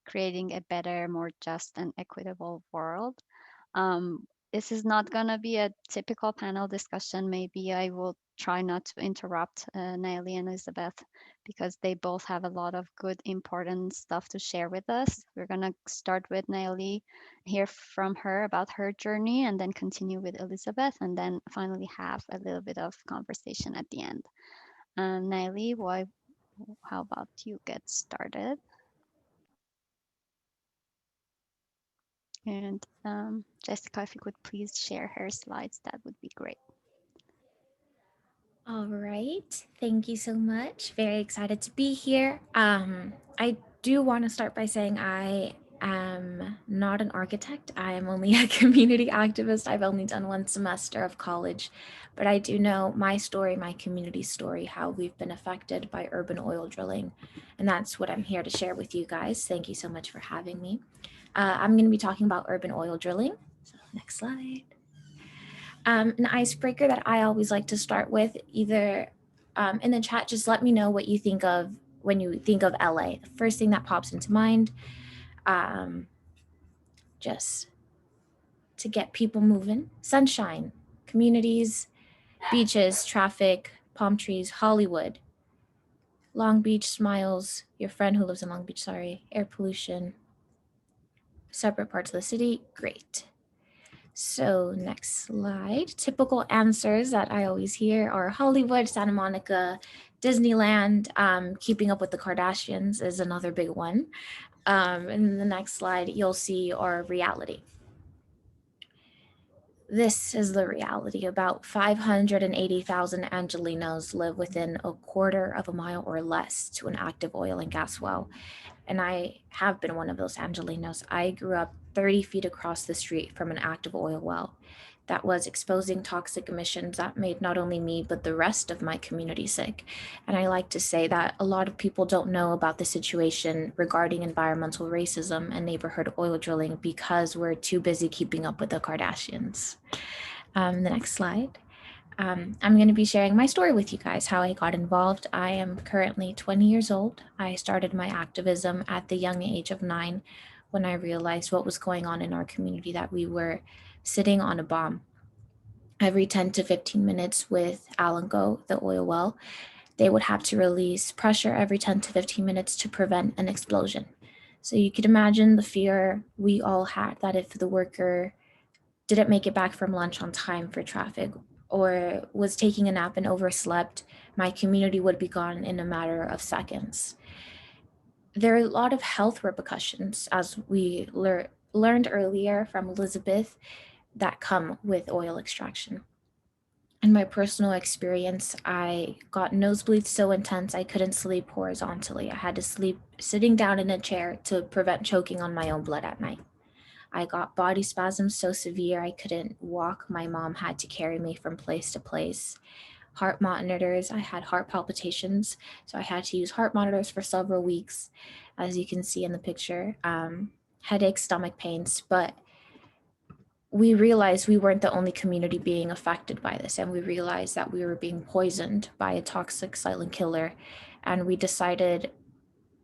creating a better, more just and equitable world. this is not going to be a typical panel discussion. Maybe I will try not to interrupt Naili and Elizabeth, because they both have a lot of good, important stuff to share with us. We're going to start with Naili, hear from her about her journey, and then continue with Elizabeth, and then finally have a little bit of conversation at the end. Naili, how about you get started? And Jessica, if you could please share her slides, that would be great. All right, thank you so much. Very excited to be here. I do want to start by saying I am not an architect. I am only a community activist. I've only done 1 semester of college, but I do know my story, my community story, how we've been affected by urban oil drilling. And that's what I'm here to share with you guys. Thank you so much for having me. I'm going to be talking about urban oil drilling. So next slide. An icebreaker that I always like to start with, either in the chat, just let me know what you think of when you think of LA. The first thing that pops into mind, just to get people moving: sunshine, communities, beaches, traffic, palm trees, Hollywood, Long Beach smiles, your friend who lives in Long Beach, sorry, air pollution, separate parts of the city, great. So next slide. Typical answers that I always hear are Hollywood, Santa Monica, Disneyland. Keeping up with the Kardashians is another big one. In the next slide, you'll see our reality. This is the reality. About 580,000 Angelenos live within a quarter of a mile or less to an active oil and gas well. And I have been one of those Angelenos. I grew up 30 feet across the street from an active oil well that was exposing toxic emissions that made not only me, but the rest of my community sick. And I like to say that a lot of people don't know about the situation regarding environmental racism and neighborhood oil drilling because we're too busy keeping up with the Kardashians. The next slide. I'm going to be sharing my story with you guys, how I got involved. I am currently 20 years old. I started my activism at the young age of 9 when I realized what was going on in our community, that we were sitting on a bomb. Every 10 to 15 minutes with Alango, the oil well, they would have to release pressure every 10 to 15 minutes to prevent an explosion. So you could imagine the fear we all had that if the worker didn't make it back from lunch on time for traffic, or was taking a nap and overslept, my community would be gone in a matter of seconds. There are a lot of health repercussions, as we learned earlier from Elizabeth, that come with oil extraction. In my personal experience, I got nosebleeds so intense I couldn't sleep horizontally. I had to sleep sitting down in a chair to prevent choking on my own blood at night. I got body spasms so severe I couldn't walk. My mom had to carry me from place to place. Heart monitors, I had heart palpitations, so I had to use heart monitors for several weeks, as you can see in the picture. Headaches, stomach pains, but we realized we weren't the only community being affected by this, and we realized that we were being poisoned by a toxic silent killer, and we decided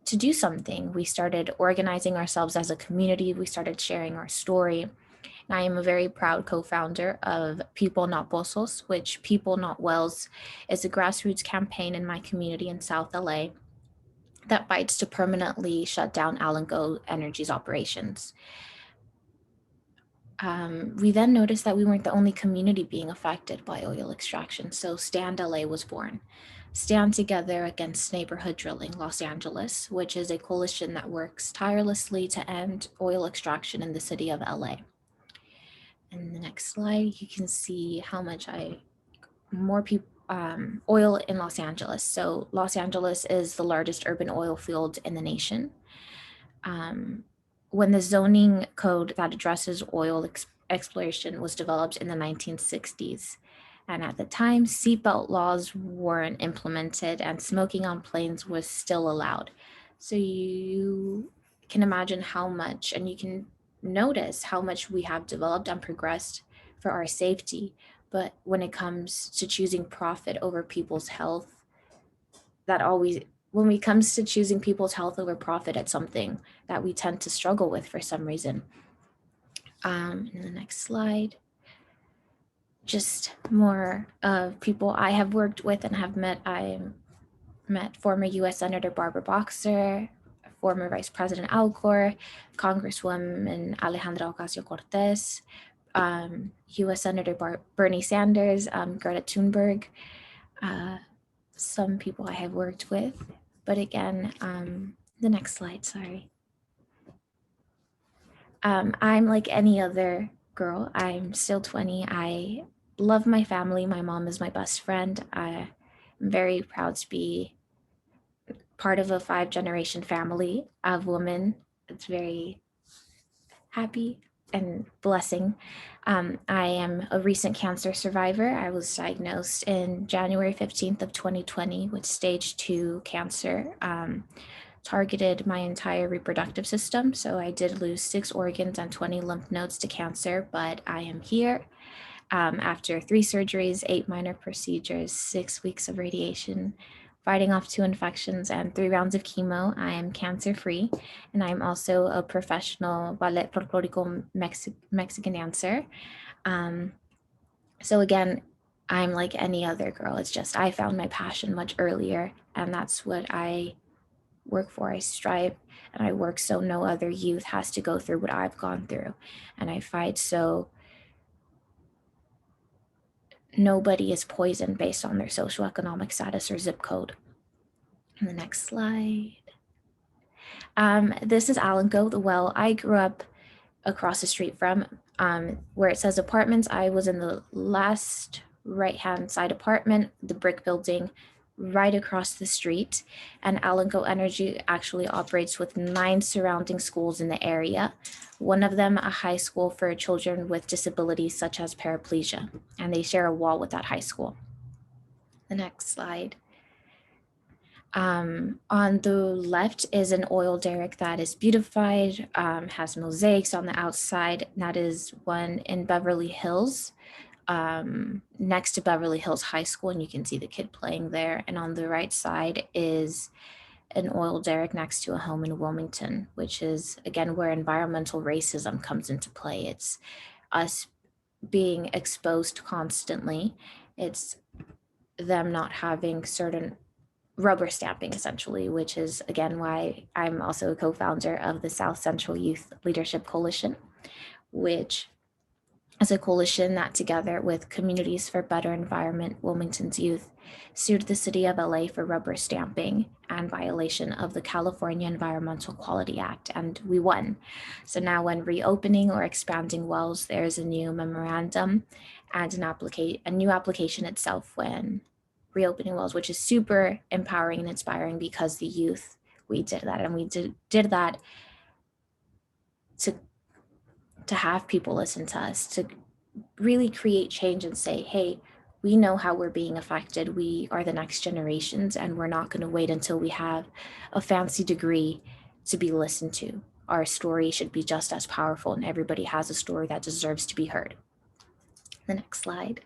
to do something. We started organizing ourselves as a community. We started sharing our story. And I am a very proud co-founder of People Not Pozos, which People Not Wells is a grassroots campaign in my community in South LA that fights to permanently shut down Alango Energy's operations. We then noticed that we weren't the only community being affected by oil extraction, so Stand LA was born. Stand Together Against Neighborhood Drilling Los Angeles, which is a coalition that works tirelessly to end oil extraction in the city of LA. In the next slide, you can see how much more people oil in Los Angeles. So Los Angeles is the largest urban oil field in the nation. When the zoning code that addresses oil exploration was developed in the 1960s. And at the time, seatbelt laws weren't implemented and smoking on planes was still allowed. So you can imagine how much, and you can notice how much we have developed and progressed for our safety. But when it comes to choosing profit over people's health, when it comes to choosing people's health over profit, it's something that we tend to struggle with for some reason. In the next slide. just more of people I have worked with and have met. I met former U.S. Senator Barbara Boxer, former Vice President Al Gore, Congresswoman Alejandra Ocasio-Cortez, U.S. Senator Bernie Sanders, Greta Thunberg, some people I have worked with. But again, the next slide, sorry. I'm like any other girl. I'm still 20. I love my family. My mom is my best friend. I'm very proud to be part of a 5-generation family of women. It's very happy and blessing. I am a recent cancer survivor. I was diagnosed in January 15th of 2020 with stage 2 cancer. Targeted my entire reproductive system. So I did lose 6 organs and 20 lymph nodes to cancer, but I am here after 3 surgeries, 8 minor procedures, 6 weeks of radiation, fighting off 2 infections and 3 rounds of chemo. I am cancer-free, and I'm also a professional ballet folklorico Mexican dancer. So again, I'm like any other girl. It's just I found my passion much earlier, and that's what I work for. I strive and I work so no other youth has to go through what I've gone through, and I fight so nobody is poisoned based on their socioeconomic status or zip code. And the next slide. This is Alanco, the well I grew up across the street from, where it says apartments. I was in the last right-hand side apartment, the brick building right across the street. And Alanco Energy actually operates with 9 surrounding schools in the area. One of them a high school for children with disabilities such as paraplegia, and they share a wall with that high school. The next slide. On the left is an oil derrick that is beautified, has mosaics on the outside. That is one in Beverly Hills, next to Beverly Hills High School, and you can see the kid playing there. And on the right side is an oil derrick next to a home in Wilmington, which is, again, where environmental racism comes into play. It's us being exposed constantly. It's them not having certain rubber stamping, essentially, which is, again, why I'm also a co-founder of the South Central Youth Leadership Coalition, which is a coalition that, together with Communities for Better Environment, Wilmington's youth, sued the city of LA for rubber stamping and violation of the California Environmental Quality Act, and we won. So now when reopening or expanding wells, there's a new memorandum and a new application itself when reopening wells, which is super empowering and inspiring because the youth, we did that, and we did that to have people listen to us, to really create change and say, hey, we know how we're being affected. We are the next generations, and we're not going to wait until we have a fancy degree to be listened to. Our story should be just as powerful, and everybody has a story that deserves to be heard. The next slide.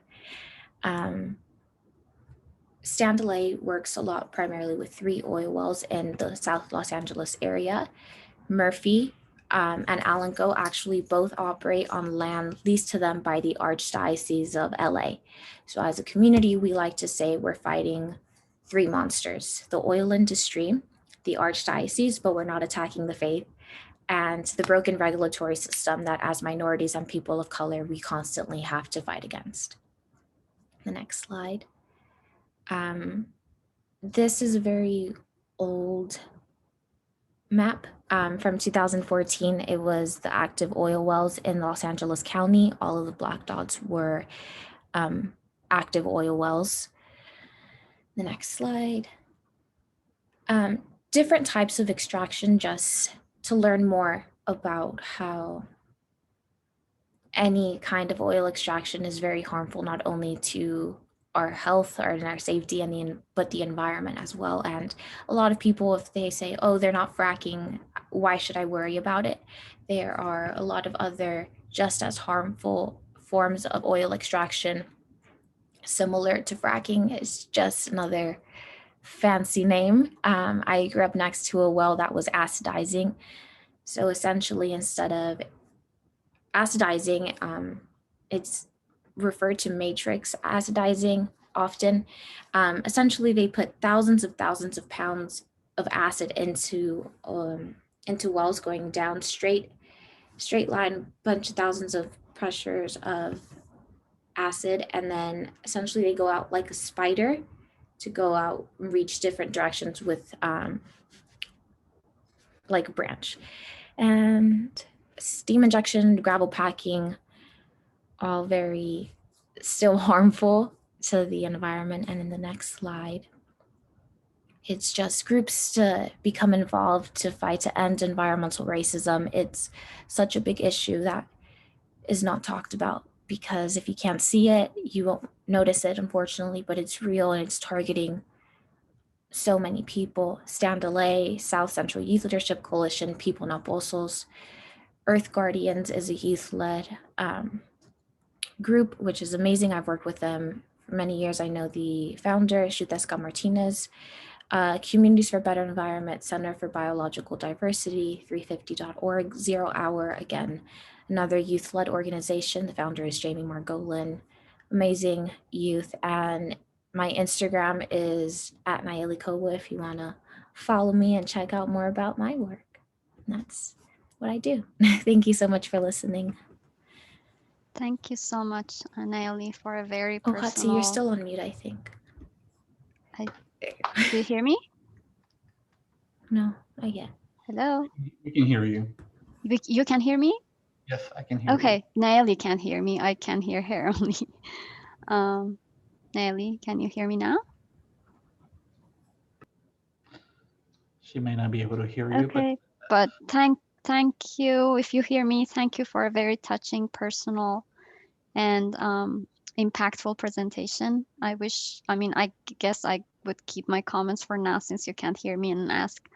Stand LA works a lot primarily with 3 oil wells in the South Los Angeles area. Murphy and Alanco actually both operate on land leased to them by the Archdiocese of LA. So as a community, we like to say we're fighting 3 monsters: the oil industry, the Archdiocese, but we're not attacking the faith, and the broken regulatory system that as minorities and people of color, we constantly have to fight against. The next slide. This is a very old map from 2014. It was the active oil wells in Los Angeles County. All of the black dots were active oil wells. The next slide. Different types of extraction, just to learn more about how any kind of oil extraction is very harmful, not only to our health or our safety but the environment as well. And a lot of people, if they say, oh, they're not fracking, why should I worry about it? There are a lot of other just as harmful forms of oil extraction similar to fracking. It's just another fancy name. I grew up next to a well that was acidizing. So essentially, instead of acidizing, it's referred to matrix acidizing often. Essentially, they put thousands of pounds of acid into wells going down straight line, bunch of thousands of pressures of acid, and then essentially they go out like a spider to go out and reach different directions with like a branch. And steam injection, gravel packing, all very still harmful to the environment. And in the next slide, it's just groups to become involved to fight to end environmental racism. It's such a big issue that is not talked about, because if you can't see it, you won't notice it, unfortunately, but it's real and it's targeting so many people. Stand LA, South Central Youth Leadership Coalition, People Not Bolsos, Earth Guardians is a youth-led group, which is amazing. I've worked with them for many years. I know the founder, Shutesca Martinez. Communities for Better Environment, Center for Biological Diversity, 350.org, Zero Hour, again, another youth-led organization. The founder is Jamie Margolin, amazing youth. And my Instagram is at Nayeli Kowa if you want to follow me and check out more about my work. And that's what I do. Thank you so much for listening. Thank you so much, Nayeli, for a very Oh, personal... Hatsi, you're still on mute, I think. Do you hear me? No, not yet. Hello? We can hear you. You can hear me? Yes, I can hear you. Okay, Nayeli can't hear me. I can hear her only. Nayeli, can you hear me now? She may not be able to hear you, Okay, but thank you. If you hear me, thank you for a very touching, personal, and impactful presentation. I guess I would keep my comments for now since you can't hear me, and ask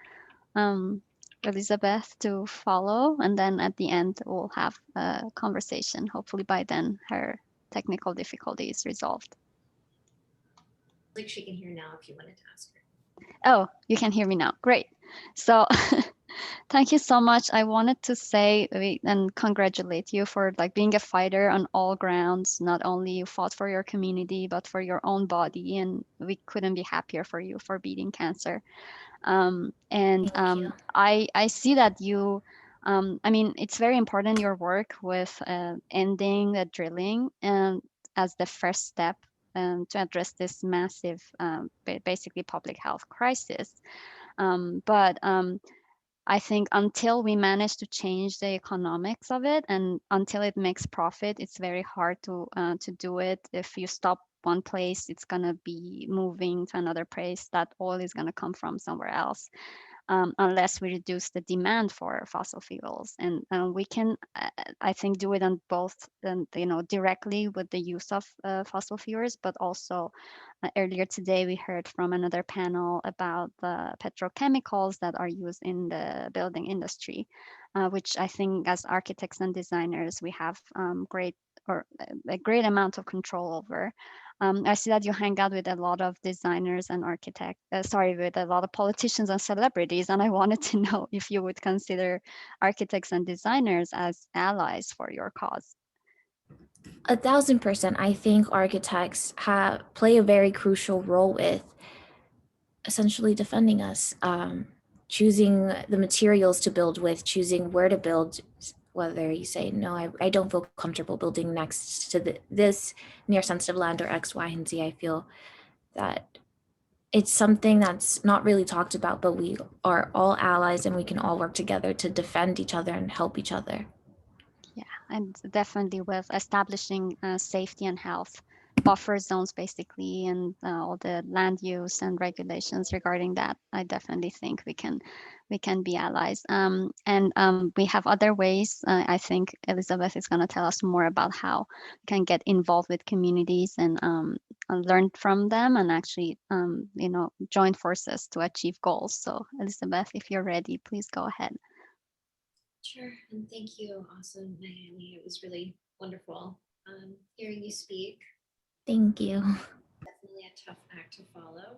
Elizabeth to follow, and then at the end we'll have a conversation. Hopefully by then her technical difficulty is resolved. Like she can hear now if you wanted to ask her. Oh, you can hear me now. Great. So thank you so much. I wanted to say and congratulate you for being a fighter on all grounds. Not only you fought for your community, but for your own body. And we couldn't be happier for you for beating cancer. I see that you, it's very important, your work with ending the drilling and as the first step to address this massive, basically public health crisis. But I think until we manage to change the economics of it and until it makes profit, it's very hard to do it. If you stop one place, it's gonna be moving to another place. That oil is gonna come from somewhere else. Unless we reduce the demand for fossil fuels, and we can, I think, do it on both, directly with the use of fossil fuels, but also earlier today we heard from another panel about the petrochemicals that are used in the building industry, which I think as architects and designers we have a great amount of control over. I see that you hang out with a lot of designers and with a lot of politicians and celebrities, and I wanted to know if you would consider architects and designers as allies for your cause. 1000%. I think architects play a very crucial role with essentially defending us, choosing the materials to build with, choosing where to build. Whether you say, no, I don't feel comfortable building next to this near sensitive land or X, Y, and Z. I feel that it's something that's not really talked about, but we are all allies and we can all work together to defend each other and help each other. Yeah, and definitely with establishing safety and health buffer zones, basically, and all the land use and regulations regarding that, I definitely think we can be allies. We have other ways. I think Elizabeth is going to tell us more about how we can get involved with communities and learn from them and actually, join forces to achieve goals. So Elizabeth, if you're ready, please go ahead. Sure, and thank you also, Naomi. It was really wonderful hearing you speak. Thank you. Definitely a tough act to follow.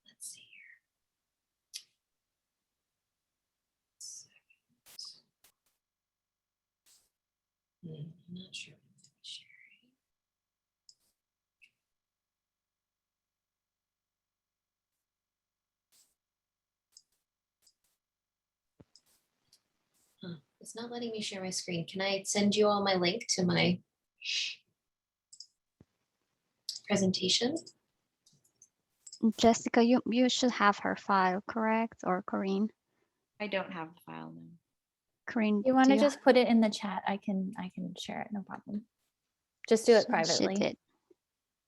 Let's see here. I'm not sure. It's not letting me share my screen. Can I send you all my link to my presentation? Jessica, you should have her file, correct? Or Corinne? I don't have the file now. Corinne, You want do to just put it in the chat? I can share it, no problem. Just do it She privately. did.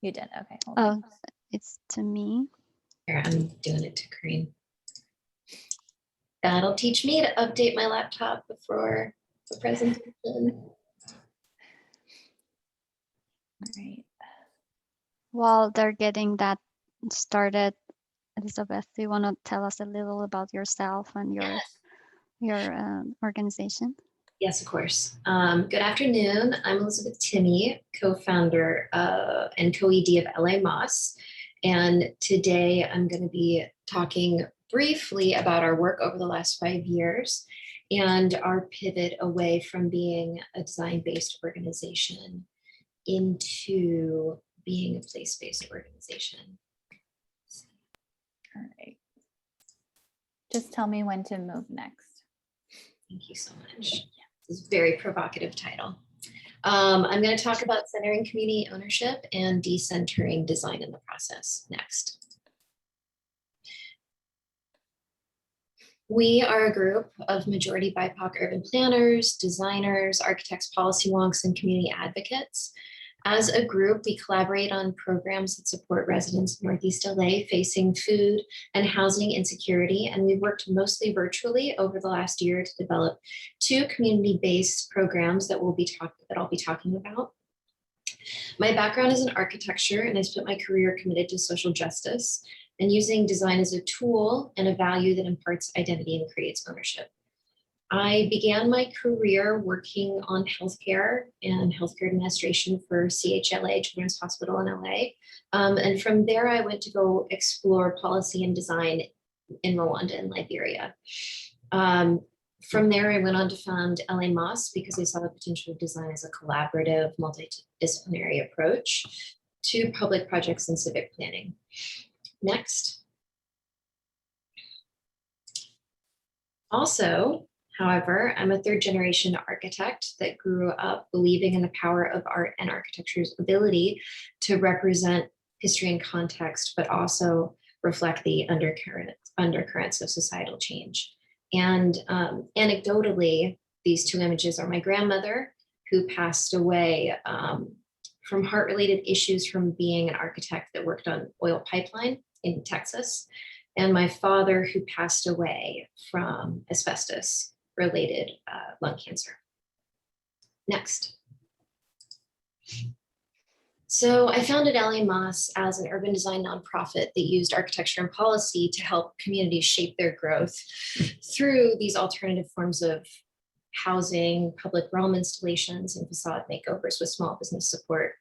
You did, okay. Hold Oh, on. it's to me. Here, I'm doing it to Corinne. That'll teach me to update my laptop before the presentation. All right. While they're getting that started, Elizabeth, do you want to tell us a little about yourself and your organization? Yes, of course. Good afternoon. I'm Elizabeth Timmie, co-founder and co-ED of LA Moss. And today I'm going to be talking briefly about our work over the last 5 years and our pivot away from being a design-based organization into being a place-based organization. All right. Just tell me when to move next. Thank you so much. This is a very provocative title. I'm going to talk about centering community ownership and decentering design in the process next. We are a group of majority BIPOC urban planners, designers, architects, policy wonks, and community advocates. As a group, we collaborate on programs that support residents of Northeast LA facing food and housing insecurity, and we've worked mostly virtually over the last year to develop 2 community-based programs that I'll be talking about. My background is in architecture, and I spent my career committed to social justice and using design as a tool and a value that imparts identity and creates ownership. I began my career working on healthcare and healthcare administration for CHLA, Children's Hospital in LA. And from there, I went to go explore policy and design in Rwanda and Liberia. From there, I went on to found LA Moss because I saw the potential of design as a collaborative, multidisciplinary approach to public projects and civic planning. Next. Also, however, I'm a 3rd generation architect that grew up believing in the power of art and architecture's ability to represent history and context, but also reflect the undercurrents of societal change. And anecdotally, these 2 images are my grandmother, who passed away from heart-related issues from being an architect that worked on oil pipeline in Texas, and my father, who passed away from asbestos-related lung cancer. Next. So I founded LA Moss as an urban design nonprofit that used architecture and policy to help communities shape their growth through these alternative forms of housing, public realm installations, and facade makeovers with small business support.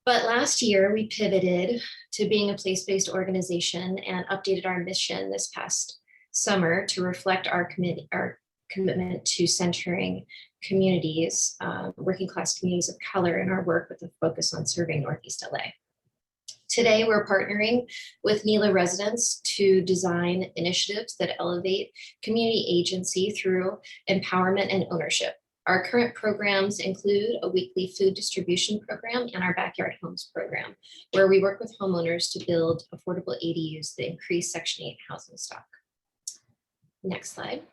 But last year, we pivoted to being a place-based organization and updated our mission this past summer to reflect our commitment to centering communities, working class communities of color in our work with a focus on serving Northeast LA. Today, we're partnering with NELA residents to design initiatives that elevate community agency through empowerment and ownership. Our current programs include a weekly food distribution program and our Backyard Homes program, where we work with homeowners to build affordable ADUs that increase Section 8 housing stock. Next slide.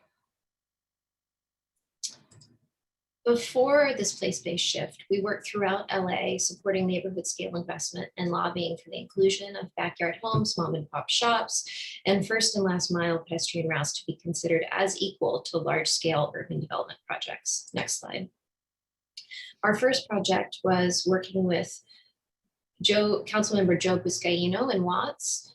Before this place-based shift, we worked throughout LA supporting neighborhood scale investment and lobbying for the inclusion of backyard homes, mom and pop shops, and first and last mile pedestrian routes to be considered as equal to large scale urban development projects. Next slide. Our first project was working with Councilmember Joe Buscaino and Watts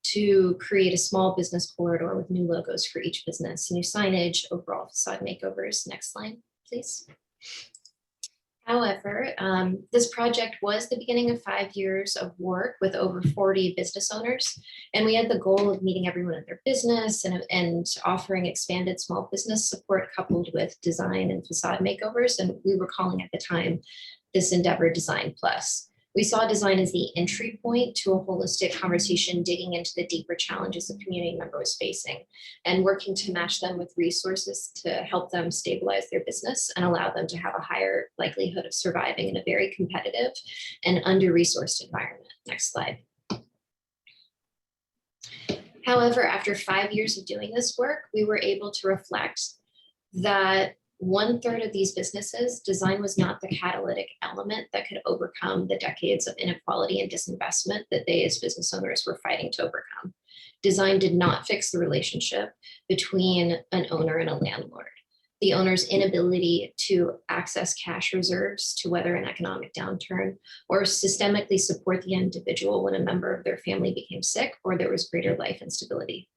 to create a small business corridor with new logos for each business, new signage, overall facade makeovers. Next slide, please. However, this project was the beginning of 5 years of work with over 40 business owners, and we had the goal of meeting everyone at their business and offering expanded small business support coupled with design and facade makeovers, and we were calling at the time this endeavor Design Plus. We saw design as the entry point to a holistic conversation, digging into the deeper challenges a community member was facing and working to match them with resources to help them stabilize their business and allow them to have a higher likelihood of surviving in a very competitive and under-resourced environment. Next slide. However, after 5 years of doing this work, we were able to reflect that 1/3 of these businesses, design was not the catalytic element that could overcome the decades of inequality and disinvestment that they as business owners were fighting to overcome. Design did not fix the relationship between an owner and a landlord. The owner's inability to access cash reserves to weather an economic downturn or systemically support the individual when a member of their family became sick or there was greater life instability.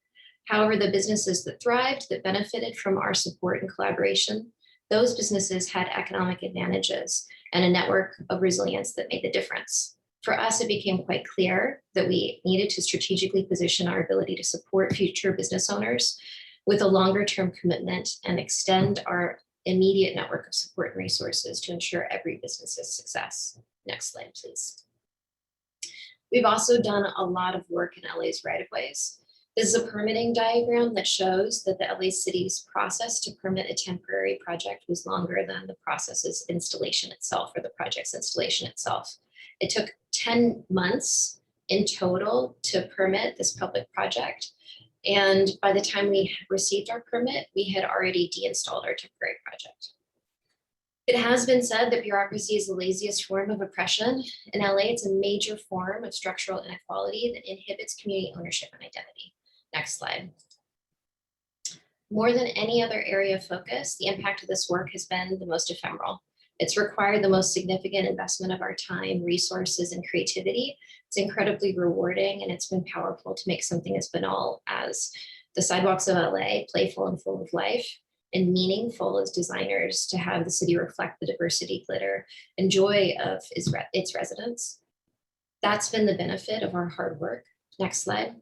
However, the businesses that thrived, that benefited from our support and collaboration, those businesses had economic advantages and a network of resilience that made the difference. For us, it became quite clear that we needed to strategically position our ability to support future business owners with a longer-term commitment and extend our immediate network of support and resources to ensure every business's success. Next slide, please. We've also done a lot of work in LA's right-of-ways. This is a permitting diagram that shows that the LA City's process to permit a temporary project was longer than the process's installation itself, or the project's installation itself. It took 10 months in total to permit this public project. And by the time we received our permit, we had already deinstalled our temporary project. It has been said that bureaucracy is the laziest form of oppression. In LA, it's a major form of structural inequality that inhibits community ownership and identity. Next slide. More than any other area of focus, the impact of this work has been the most ephemeral. It's required the most significant investment of our time, resources, and creativity. It's incredibly rewarding, and it's been powerful to make something as banal as the sidewalks of LA playful and full of life, and meaningful as designers to have the city reflect the diversity, glitter, and joy of its residents. That's been the benefit of our hard work. Next slide.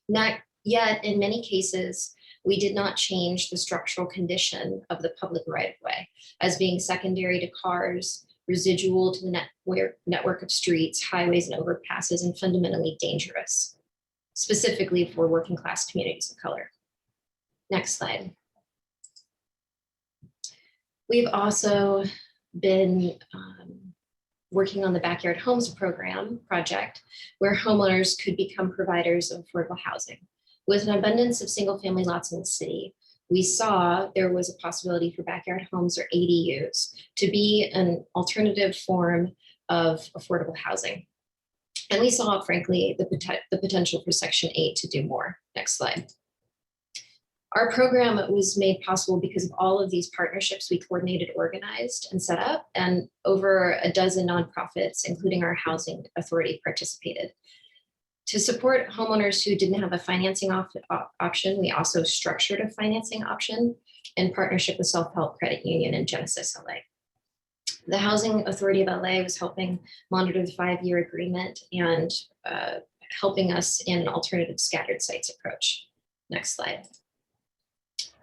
Not yet, in many cases, we did not change the structural condition of the public right-of-way as being secondary to cars, residual to the network of streets, highways, and overpasses, and fundamentally dangerous, specifically for working class communities of color. Next slide. We've also been working on the Backyard Homes project, where homeowners could become providers of affordable housing. With an abundance of single family lots in the city, we saw there was a possibility for backyard homes, or ADUs, to be an alternative form of affordable housing. And we saw, frankly, the potential for Section 8 to do more. Next slide. Our program was made possible because of all of these partnerships we coordinated, organized, and set up, and over a dozen nonprofits, including our housing authority, participated. To support homeowners who didn't have a financing option, we also structured a financing option in partnership with Self-Help Credit Union and Genesis LA. The Housing Authority of LA was helping monitor the 5-year agreement and helping us in an alternative scattered sites approach. Next slide.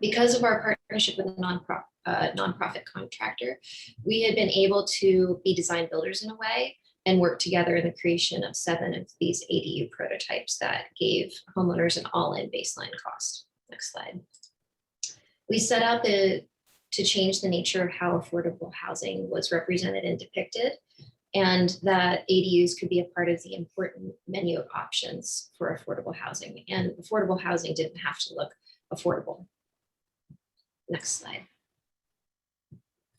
Because of our partnership with a nonprofit contractor, we had been able to be design builders in a way and work together in the creation of 7 of these ADU prototypes that gave homeowners an all-in baseline cost. Next slide. We set out to change the nature of how affordable housing was represented and depicted, and that ADUs could be a part of the important menu of options for affordable housing. And affordable housing didn't have to look affordable. Next slide.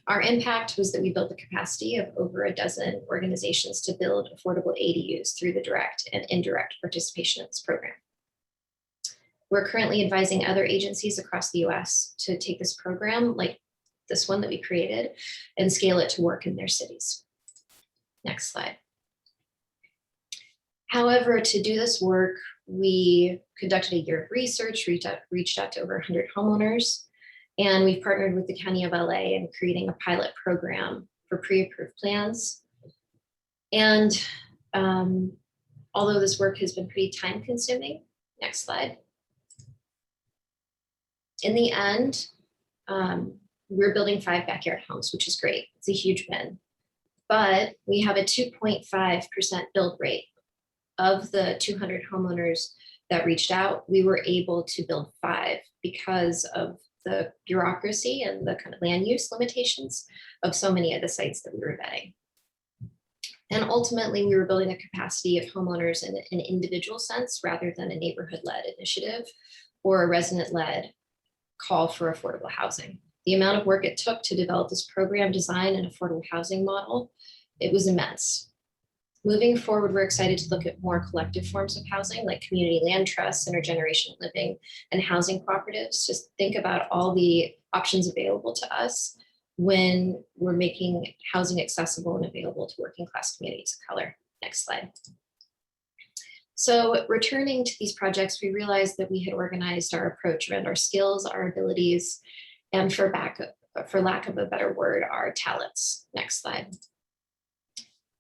Our impact was that we built the capacity of over a dozen organizations to build affordable ADUs through the direct and indirect participation in this program. We're currently advising other agencies across the US to take this program, like this one that we created, and scale it to work in their cities. Next slide. However, to do this work, we conducted a year of research, reached out to over 100 homeowners, and we've partnered with the County of LA in creating a pilot program for pre-approved plans. And although this work has been pretty time consuming, next slide. In the end, we're building 5 backyard homes, which is great. It's a huge win. but we have a 2.5% build rate. Of the 200 homeowners that reached out, we were able to build 5 because of the bureaucracy and the kind of land use limitations of so many of the sites that we were vetting. And ultimately, we were building the capacity of homeowners in an individual sense rather than a neighborhood-led initiative or a resident-led call for affordable housing. The amount of work it took to develop this program design and affordable housing model, it was immense. Moving forward, we're excited to look at more collective forms of housing like community land trusts, intergenerational living, and housing cooperatives. Just think about all the options available to us when we're making housing accessible and available to working class communities of color. Next slide. So returning to these projects, we realized that we had organized our approach around our skills, our abilities, and for lack of a better word, our talents. Next slide.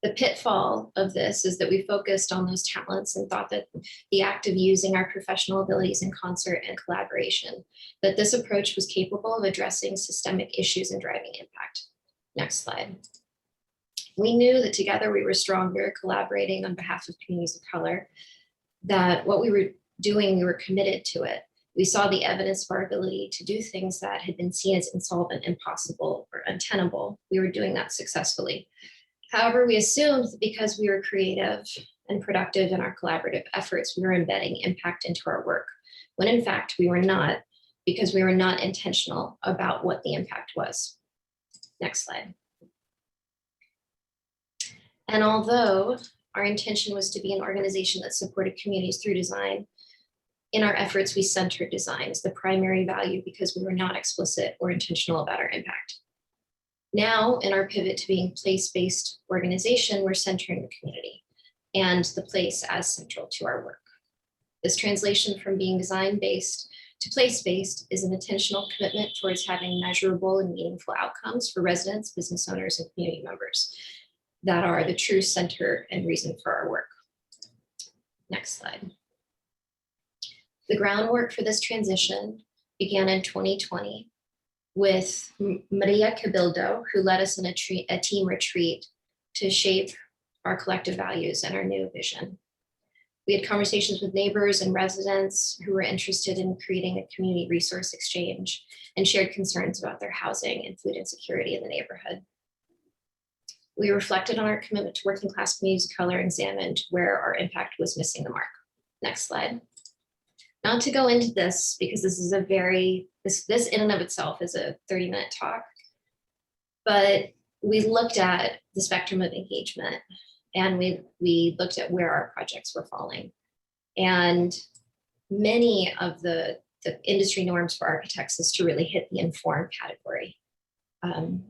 The pitfall of this is that we focused on those talents and thought that the act of using our professional abilities in concert and collaboration, that this approach was capable of addressing systemic issues and driving impact. Next slide. We knew that together we were stronger, collaborating on behalf of communities of color, that what we were doing, we were committed to it. We saw the evidence of our ability to do things that had been seen as insolvent, impossible, or untenable. We were doing that successfully. However, we assumed that because we were creative and productive in our collaborative efforts, we were embedding impact into our work, when in fact we were not, because we were not intentional about what the impact was. Next slide. And although our intention was to be an organization that supported communities through design, in our efforts, we centered design as the primary value because we were not explicit or intentional about our impact. Now, in our pivot to being place-based organization, we're centering the community and the place as central to our work. This translation from being design-based to place-based is an intentional commitment towards having measurable and meaningful outcomes for residents, business owners, and community members that are the true center and reason for our work. Next slide. The groundwork for this transition began in 2020 with Maria Cabildo, who led us in a team retreat to shape our collective values and our new vision. We had conversations with neighbors and residents who were interested in creating a community resource exchange and shared concerns about their housing and food insecurity in the neighborhood. We reflected on our commitment to working class communities of color and examined where our impact was missing the mark. Next slide. Not to go into this because this is this in and of itself is a 30-minute talk, but we looked at the spectrum of engagement and we looked at where our projects were falling. And many of the industry norms for architects is to really hit the informed category. And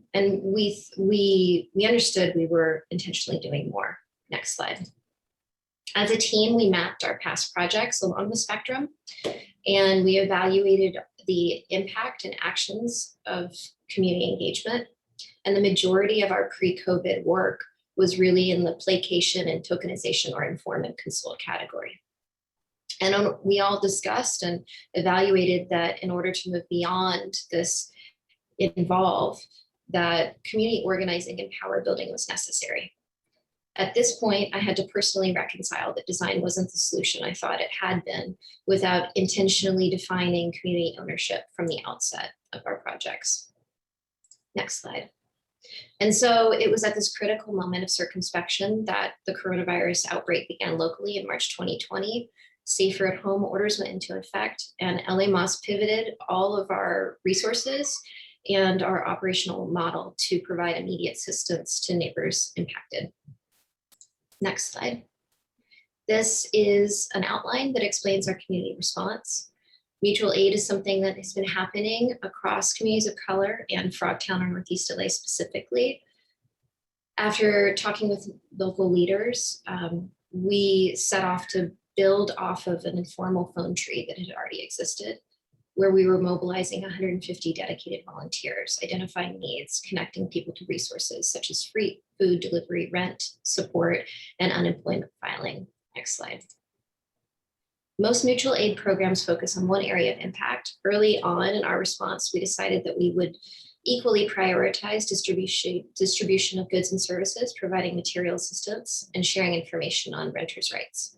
we understood we were intentionally doing more. Next slide. As a team, we mapped our past projects along the spectrum and we evaluated the impact and actions of community engagement. And the majority of our pre-COVID work was really in the placation and tokenization or inform and consult category. And we all discussed and evaluated that in order to move beyond this involve, that community organizing and power building was necessary. At this point, I had to personally reconcile that design wasn't the solution I thought it had been without intentionally defining community ownership from the outset of our projects. Next slide. And so it was at this critical moment of circumspection that the coronavirus outbreak began locally in March 2020. Safer at home orders went into effect and LA Moss pivoted all of our resources and our operational model to provide immediate assistance to neighbors impacted. Next slide. This is an outline that explains our community response. Mutual aid is something that has been happening across communities of color and Frogtown or Northeast LA specifically. After talking with local leaders, we set off to build off of an informal phone tree that had already existed, where we were mobilizing 150 dedicated volunteers, identifying needs, connecting people to resources such as free food delivery, rent, support, and unemployment filing. Next slide. Most mutual aid programs focus on one area of impact. Early on in our response, we decided that we would equally prioritize distribution of goods and services, providing material assistance, and sharing information on renters' rights.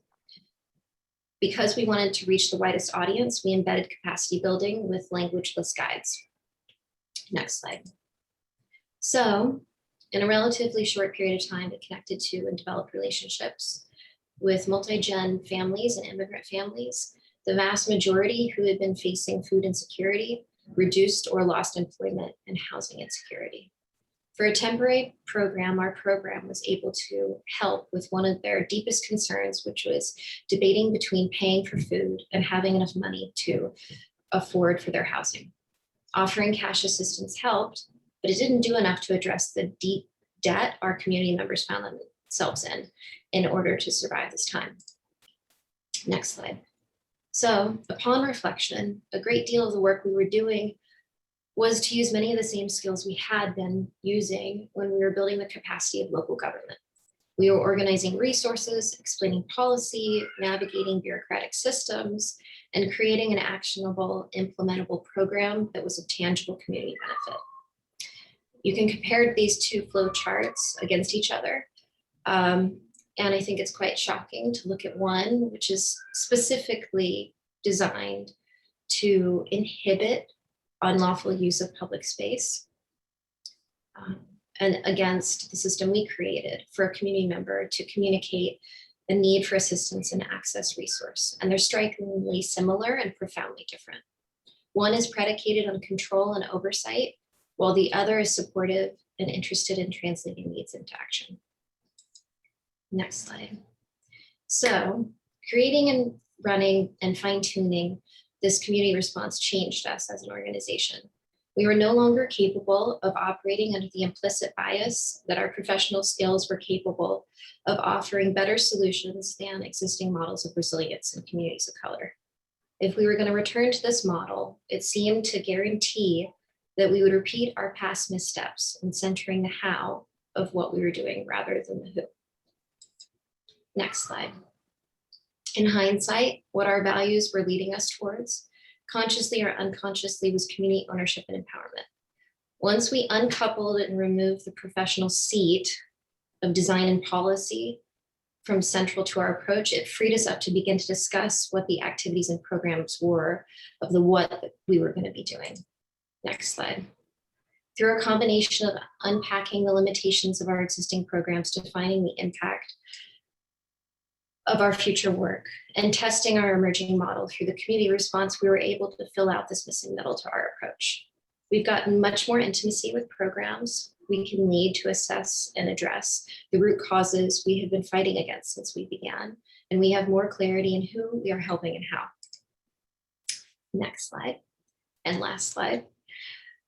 Because we wanted to reach the widest audience, we embedded capacity building with languageless guides. Next slide. So, in a relatively short period of time, it connected to and developed relationships with multi-gen families and immigrant families, the vast majority who had been facing food insecurity, reduced or lost employment, and housing insecurity. For a temporary program, our program was able to help with one of their deepest concerns, which was debating between paying for food and having enough money to afford for their housing. Offering cash assistance helped, but it didn't do enough to address the deep debt our community members found themselves in order to survive this time. Next slide. So upon reflection, a great deal of the work we were doing was to use many of the same skills we had been using when we were building the capacity of local government. We were organizing resources, explaining policy, navigating bureaucratic systems, and creating an actionable, implementable program that was of tangible community benefit. You can compare these two flow charts against each other. And I think it's quite shocking to look at one, which is specifically designed to inhibit unlawful use of public space, and against the system we created for a community member to communicate the need for assistance and access resource. And they're strikingly similar and profoundly different. One is predicated on control and oversight, while the other is supportive and interested in translating needs into action. Next slide. So creating and running and fine-tuning this community response changed us as an organization. We were no longer capable of operating under the implicit bias that our professional skills were capable of offering better solutions than existing models of resilience in communities of color. If we were going to return to this model, it seemed to guarantee that we would repeat our past missteps in centering the how of what we were doing rather than the who. Next slide. In hindsight, what our values were leading us towards, consciously or unconsciously, was community ownership and empowerment. Once we uncoupled and removed the professional seat of design and policy from central to our approach, it freed us up to begin to discuss what the activities and programs were of the what that we were going to be doing. Next slide. Through a combination of unpacking the limitations of our existing programs, defining the impact of our future work, and testing our emerging model through the community response, we were able to fill out this missing middle to our approach. We've gotten much more intimacy with programs we can lead to assess and address the root causes we have been fighting against since we began, and we have more clarity in who we are helping and how. Next slide, and last slide.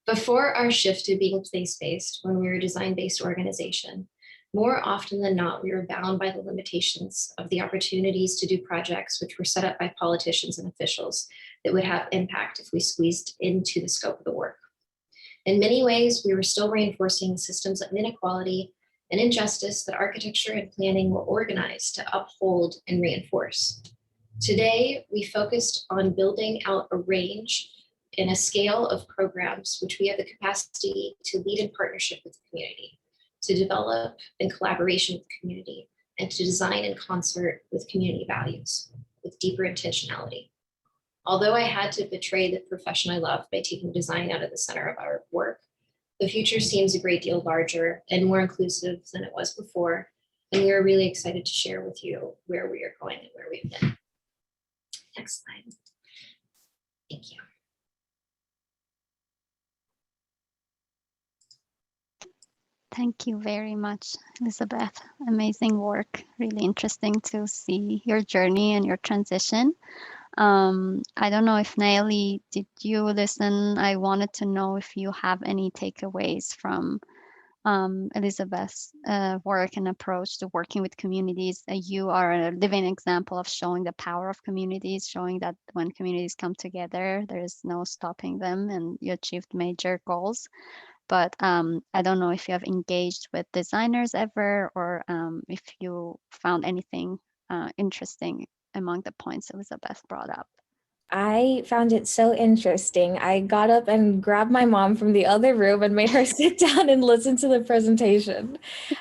Before our shift to being place-based, when we were a design-based organization, more often than not, we were bound by the limitations of the opportunities to do projects which were set up by politicians and officials that would have impact if we squeezed into the scope of the work. In many ways, we were still reinforcing systems of inequality and injustice that architecture and planning were organized to uphold and reinforce. Today, we focused on building out a range and a scale of programs which we have the capacity to lead in partnership with the community, to develop in collaboration with the community, and to design in concert with community values, with deeper intentionality. Although I had to betray the profession I love by taking design out of the center of our work, the future seems a great deal larger and more inclusive than it was before, and we are really excited to share with you where we are going and where we've been. Next slide. Thank you. Thank you very much, Elizabeth. Amazing work. Really interesting to see your journey and your transition. I don't know if Naili, did you listen? I wanted to know if you have any takeaways from Elizabeth's work and approach to working with communities. You are a living example of showing the power of communities, showing that when communities come together, there is no stopping them, and you achieved major goals. But I don't know if you have engaged with designers ever, or if you found anything interesting among the points Elizabeth brought up. I found it so interesting. I got up and grabbed my mom from the other room and made her sit down and listen to the presentation.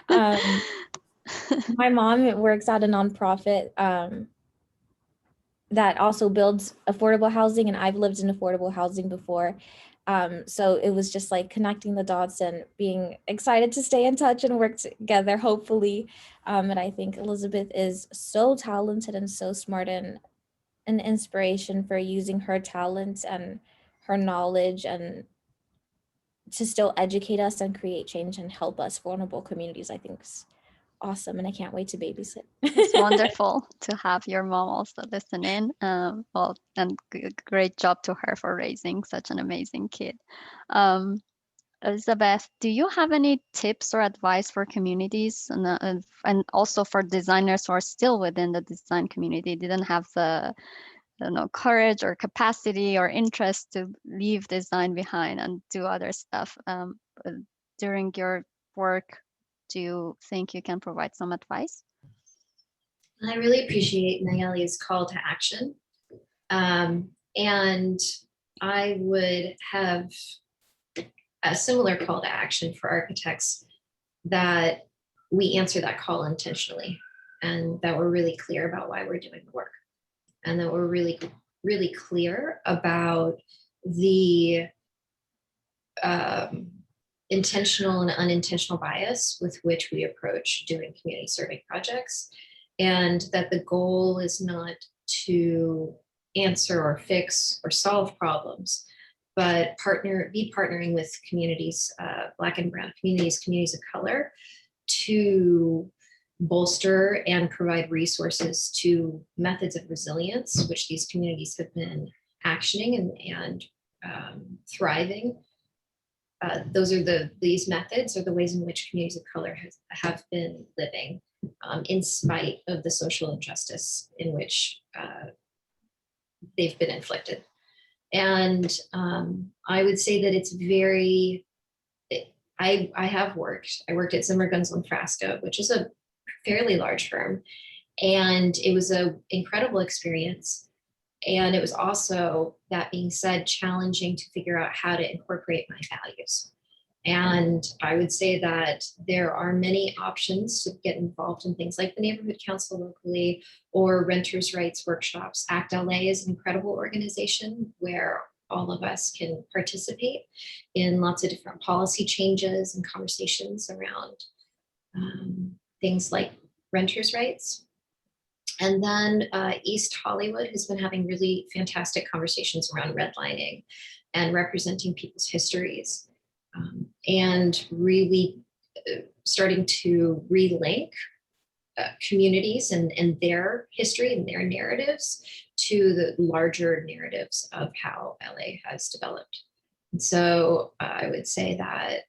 My mom works at a nonprofit that also builds affordable housing, and I've lived in affordable housing before. So it was just like connecting the dots and being excited to stay in touch and work together, hopefully. And I think Elizabeth is so talented and so smart, and an inspiration for using her talents and her knowledge and to still educate us and create change and help us vulnerable communities. I think is awesome, and I can't wait to babysit. It's wonderful to have your mom also listen in. Well, and great job to her for raising such an amazing kid. Elizabeth, do you have any tips or advice for communities and also for designers who are still within the design community, didn't have the courage or capacity or interest to leave design behind and do other stuff during your work? Do you think you can provide some advice? I really appreciate Nayeli's call to action. And I would have a similar call to action for architects, that we answer that call intentionally, and that we're really clear about why we're doing the work, and that we're really, really clear about the intentional and unintentional bias with which we approach doing community survey projects, and that the goal is not to answer or fix or solve problems, but be partnering with communities, Black and Brown communities, communities of color, to bolster and provide resources to methods of resilience, which these communities have been actioning and thriving. These methods are the ways in which communities of color have been living in spite of the social injustice in which they've been inflicted. And I would say that it's very, I worked at Zimmer Gunsel and Frasco, which is a fairly large firm. And it was an incredible experience. And it was also, that being said, challenging to figure out how to incorporate my values. And I would say that there are many options to get involved in things like the neighborhood council locally or renters' rights workshops. ACT-LA is an incredible organization where all of us can participate in lots of different policy changes and conversations around things like renters' rights. And then East Hollywood has been having really fantastic conversations around redlining and representing people's histories, and really starting to relink communities and their history and their narratives to the larger narratives of how LA has developed. And so I would say that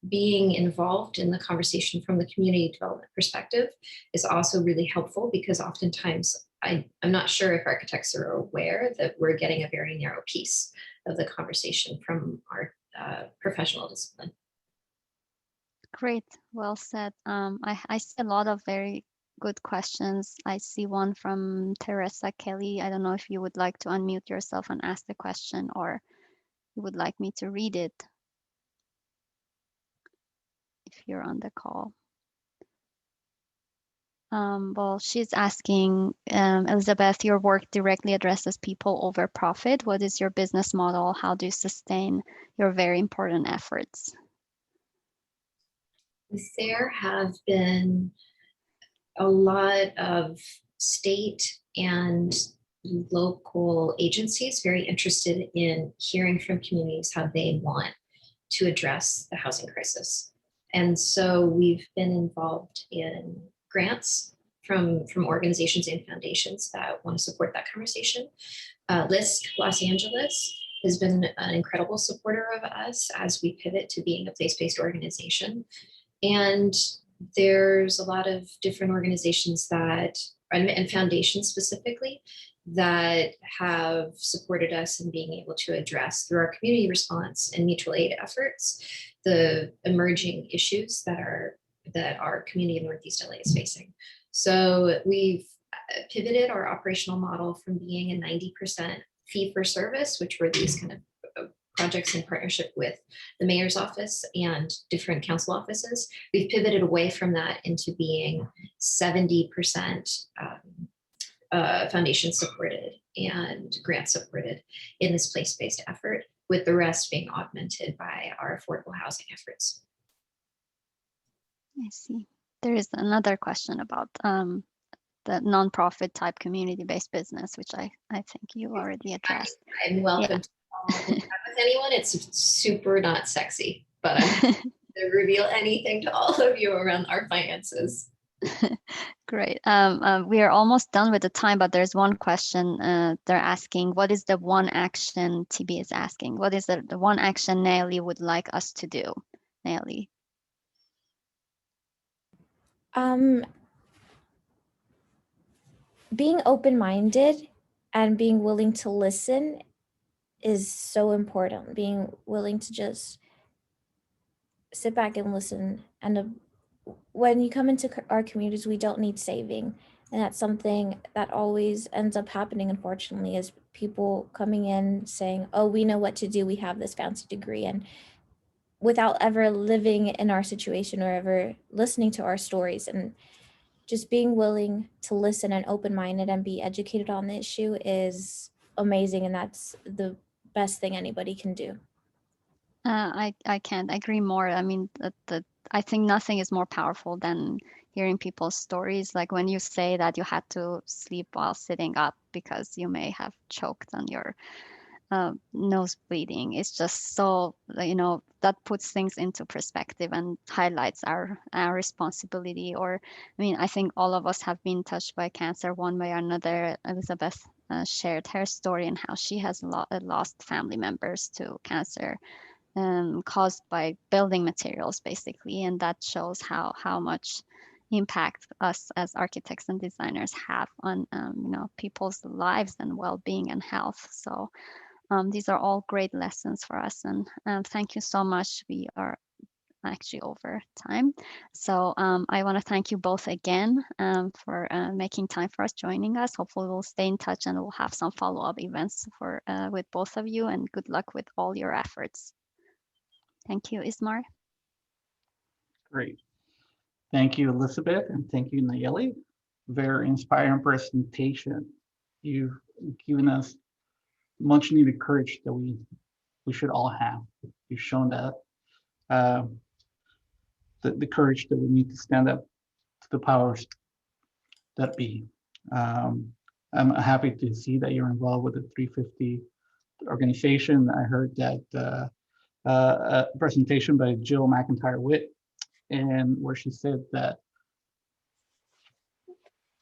being involved in the conversation from the community development perspective is also really helpful, because oftentimes I'm not sure if architects are aware that we're getting a very narrow piece of the conversation from our professional discipline. Great, well said. I see a lot of very good questions. I see one from Teresa Kelly. I don't know if you would like to unmute yourself and ask the question, or you would like me to read it if you're on the call. Well, she's asking, Elizabeth, your work directly addresses people over profit. What is your business model? How do you sustain your very important efforts? There have been a lot of state and local agencies very interested in hearing from communities how they want to address the housing crisis. And so we've been involved in grants from organizations and foundations that want to support that conversation. LISC Los Angeles has been an incredible supporter of us as we pivot to being a place-based organization. And there's a lot of different organizations that, and foundations specifically, that have supported us in being able to address, through our community response and mutual aid efforts, the emerging issues that our community in Northeast LA is facing. So we've pivoted our operational model from being a 90% fee for service, which were these kind of projects in partnership with the mayor's office and different council offices. We've pivoted away from that into being 70% foundation supported and grant supported in this place-based effort, with the rest being augmented by our affordable housing efforts. I see. There is another question about the nonprofit type community-based business, which I think you already addressed. I'm welcome to chat with anyone. It's super not sexy, but I'm happy to reveal anything to all of you around our finances. Great. We are almost done with the time, but there's one question they're asking. What is the one action TB is asking? What is the one action Naomi would like us to do? Naomi. Being open-minded and being willing to listen is so important. Being willing to just sit back and listen. And when you come into our communities, we don't need saving. And that's something that always ends up happening, unfortunately, is people coming in saying, oh, we know what to do. We have this fancy degree. And without ever living in our situation or ever listening to our stories, and just being willing to listen and open-minded and be educated on the issue is amazing. And that's the best thing anybody can do. I can't agree more. I mean, I think nothing is more powerful than hearing people's stories. Like when you say that you had to sleep while sitting up because you may have choked on your nose bleeding. It's just so, that puts things into perspective and highlights our responsibility. Or, I mean, I think all of us have been touched by cancer one way or another. Elizabeth shared her story and how she has lost family members to cancer caused by building materials, basically. And that shows how much impact us as architects and designers have on people's lives and well-being and health. So these are all great lessons for us, and thank you so much. We are actually over time. So I want to thank you both again for making time for us, joining us. Hopefully we'll stay in touch and we'll have some follow-up events with both of you, and good luck with all your efforts. Thank you, Ismar. Great. Thank you, Elizabeth, and thank you, Nayeli. Very inspiring presentation. You've given us much needed courage that we should all have. You've shown that the courage that we need to stand up to the powers that be. I'm happy to see that you're involved with the 350 organization. I heard that a presentation by Jill McIntyre-Witt, and where she said that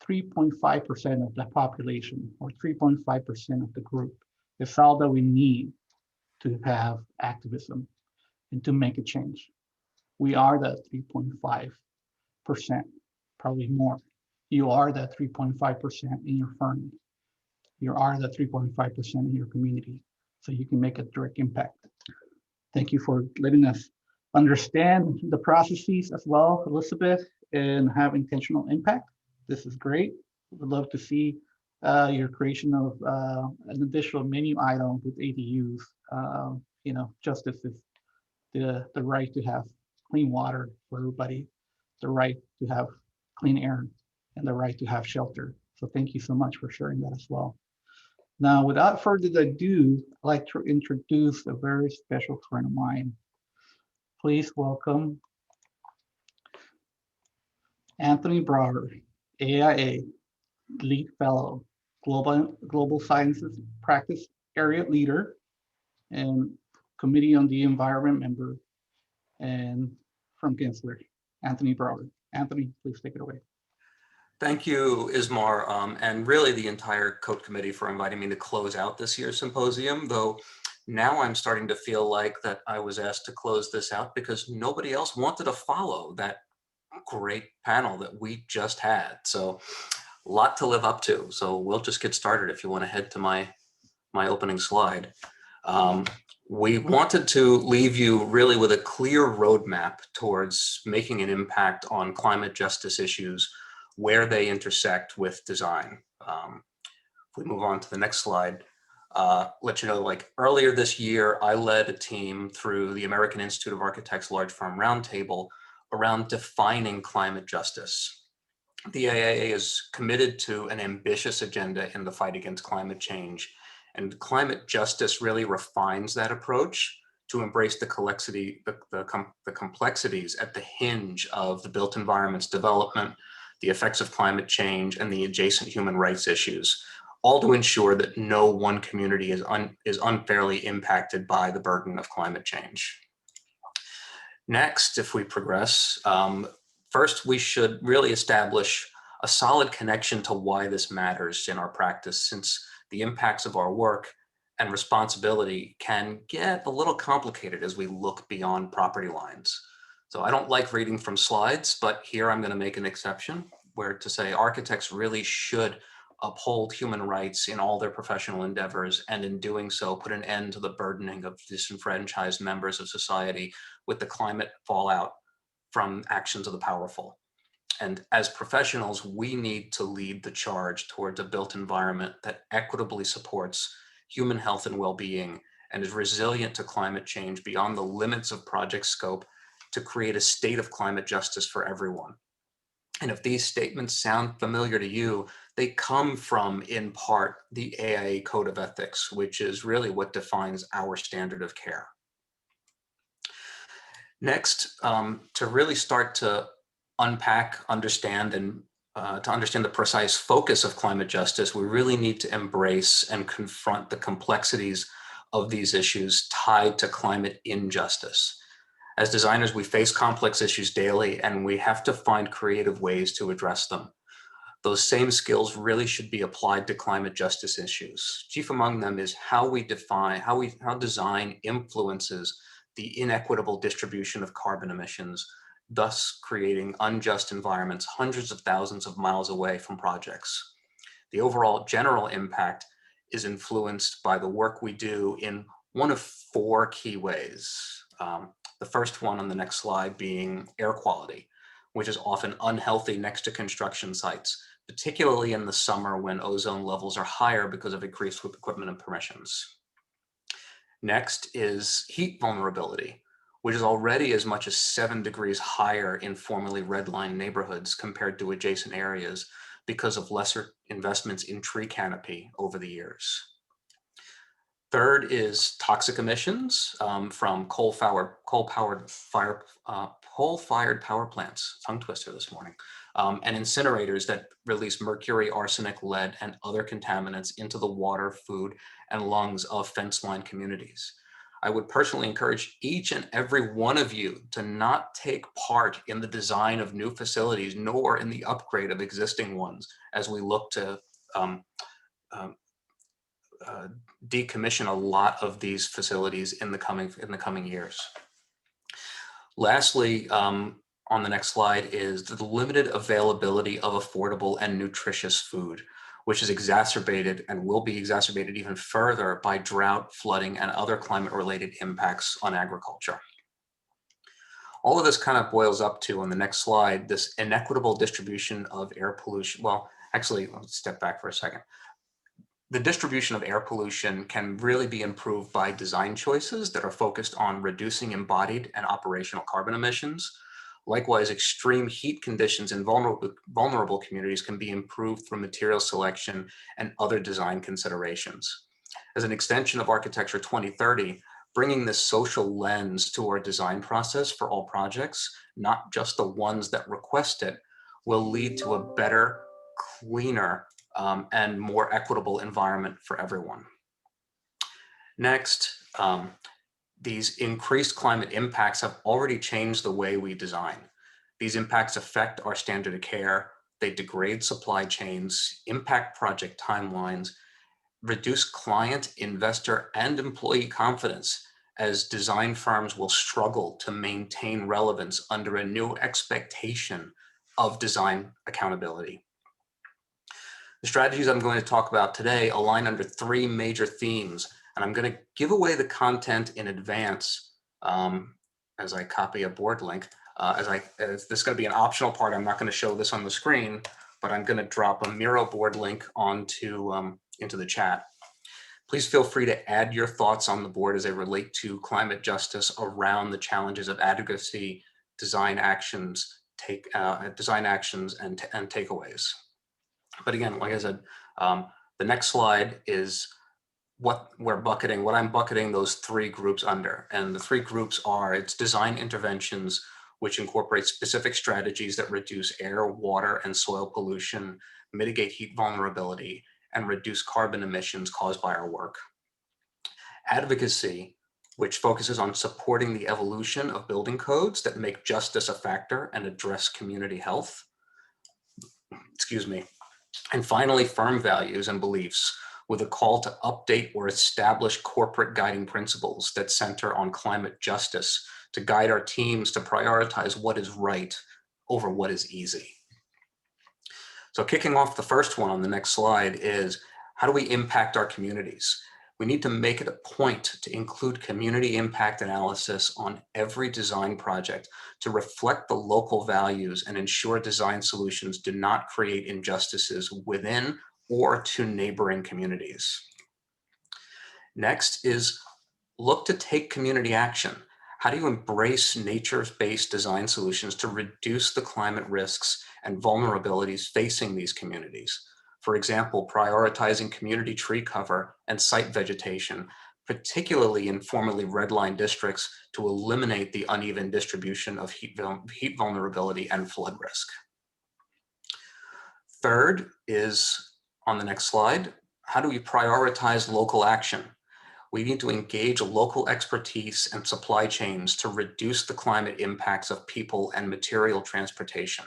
3.5% of the population, or 3.5% of the group, is all that we need to have activism and to make a change. We are that 3.5%, probably more. You are that 3.5% in your firm. You are that 3.5% in your community, so you can make a direct impact. Thank you for letting us understand the processes as well, Elizabeth, and have intentional impact. This is great. We'd love to see your creation of an additional menu item with ADUs. Justice is the right to have clean water for everybody, the right to have clean air, and the right to have shelter. So thank you so much for sharing that as well. Now, without further ado, I'd like to introduce a very special friend of mine. Please welcome Anthony Brower, AIA Lead Fellow, Global Sciences Practice Area Leader, and Committee on the Environment member, and from Gensler, Anthony Brower. Anthony, please take it away. Thank you, Ismar, and really the entire COAT committee for inviting me to close out this year's symposium, though now I'm starting to feel like that I was asked to close this out because nobody else wanted to follow that great panel that we just had. So a lot to live up to. So we'll just get started if you want to head to my opening slide. We wanted to leave you really with a clear roadmap towards making an impact on climate justice issues where they intersect with design. If we move on to the next slide, let you know, like earlier this year, I led a team through the American Institute of Architects Large Firm Roundtable around defining climate justice. The AIA is committed to an ambitious agenda in the fight against climate change, and climate justice really refines that approach to embrace the complexities at the hinge of the built environment's development, the effects of climate change, and the adjacent human rights issues, all to ensure that no one community is unfairly impacted by the burden of climate change. Next, if we progress, first, we should really establish a solid connection to why this matters in our practice, since the impacts of our work and responsibility can get a little complicated as we look beyond property lines. So I don't like reading from slides, but here I'm going to make an exception where to say architects really should uphold human rights in all their professional endeavors, and in doing so, put an end to the burdening of disenfranchised members of society with the climate fallout from actions of the powerful. And as professionals, we need to lead the charge towards a built environment that equitably supports human health and well-being and is resilient to climate change beyond the limits of project scope to create a state of climate justice for everyone. And if these statements sound familiar to you, they come from, in part, the AIA Code of Ethics, which is really what defines our standard of care. Next, to really start to unpack, understand, and to understand the precise focus of climate justice, we really need to embrace and confront the complexities of these issues tied to climate injustice. As designers, we face complex issues daily, and we have to find creative ways to address them. Those same skills really should be applied to climate justice issues. Chief among them is how design influences the inequitable distribution of carbon emissions, thus creating unjust environments hundreds of thousands of miles away from projects. The overall general impact is influenced by the work we do in one of four key ways. The first one on the next slide being air quality, which is often unhealthy next to construction sites, particularly in the summer when ozone levels are higher because of increased equipment and permissions. Next is heat vulnerability, which is already as much as 7 degrees higher in formerly redlined neighborhoods compared to adjacent areas because of lesser investments in tree canopy over the years. Third is toxic emissions from coal-fired power plants, tongue twister this morning, and incinerators that release mercury, arsenic, lead, and other contaminants into the water, food, and lungs of fence-line communities. I would personally encourage each and every one of you to not take part in the design of new facilities, nor in the upgrade of existing ones as we look to decommission a lot of these facilities in the coming years. Lastly, on the next slide is the limited availability of affordable and nutritious food, which is exacerbated and will be exacerbated even further by drought, flooding, and other climate-related impacts on agriculture. All of this kind of boils up to, on the next slide, this inequitable distribution of air pollution. Well, actually, let's step back for a second. The distribution of air pollution can really be improved by design choices that are focused on reducing embodied and operational carbon emissions. Likewise, extreme heat conditions in vulnerable communities can be improved through material selection and other design considerations. As an extension of Architecture 2030, bringing this social lens to our design process for all projects, not just the ones that request it, will lead to a better, cleaner, and more equitable environment for everyone. Next, these increased climate impacts have already changed the way we design. These impacts affect our standard of care, they degrade supply chains, impact project timelines, reduce client, investor, and employee confidence as design firms will struggle to maintain relevance under a new expectation of design accountability. The strategies I'm going to talk about today align under 3 major themes, and I'm going to give away the content in advance as I copy a board link. This is going to be an optional part. I'm not going to show this on the screen, but I'm going to drop a Miro board link onto into the chat. Please feel free to add your thoughts on the board as they relate to climate justice around the challenges of advocacy, design actions, and takeaways. But again, like I said, the next slide is what I'm bucketing those three groups under. And the three groups are, it's design interventions, which incorporate specific strategies that reduce air, water, and soil pollution, mitigate heat vulnerability, and reduce carbon emissions caused by our work. Advocacy, which focuses on supporting the evolution of building codes that make justice a factor and address community health. Excuse me. And finally, firm values and beliefs, with a call to update or establish corporate guiding principles that center on climate justice to guide our teams to prioritize what is right over what is easy. So kicking off the first one on the next slide is, how do we impact our communities? We need to make it a point to include community impact analysis on every design project to reflect the local values and ensure design solutions do not create injustices within or to neighboring communities. Next is look to take community action. How do you embrace nature-based design solutions to reduce the climate risks and vulnerabilities facing these communities? For example, prioritizing community tree cover and site vegetation, particularly in formerly redline districts, to eliminate the uneven distribution of heat vulnerability and flood risk. Third is, on the next slide, how do we prioritize local action? We need to engage local expertise and supply chains to reduce the climate impacts of people and material transportation.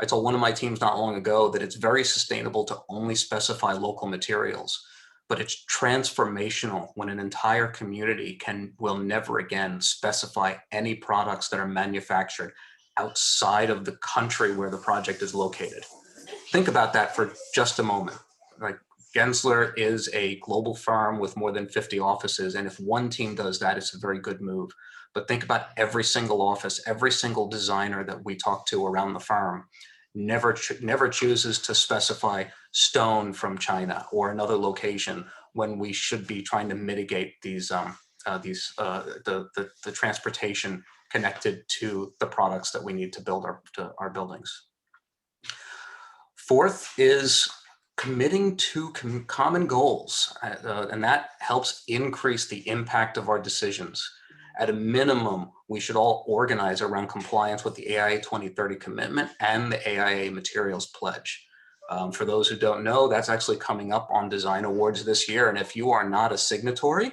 I told one of my teams not long ago that it's very sustainable to only specify local materials, but it's transformational when an entire community will never again specify any products that are manufactured outside of the country where the project is located. Think about that for just a moment. Like, Gensler is a global firm with more than 50 offices, and if one team does that, it's a very good move. But think about every single office, every single designer that we talk to around the firm never chooses to specify stone from China or another location when we should be trying to mitigate the transportation connected to the products that we need to build our buildings. Fourth is committing to common goals, and that helps increase the impact of our decisions. At a minimum, we should all organize around compliance with the AIA 2030 commitment and the AIA Materials Pledge. For those who don't know, that's actually coming up on Design Awards this year, and if you are not a signatory,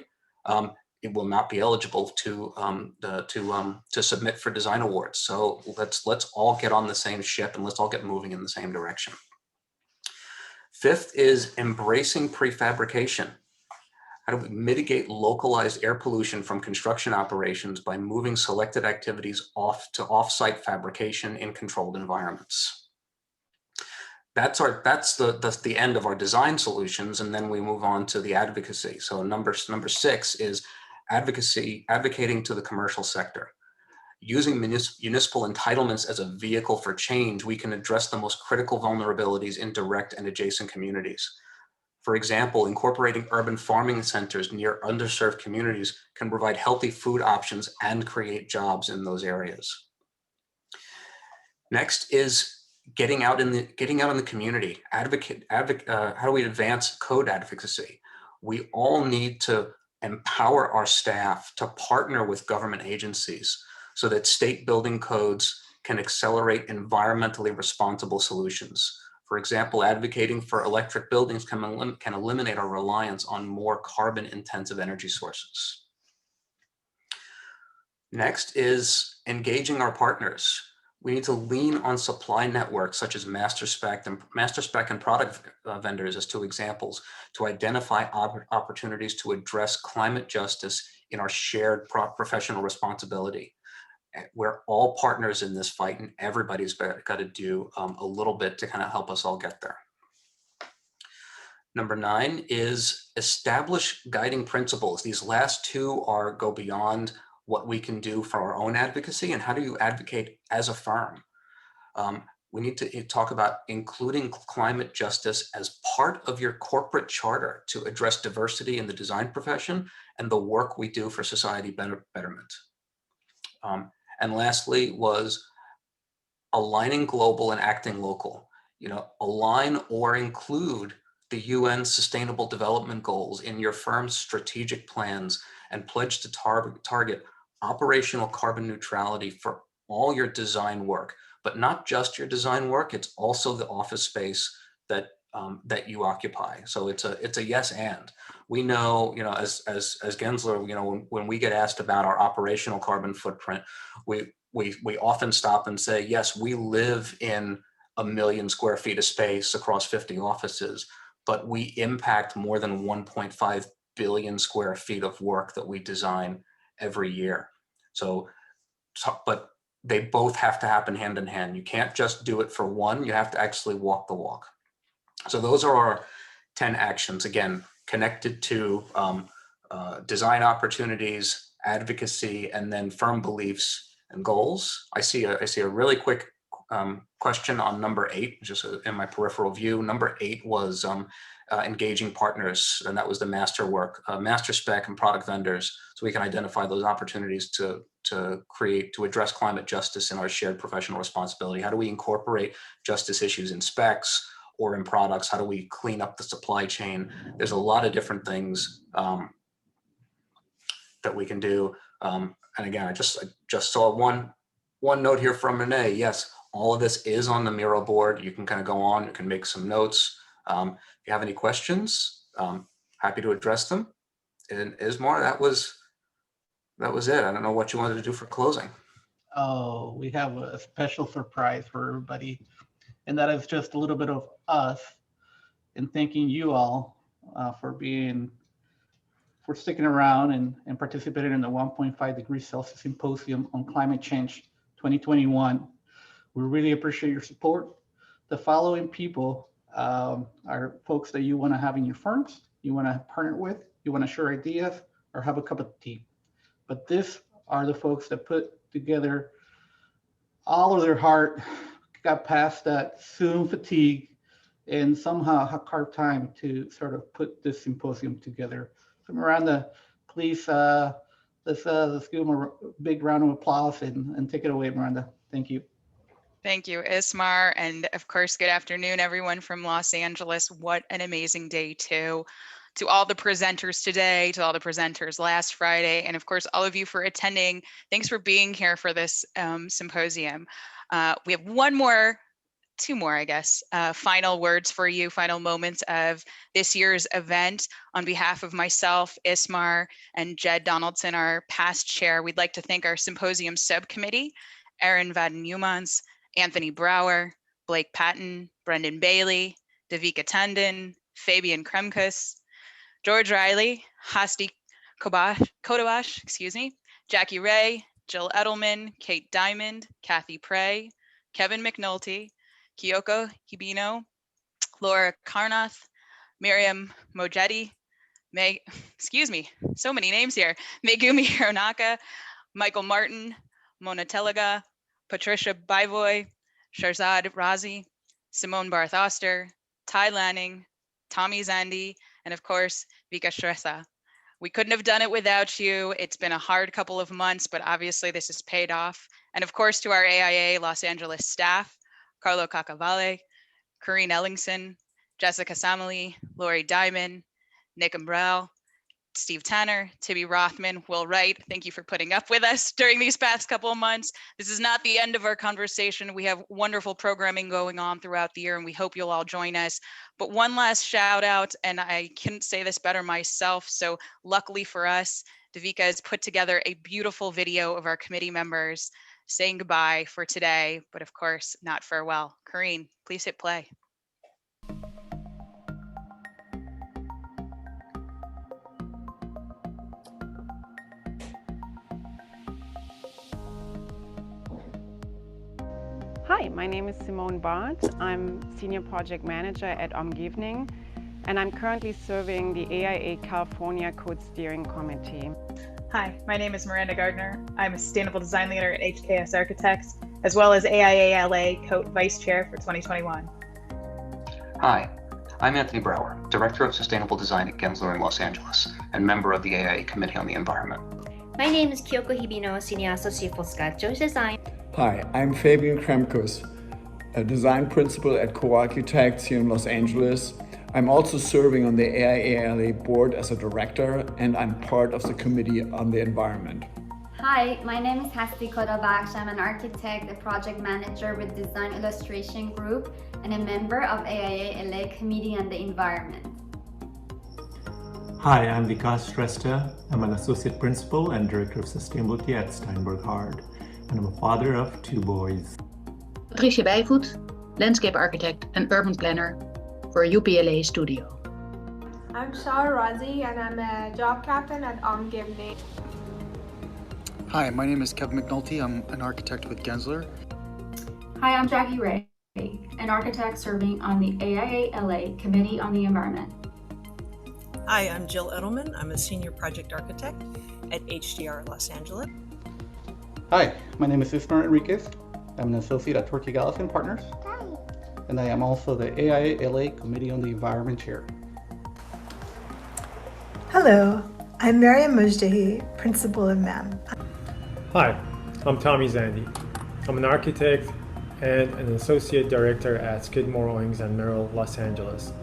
it will not be eligible to submit for Design Awards. So let's all get on the same ship and let's all get moving in the same direction. Fifth is embracing prefabrication. How do we mitigate localized air pollution from construction operations by moving selected activities to off-site fabrication in controlled environments? That's the end of our design solutions, and then we move on to the advocacy. So number 6 is advocating to the commercial sector. Using municipal entitlements as a vehicle for change, we can address the most critical vulnerabilities in direct and adjacent communities. For example, incorporating urban farming centers near underserved communities can provide healthy food options and create jobs in those areas. Next is getting out in the community. How do we advance code advocacy? We all need to empower our staff to partner with government agencies so that state building codes can accelerate environmentally responsible solutions. For example, advocating for electric buildings can eliminate our reliance on more carbon-intensive energy sources. Next is engaging our partners. We need to lean on supply networks such as master spec and product vendors as 2 examples to identify opportunities to address climate justice in our shared professional responsibility. We're all partners in this fight, and everybody's got to do a little bit to kind of help us all get there. Number 9 is establish guiding principles. These last 2 go beyond what we can do for our own advocacy and how do you advocate as a firm. we need to talk about including climate justice as part of your corporate charter to address diversity in the design profession and the work we do for society betterment. And lastly was aligning global and acting local. Align or include the UN Sustainable Development Goals in your firm's strategic plans and pledge to target operational carbon neutrality for all your design work, but not just your design work, it's also the office space that you occupy. So it's a yes and. We know, as Gensler, when we get asked about our operational carbon footprint, we often stop and say, yes, we live in 1 million square feet of space across 50 offices, but we impact more than 1.5 billion square feet of work that we design every year. But they both have to happen hand in hand. You can't just do it for one, you have to actually walk the walk. So those are our 10 actions, again, connected to design opportunities, advocacy, and then firm beliefs and goals. I see a really quick question on number 8, just in my peripheral view. Number 8 was engaging partners, and that was the master work, master spec and product vendors, so we can identify those opportunities to address climate justice in our shared professional responsibility. How do we incorporate justice issues in specs or in products? How do we clean up the supply chain? There's a lot of different things that we can do. And again, I just saw one note here from Renee. Yes, all of this is on the Miro board. You can kind of go on, you can make some notes. If you have any questions, happy to address them. And Ismar, that was it. I don't know what you wanted to do for closing. Oh, we have a special surprise for everybody. And that is just a little bit of us, and thanking you all for sticking around and participating in the 1.5 degrees Celsius Symposium on Climate Change 2021. We really appreciate your support. The following people are folks that you want to have in your firms, you want to partner with, you want to share ideas, or have a cup of tea. But these are the folks that put together all of their heart, got past that Zoom fatigue, and somehow have carved time to sort of put this symposium together. So Miranda, please, let's give them a big round of applause and take it away, Miranda. Thank you. Thank you, Ismar. And of course, good afternoon, everyone from Los Angeles. What an amazing day too. To all the presenters today, to all the presenters last Friday, and of course, all of you for attending. Thanks for being here for this symposium. We have two more, I guess, final words for you, final moments of this year's event. On behalf of myself, Ismar, and Jed Donaldson, our past chair, we'd like to thank our symposium subcommittee, Erin Vaden-Humans, Anthony Brower, Blake Patton, Brendan Bailey, Davika Tandon, Fabian Kremkus, George Riley, Hasti Kodabash, Jackie Ray, Jill Edelman, Kate Diamond, Kathy Prey, Kevin McNulty, Kyoko Hibino, Laura Karnath, Miriam Mojetti, so many names here, Megumi Hironaka, Michael Martin, Mona Telaga, Patricia Bivoy, Sharzad Razi, Simone Barth Oster, Ty Lanning, Tommy Zandi, and of course, Vika Shrestha. We couldn't have done it without you. It's been a hard couple of months, but obviously this has paid off. And of course, to our AIA Los Angeles staff, Carlo Cacavale, Corrine Ellingson, Jessica Samali, Lori Diamond, Nick Umbrell, Steve Tanner, Tibby Rothman, Will Wright, thank you for putting up with us during these past couple of months. This is not the end of our conversation. We have wonderful programming going on throughout the year, and we hope you'll all join us. But one last shout out, and I couldn't say this better myself, so luckily for us, Davika has put together a beautiful video of our committee members saying goodbye for today, but of course, not farewell. Corrine, please hit play. Hi, my name is Simone Barth. I'm Senior Project Manager at Omgivning, and I'm currently serving the AIA California Code Steering Committee. Hi, my name is Miranda Gardner. I'm a Sustainable Design Leader at HKS Architects, as well as AIALA COAT Vice Chair for 2021. Hi, I'm Anthony Brower, Director of Sustainable Design at Gensler in Los Angeles, and member of the AIA Committee on the Environment. My name is Kyoko Hibino, Senior Associate for Scott Jones Design. Hi, I'm Fabian Kremkus, a design principal at Co-Architects here in Los Angeles. I'm also serving on the AIALA board as a director, and I'm part of the Committee on the Environment. Hi, my name is Hasti Kodavaks. I'm an architect, a project manager with Design Illustration Group, and a member of AIALA Committee on the Environment. Hi, I'm Vikas Shrestha. I'm an associate principal and director of sustainability at Steinberg Hard, and I'm a father of 2 boys. Patricia Bijvoet, landscape architect and urban planner for UPLA Studio. I'm Shah Razi, and I'm a job captain at Omgivning. Hi, my name is Kevin McNulty. I'm an architect with Gensler. Hi, I'm Jackie Ray, an architect serving on the AIALA Committee on the Environment. Hi, I'm Jill Edelman. I'm a senior project architect at HDR Los Angeles. Hi, my name is Ismael Enriquez. I'm an associate at Torquay Gallison Partners, and I am also the AIALA Committee on the Environment Chair. Hello, I'm Mariam Mujdahi, principal of MAM. Hi, I'm Tommy Zandi. I'm an architect and an associate director at Skidmore, Owings & Merrill, Los Angeles.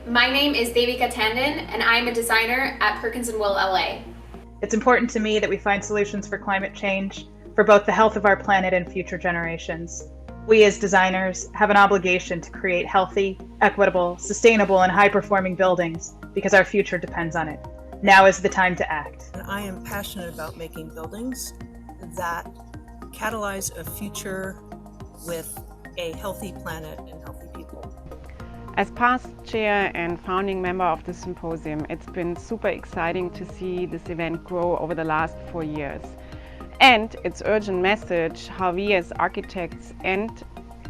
My name is Devika Tandon, and I'm a designer at Perkins & Will LA. It's important to me that we find solutions for climate change for both the health of our planet and future generations. We as designers have an obligation to create healthy, equitable, sustainable, and high-performing buildings because our future depends on it. Now is the time to act. I am passionate about making buildings that catalyze a future with a healthy planet and healthy people. As past chair and founding member of the symposium, it's been super exciting to see this event grow over the last 4 years. And its urgent message, how we as architects and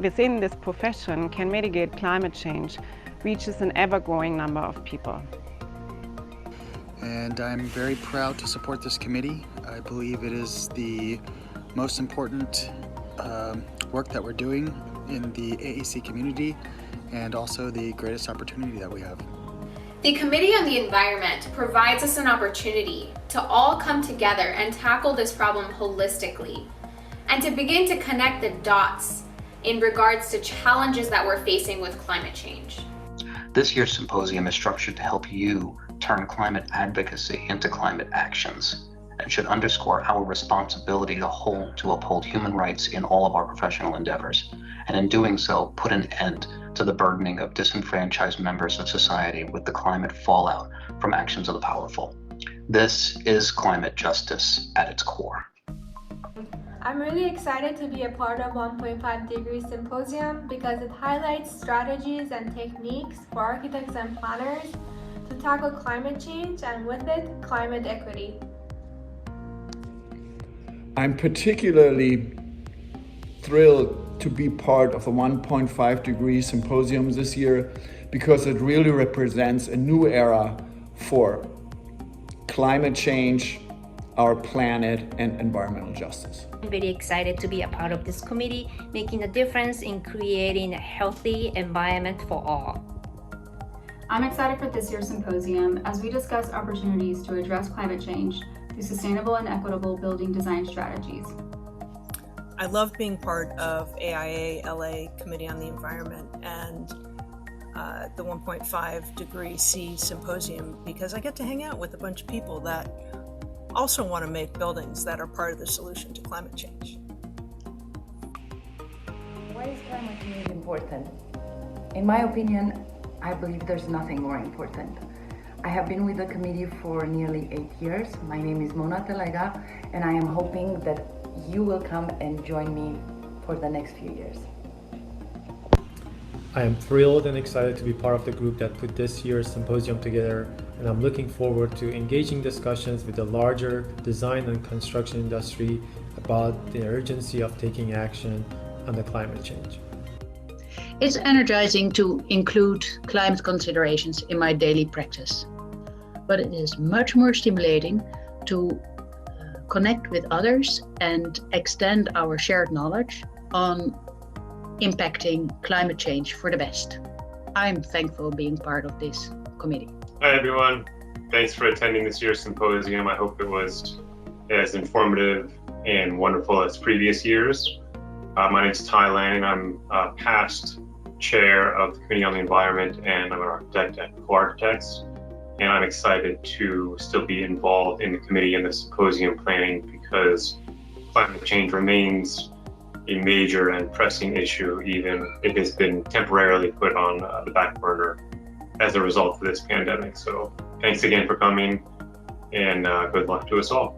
within this profession can mitigate climate change, reaches an ever-growing number of people. And I'm very proud to support this committee. I believe it is the most important work that we're doing in the AAC community, and also the greatest opportunity that we have. The Committee on the Environment provides us an opportunity to all come together and tackle this problem holistically, and to begin to connect the dots in regards to challenges that we're facing with climate change. This year's symposium is structured to help you turn climate advocacy into climate actions, and should underscore our responsibility to uphold human rights in all of our professional endeavors, and in doing so, put an end to the burdening of disenfranchised members of society with the climate fallout from actions of the powerful. This is climate justice at its core. I'm really excited to be a part of 1.5 Degree Symposium because it highlights strategies and techniques for architects and planners to tackle climate change and with it, climate equity. I'm particularly thrilled to be part of the 1.5 Degree Symposium this year because it really represents a new era for climate change, our planet, and environmental justice. I'm very excited to be a part of this committee, making a difference in creating a healthy environment for all. I'm excited for this year's symposium as we discuss opportunities to address climate change through sustainable and equitable building design strategies. I love being part of AIALA Committee on the Environment and the 1.5 Degree C Symposium because I get to hang out with a bunch of people that also want to make buildings that are part of the solution to climate change. Why is climate change important? In my opinion, I believe there's nothing more important. I have been with the committee for nearly 8 years. My name is Mona Telega, and I am hoping that you will come and join me for the next few years. I am thrilled and excited to be part of the group that put this year's symposium together, and I'm looking forward to engaging discussions with the larger design and construction industry about the urgency of taking action on the climate change. It's energizing to include climate considerations in my daily practice, but it is much more stimulating to connect with others and extend our shared knowledge on impacting climate change for the best. I'm thankful being part of this committee. Hi everyone, thanks for attending this year's symposium. I hope it was as informative and wonderful as previous years. My name is Ty Lanning. I'm past chair of the Committee on the Environment, and I'm an architect at Co-Architects. And I'm excited to still be involved in the committee and the symposium planning because climate change remains a major and pressing issue, even it has been temporarily put on the back burner as a result of this pandemic. So thanks again for coming, and good luck to us all.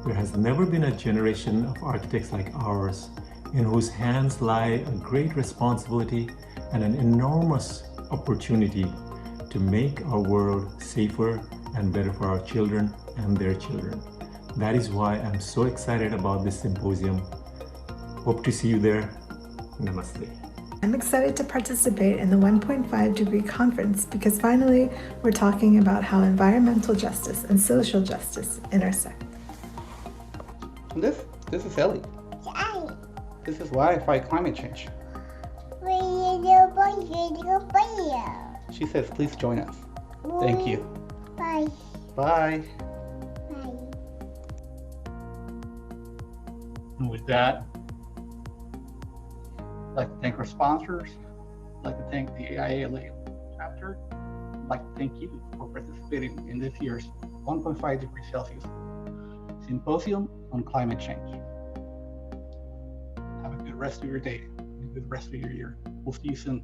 There has never been a generation of architects like ours in whose hands lie a great responsibility and an enormous opportunity to make our world safer and better for our children and their children. That is why I'm so excited about this symposium. Hope to see you there. Namaste. I'm excited to participate in the 1.5 degree conference because finally we're talking about how environmental justice and social justice intersect. This is Ellie. This is why I fight climate change. She says, please join us. Thank you. Bye. Bye. And with that, I'd like to thank our sponsors. I'd like to thank the AIALA chapter. I'd like to thank you for participating in this year's 1.5 degrees Celsius Symposium on Climate Change. Have a good rest of your day, and a good rest of your year. We'll see you soon.